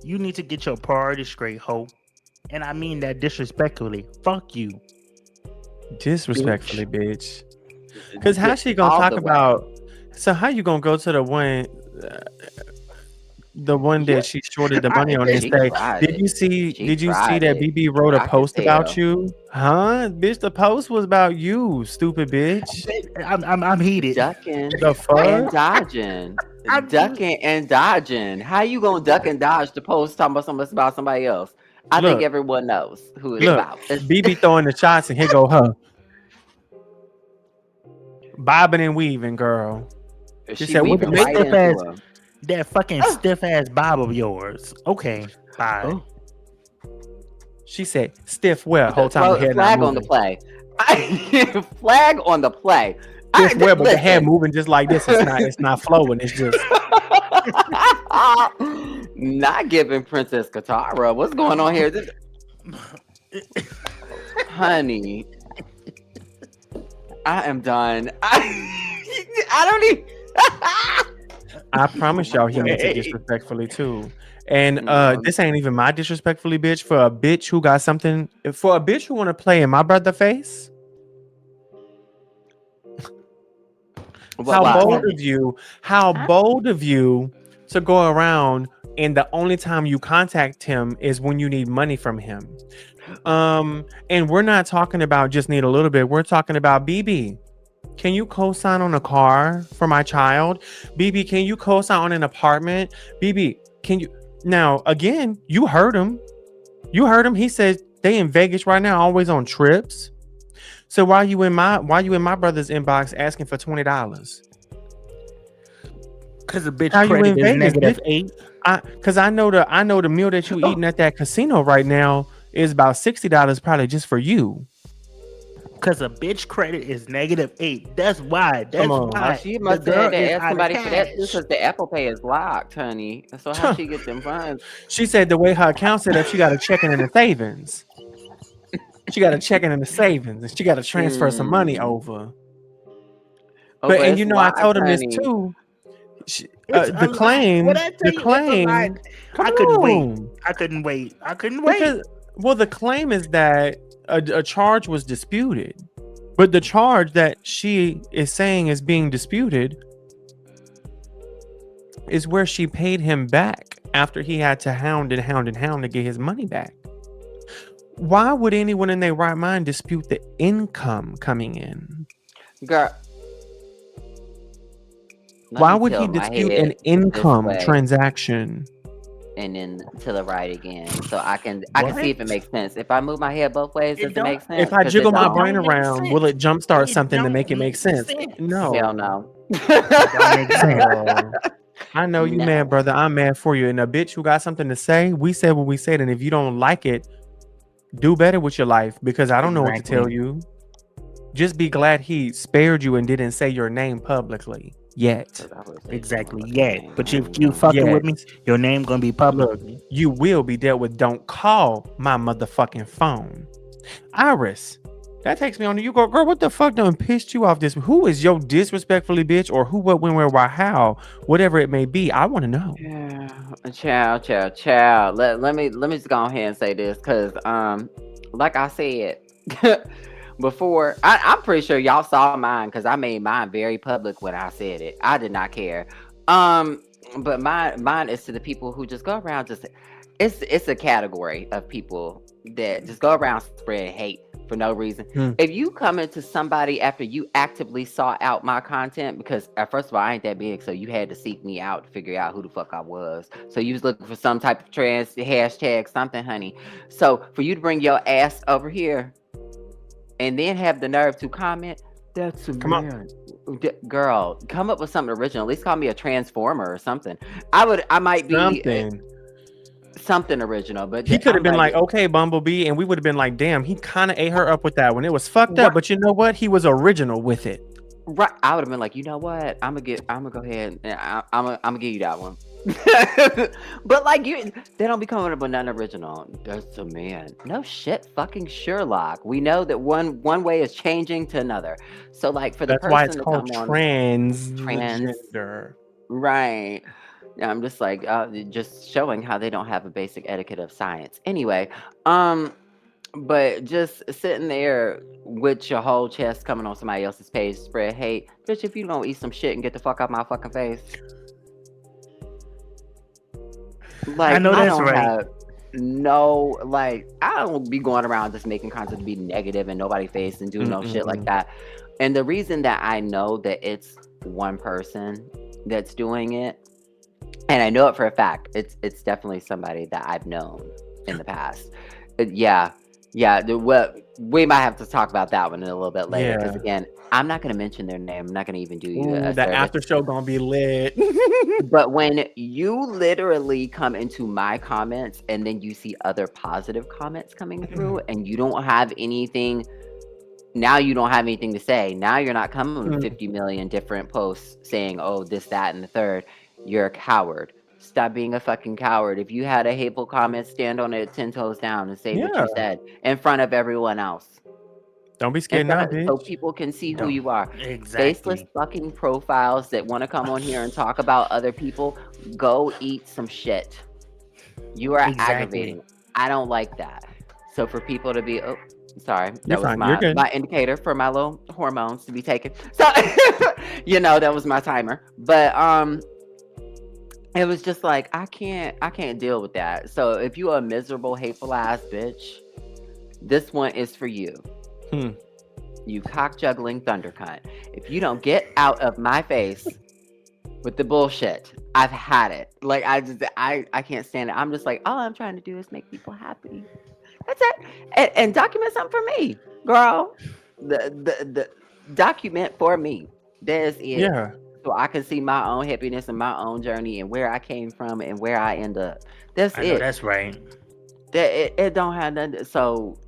you need to get your priorities straight, ho. And I mean that disrespectfully. Fuck you. Disrespectfully, bitch. Because how she gonna talk about... So how you gonna go to the one... the one You, that she shorted the money on and she say, tried "Did it. you see? She Did you see tried that it. BB wrote a I could post about tell. you? Huh, bitch? The post was about you, stupid bitch. I'm heated. Ducking The and fuck? dodging. I'm Ducking and dodging. How you gonna duck and dodge the post talking about somebody else? I think Look, everyone knows who it's look. about. It's, BB throwing the shots and here go her bobbing and weaving, girl. She she said, "What the weaving the right fuck?" stiff into ass, him. that fucking Oh, stiff ass bob of yours. Okay, bye. oh. She said, "Stiff where? Whole time the Throw a hair not flag on the moving. play. Flag on the play. Stiff where? But the hair Listen. moving just like this. It's not. It's not flowing. It's just." Not giving Princess Katara. What's going on here? Honey, I am done. I don't even. I promise y'all he meant it Wait. disrespectfully too. And No, this ain't even my disrespectfully bitch for a bitch who got something for a bitch who want to play in my brother face. what? How bold What? of you, how bold of you to go around and the only time you contact him is when you need money from him. And we're not talking about just need a little bit. We're talking about BB. Can you co-sign on a car for my child? BB, can you co-sign on an apartment? BB, can you now again, you heard him. You heard him. He said they in Vegas right now, always on trips. So why you in my brother's inbox asking for $20? Cause the bitch How you credit in is Vegas, bitch? -8. Cause I know the meal that you eating at that casino right now is about $60 probably just for you. Cause a bitch credit is -8. That's why. Come That's on. Oh, why she the must have girl had to is ask out of somebody for that too, cash. because the Apple Pay is locked, honey. So how she get them funds? She said the way her account set up, she got a checking and a savings. She got a checking and a savings, and she got to transfer some money Mm. over. Oh, But but and it's I locked, told him this honey. too. It's a lot. When I tell The you it's a lot, claim. Come I couldn't wait. on, I couldn't wait. I couldn't wait. because the claim is that a charge was disputed, but the charge that she is saying is being disputed is where she paid him back after he had to hound to get his money back. Why would anyone in their right mind dispute the income coming in? Girl, let Why me would he tilt my dispute an head this income way transaction? and then to the right again, so I can What? see if it makes sense. If I move my head both ways, It does it don't. make sense? If I Because it jiggle my It don't. brain don't make around, will sense. it jumpstart It something to don't make it make make sense? sense. Hell No. no. It don't make sense. Girl, I know you mad, No. brother. I'm mad for you. And a bitch who got something to say, we said what we said. And if you don't like it, do better with your life, because I don't know what to tell Exactly. you. Just be glad he spared you and didn't say your name publicly yet. 'Cause I would say your Exactly. motherfucking Yeah. name. But I if ain't you gonna. fucking with Yet. me, your name gonna be public. Look, you will be dealt with. Don't call my motherfucking phone. Iris, that takes me on to you. Girl, what the fuck done pissed you off this? Who is your disrespectfully bitch, or who, what, when, where, why, how, whatever it may be? I want to know. Yeah, child. Let me just go ahead and say this, because like I said before, I'm pretty sure y'all saw mine, because I made mine very public when I said it. I did not care. But mine is to the people who just go around just it's a category of people that just go around spreading hate for no reason. Hmm. If you come into somebody after you actively sought out my content, because first of all, I ain't that big, so you had to seek me out to figure out who the fuck I was. So you was looking for some type of trans hashtag something, honey. So for you to bring your ass over here and then have the nerve to comment, that's a Come on. man. Girl, come up with something original. At least call me a transformer or something. I might be something original, but he could have I'm been like, like, okay, Bumblebee, and we would have been like, damn, he kind of ate her up with that one. It was fucked Right. up, but you know what? He was original with it. right. I would have been like, you know what? I'm gonna go ahead and I'm gonna give you that one. But like they don't be coming up with nothing original. That's a man. No shit, fucking Sherlock. We know that one way is changing to another. So like for the That's why it's person to called come on transgender. right. Yeah, I'm just like just showing how they don't have a basic etiquette of science. Anyway, but just sitting there with your whole chest coming on somebody else's page, spread hate, bitch. If you don't eat some shit and get the fuck out my fucking face. I Like, know I that's don't right. have no, like, I don't be going around just making content to be negative and nobody face and do no shit like Mm-mm-mm. that. And the reason that I know that it's one person that's doing it, and I know it for a fact, it's definitely somebody that I've known in the past. Yeah, yeah. What we might have to talk about that one in a little bit later, because Yeah. again, I'm not going to mention their name. I'm not going to even do you Ooh, a the service. after show gonna be lit. But when you literally come into my comments and then you see other positive comments coming through and you don't have anything, now you don't have anything to say. Now you're not coming with 50 million different posts saying, oh, this, that, and the third. You're a coward. Stop being a fucking coward. If you had a hateful comment, stand on it 10 toes down and say what Yeah. you said in front of everyone else. Don't be In scared now, front of, so bitch. people can see who Don't you are. Faceless exactly. fucking profiles that want to come on here and talk about other people, go eat some shit. You are Exactly. aggravating. I don't like that. So for people to be, oh, sorry, You're that was fine. You're good. my indicator for my little hormones to be taken. So that was my timer. But it was just like I can't deal with that. So if you a miserable, hateful ass bitch, this one is for you. Hmm. You cock juggling thunder cunt. If you don't get out of my face with the bullshit, I've had it. Like I can't stand it. I'm just like, all I'm trying to do is make people happy. That's it. And document something for me, girl. The document for me. There's it. Yeah. So I can see my own happiness and my own journey and where I came from and where I end up. That's I know it. that's right. It don't have nothing. So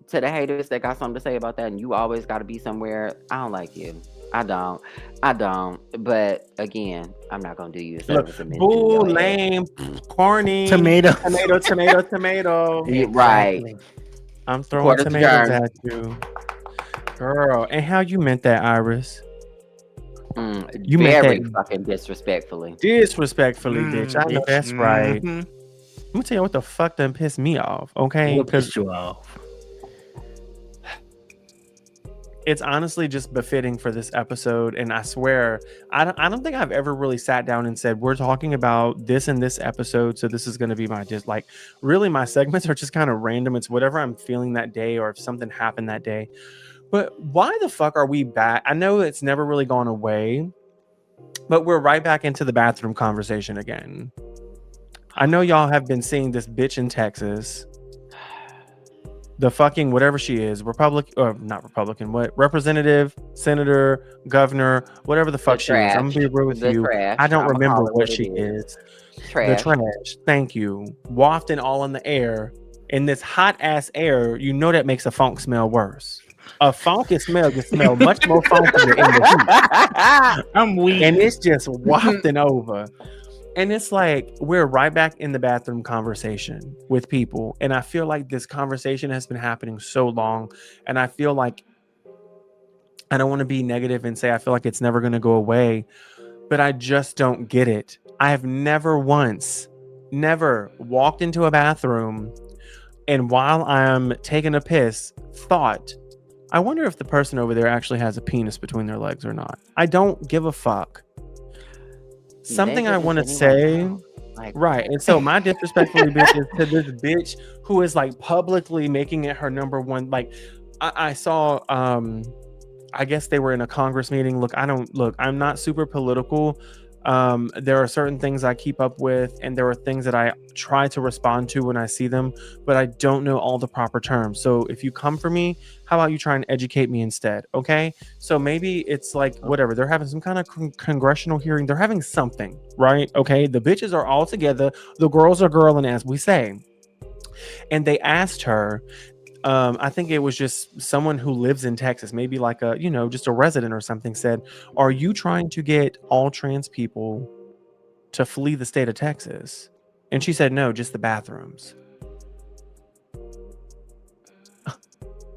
to the haters that got something to say about that, and you always got to be somewhere. I don't like you. I don't. I don't. But again, I'm not gonna do you a Look, service and mention boo, your ass. lame, corny, Tomatoes. tomato. Right. Exactly. I'm throwing Quarter tomatoes adjourned. at you, girl. And how you meant that, Iris? You meant that Very fucking disrespectfully. disrespectfully, bitch. I know Bitch. that's right. Mm-hmm. Let me tell you what the fuck done pissed me off, okay? What Because pissed you off? it's honestly just befitting for this episode. And I swear, I don't think I've ever really sat down and said, we're talking about this in this episode. So this is going to be my just like, really, my segments are just kind of random. It's whatever I'm feeling that day or if something happened that day. But why the fuck are we back? I know it's never really gone away, but we're right back into the bathroom conversation again. I know y'all have been seeing this bitch in Texas. The fucking whatever she is, not Republican, what representative, senator, governor, whatever the The fuck she is. I'm trash. gonna be real with The you. trash. I don't I'ma remember call it what what it she is. is. The Trash. trash. Thank you. Wafting all in the air. In this hot ass air, you know that makes a funk smell worse. A funky smell can smell much more funkier in the heat. I'm weak. And it's just wafting over. And it's like we're right back in the bathroom conversation with people. And I feel like this conversation has been happening so long. And I feel like I don't want to be negative and say I feel like it's never going to go away, but I just don't get it. I have never walked into a bathroom and while I'm taking a piss, thought, I wonder if the person over there actually has a penis between their legs or not. I don't give a fuck. Something I Nigga, want to does anyone say, know? Like, right? And so my disrespectfully bitch is to this bitch who is like publicly making it her number one. Like I saw, I guess they were in a Congress meeting. I'm not super political. There are certain things I keep up with, and there are things that I try to respond to when I see them, but I don't know all the proper terms. So if you come for me, how about you try and educate me instead? Okay. So maybe it's like, whatever. They're having some kind of congressional hearing. They're having something, right? Okay. The bitches are all together. The girls are girling, as we say. And they asked her, I think it was just someone who lives in Texas, maybe like just a resident or something, said, are you trying to get all trans people to flee the state of Texas? And she said, no, just the bathrooms.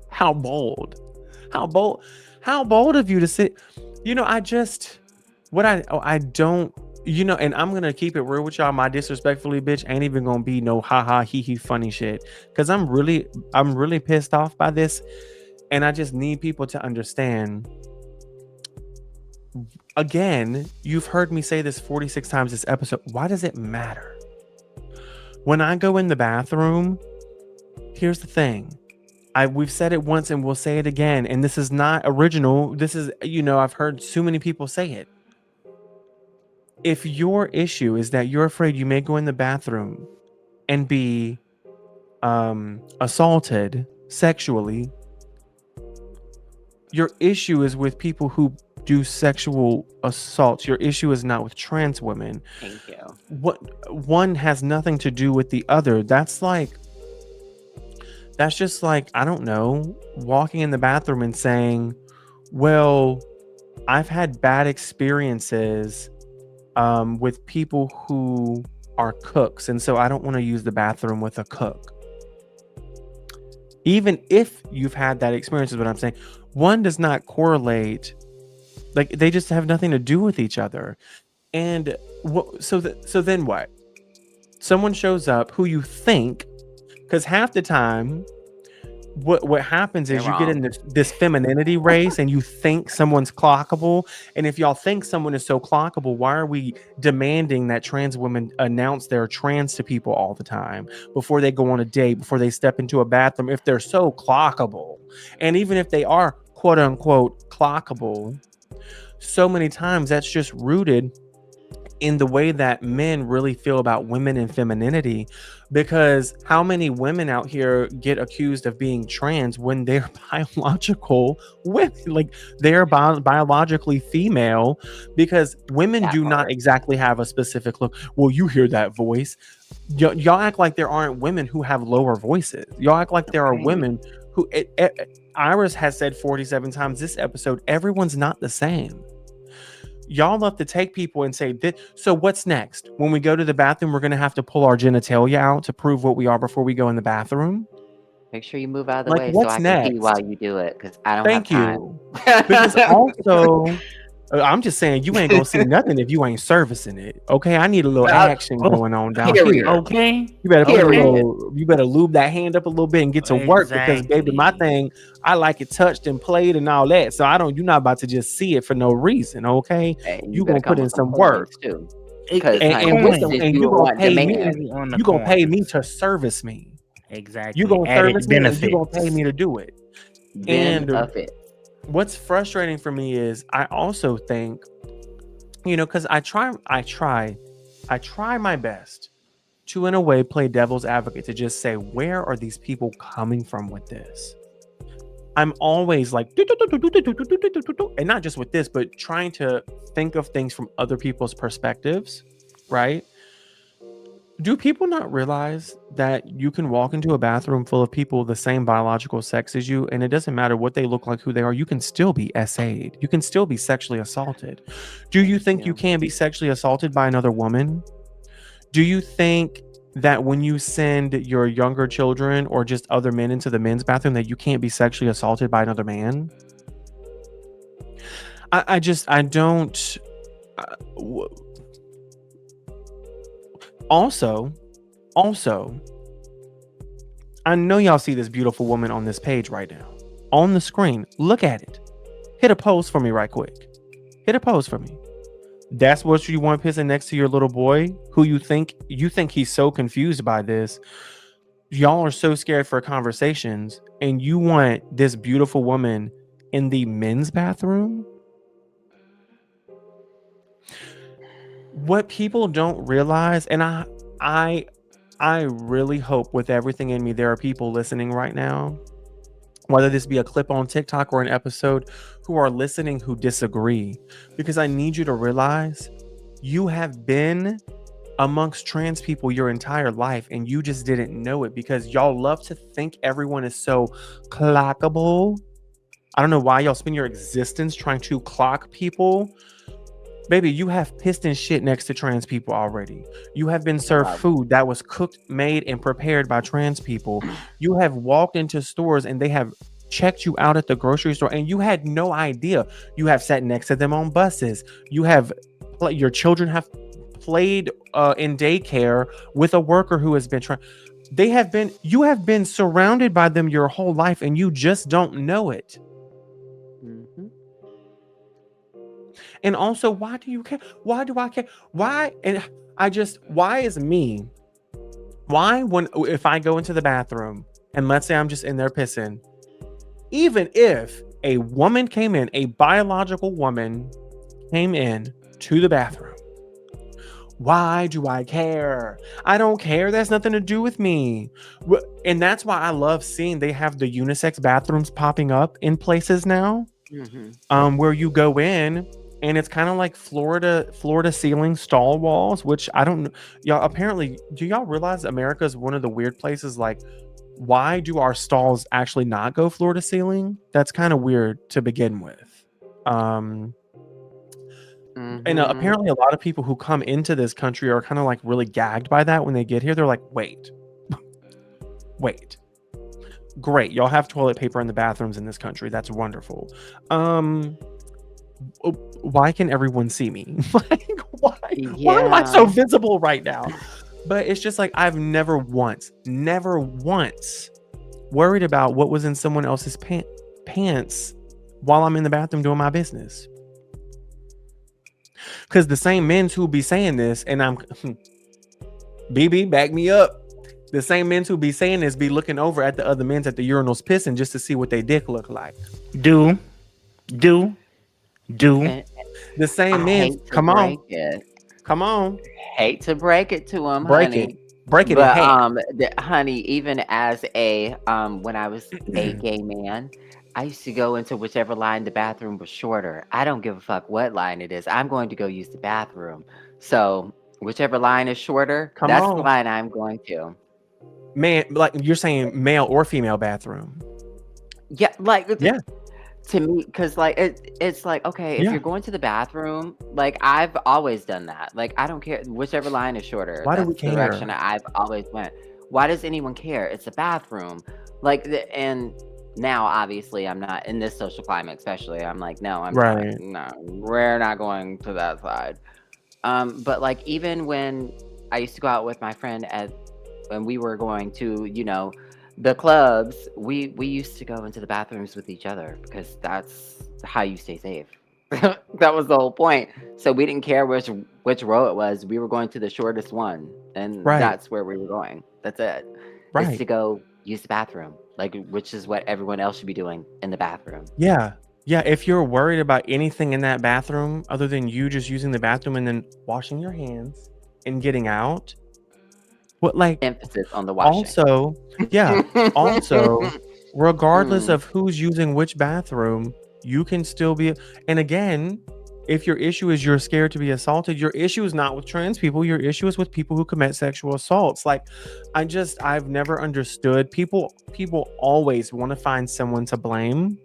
How bold of you to say, I don't, and I'm going to keep it real with y'all. My disrespectfully bitch ain't even going to be no haha hee funny shit. Cause I'm really pissed off by this. And I just need people to understand. Again, you've heard me say this 46 times this episode. Why does it matter? When I go in the bathroom, here's the thing. We've said it once and we'll say it again. And this is not original. This is, I've heard so many people say it. If your issue is that you're afraid you may go in the bathroom and be assaulted sexually, your issue is with people who do sexual assaults. Your issue is not with trans women. Thank you. What one has nothing to do with the other. That's just like, I don't know, walking in the bathroom and saying, well, I've had bad experiences with people who are cooks, and so I don't want to use the bathroom with a cook. Even if you've had that experience, is what I'm saying. One does not correlate. Like, they just have nothing to do with each other. And so then what? Someone shows up who you think, because half the time, what happens is They're you get in wrong. this femininity race and you think someone's clockable. And if y'all think someone is so clockable, why are we demanding that trans women announce they're trans to people all the time before they go on a date, before they step into a bathroom, if they're so clockable? And even if they are quote unquote clockable, so many times that's just rooted in the way that men really feel about women and femininity. Because how many women out here get accused of being trans when they're biological women, like they're biologically female? Because women That do not part. exactly have a specific look. Well, you hear that voice. Y'all act like there aren't women who have lower voices. Y'all act like there are Okay. women who Iris has said 47 times this episode, everyone's not the same. Y'all love to take people and say, so what's next? When we go to the bathroom, we're going to have to pull our genitalia out to prove what we are before we go in the bathroom? Make sure you move out of the Like, way so what's I can pee while next? you do it, because I don't have Thank time. you. Because also, I'm just saying, you ain't going to see nothing if you ain't servicing it. Okay, I need a little Uh, action Oh, going on down period. here. okay. You better put a Period. you better lube that hand up a little bit and get to work, because baby, my Exactly. thing, I like it touched and played and all that. So you're not about to just see it for no reason, okay? And you You better gonna put come in with some some work. points too. Because, honey, And this with them, is Coins. and you you gonna on pay me, demand. Heavy on the you gonna pay me coins. to service me. You Exactly. gonna Added service me, and you gonna pay benefits. me to do it. And Benefit. what's frustrating for me is I also think, because I try my best to, in a way, play devil's advocate, to just say, where are these people coming from with this? I'm always like, and not just with this, but trying to think of things from other people's perspectives, right? Do people not realize that you can walk into a bathroom full of people the same biological sex as you, and it doesn't matter what they look like, who they are, you can still be SA'd. You can still be sexually assaulted. Do you Thank think you you. can be sexually assaulted by another woman? Do you think that when you send your younger children or just other men into the men's bathroom that you can't be sexually assaulted by another man? I don't. uh, w- Also, also, I know y'all see this beautiful woman on this page right now. On the screen, look at it. Hit a pose for me right quick. Hit a pose for me. That's what you want pissing next to your little boy, who you think he's so confused by this. Y'all are so scared for conversations, and you want this beautiful woman in the men's bathroom? What people don't realize, and I really hope with everything in me there are people listening right now, whether this be a clip on TikTok or an episode, who are listening who disagree, because I need you to realize you have been amongst trans people your entire life and you just didn't know it, because y'all love to think everyone is so clockable. I don't know why y'all spend your existence trying to clock people. Baby, you have pissed and shit next to trans people already. You have been served Hello. food that was cooked, made, and prepared by trans people. You have walked into stores and they have checked you out at the grocery store and you had no idea. You have sat next to them on buses. You have your children have played in daycare with a worker who has been trying. You have been surrounded by them your whole life and you just don't know it. Mm-hmm. And also, why do you care? Why do I care? Why? And why is me Why, if I go into the bathroom and let's say I'm just in there pissing, even if a woman came in, a biological woman came in to the bathroom, why do I care? I don't care. That's nothing to do with me. And that's why I love seeing they have the unisex bathrooms popping up in places now, where you go in and it's kind of like Florida ceiling stall walls, which I don't know. Y'all, apparently, do y'all realize America is one of the weird places? Like, why do our stalls actually not go floor to ceiling? That's kind of weird to begin with. And apparently a lot of people who come into this country are kind of like really gagged by that when they get here. They're like, wait, great. Y'all have toilet paper in the bathrooms in this country. That's wonderful. Why can everyone see me? Like, why am I so visible right now? But it's just like, I've never once worried about what was in someone else's pants while I'm in the bathroom doing my business. Because the same men who be saying this, and I'm BB, back me up. The same men who be saying this be looking over at the other men's at the urinals pissing just to see what they dick look like. Do. The same men. Come on. Hate to break it to them, Break honey. Break it But in half. honey, even as a when I was a gay man, I used to go into whichever line the bathroom was shorter. I don't give a fuck what line it is. I'm going to go use the bathroom. So whichever line is shorter, that's the line I'm going to. Man, like you're saying male or female bathroom. Yeah, like Yeah. to me, because like it's like, okay, if you're going to the bathroom, like I've always done that. Like I don't care whichever line is shorter. Why do we That's the direction care? I've always went. Why does anyone care? It's a bathroom. Like and now obviously I'm not in this social climate, especially. I'm like, no, I'm Right. not. No, we're not going to that side. But like even when I used to go out with my friend when we were going to, the clubs, we used to go into the bathrooms with each other because that's how you stay safe. That was the whole point. So we didn't care which row it was. We were going to the shortest one, and Right. that's where we were going. That's it. Is to go use the bathroom, like which is what everyone else should be doing in the bathroom. Yeah. If you're worried about anything in that bathroom other than you just using the bathroom and then washing your hands and getting out, what, like, emphasis on the washing. Also, regardless of who's using which bathroom, you can still be. And again, if your issue is you're scared to be assaulted, your issue is not with trans people. Your issue is with people who commit sexual assaults. Like, I've never understood people always want to find someone to blame,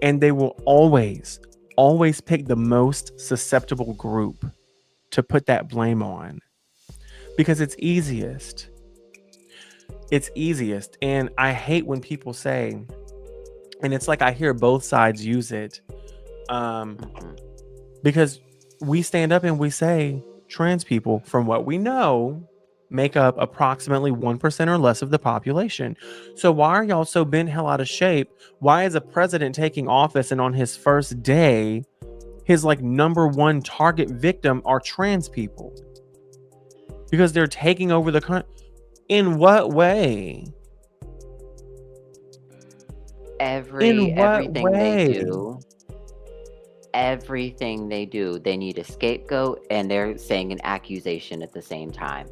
and they will always pick the most susceptible group to put that blame on. Because it's easiest. And I hate when people say, and it's like I hear both sides use it, because we stand up and we say trans people, from what we know, make up approximately 1% or less of the population. So why are y'all so bent hell out of shape? Why is a president taking office and on his first day, his like number one target victim are trans people? Because they're taking over the country. In what way? Everything they do, they need a scapegoat, and they're saying an accusation at the same time.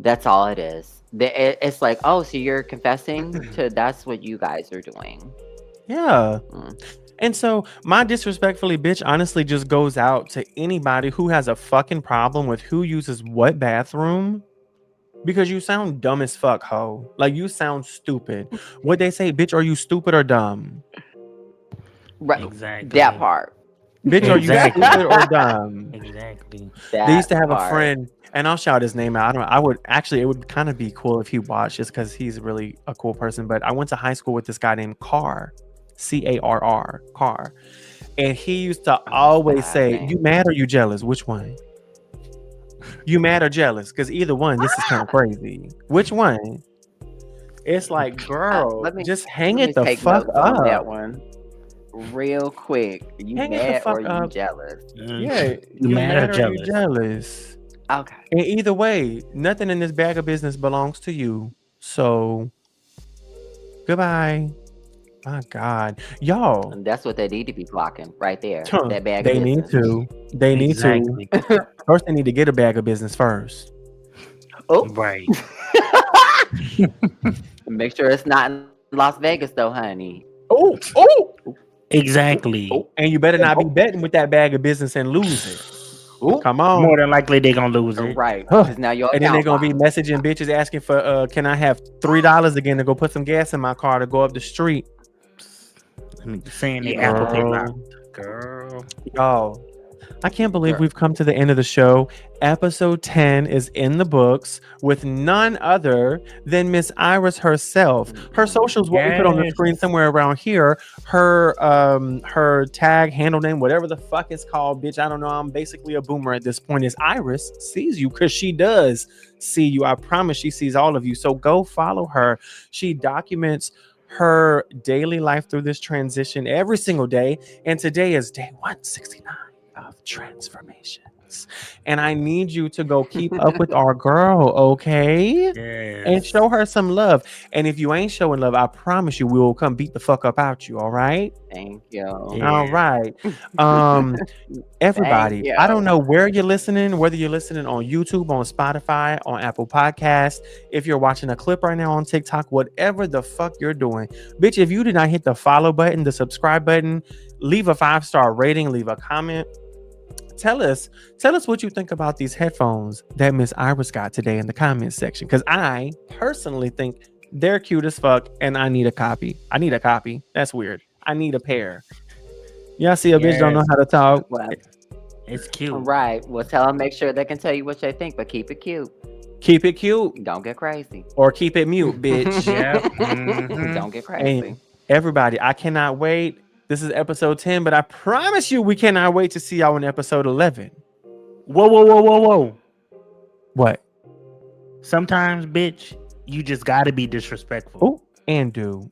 That's all it is. It's like, oh, so you're confessing to that's what you guys are doing. Yeah. And so my disrespectfully bitch honestly just goes out to anybody who has a fucking problem with who uses what bathroom, because you sound dumb as fuck, ho. Like, you sound stupid. What they say, bitch, are you stupid or dumb? Right. Exactly. That part. Bitch, are you stupid or dumb? Exactly. They used to have a friend, and I'll shout his name out. It would kind of be cool if he watched, just because he's really a cool person. But I went to high school with this guy named Carr, Carr. Carr. And he used to always say, you mad or you jealous? Which one? You mad or jealous? Because either one, this is kind of crazy. Which one? It's like, girl, just hang it the fuck up. On that one. Real quick. You mad or you jealous? Yeah. You mad or you jealous? Okay. And either way, nothing in this bag of business belongs to you. So goodbye. My God. Y'all. And that's what they need to be blocking right there. Huh, That bag of they need business. to. They need to. Exactly. First, they need to get a bag of business first. Oh. Right. Make sure it's not in Las Vegas though, honey. Oh, oh, Exactly. oh. And you better not be betting with that bag of business and lose it. Oh. Come on. More than likely they're gonna lose it. Right. Huh. Because now your And then they're account gonna be locked. messaging bitches asking for can I have $3 again to go put some gas in my car to go up the street? Saying the Yeah. Apple Pay Girl. locked. Girl. Y'all. I can't believe Girl. we've come to the end of the show. Episode 10 is in the books with none other than Miss Iris herself. Her socials will be put on the screen Yes. somewhere around here. Her tag, handle name, whatever the fuck it's called, bitch. I don't know. I'm basically a boomer at this point. Is Iris sees you because she does see you. I promise she sees all of you. So go follow her. She documents her daily life through this transition every single day. And today is day 169 of transformations. And I need you to go keep up with our girl, okay? And Yes. show her some love. And if you ain't showing love, I promise you we will come beat the fuck up out you, all right? Thank you. Yeah. All right. Everybody, Thank I don't you. know where you're listening, whether you're listening on YouTube, on Spotify, on Apple Podcasts, if you're watching a clip right now on TikTok, whatever the fuck you're doing. Bitch, if you did not hit the follow button, the subscribe button, leave a 5-star rating, leave a comment. Tell us what you think about these headphones that Miss Iris got today in the comments section. Because I personally think they're cute as fuck, and I need a copy. That's weird. I need a pair. Y'all see a bitch don't know Yes. how to talk. Well, It's cute. right. Well, tell them, make sure they can tell you what they think, but keep it cute. Keep it cute Don't get crazy. or keep it mute, bitch. Yep. Mhm. Don't get crazy. And everybody, I cannot wait. This is episode 10, but I promise you we cannot wait to see y'all in episode 11. Whoa, whoa, whoa, whoa, whoa. What? Sometimes, bitch, you just gotta be disrespectful. Oh, and do.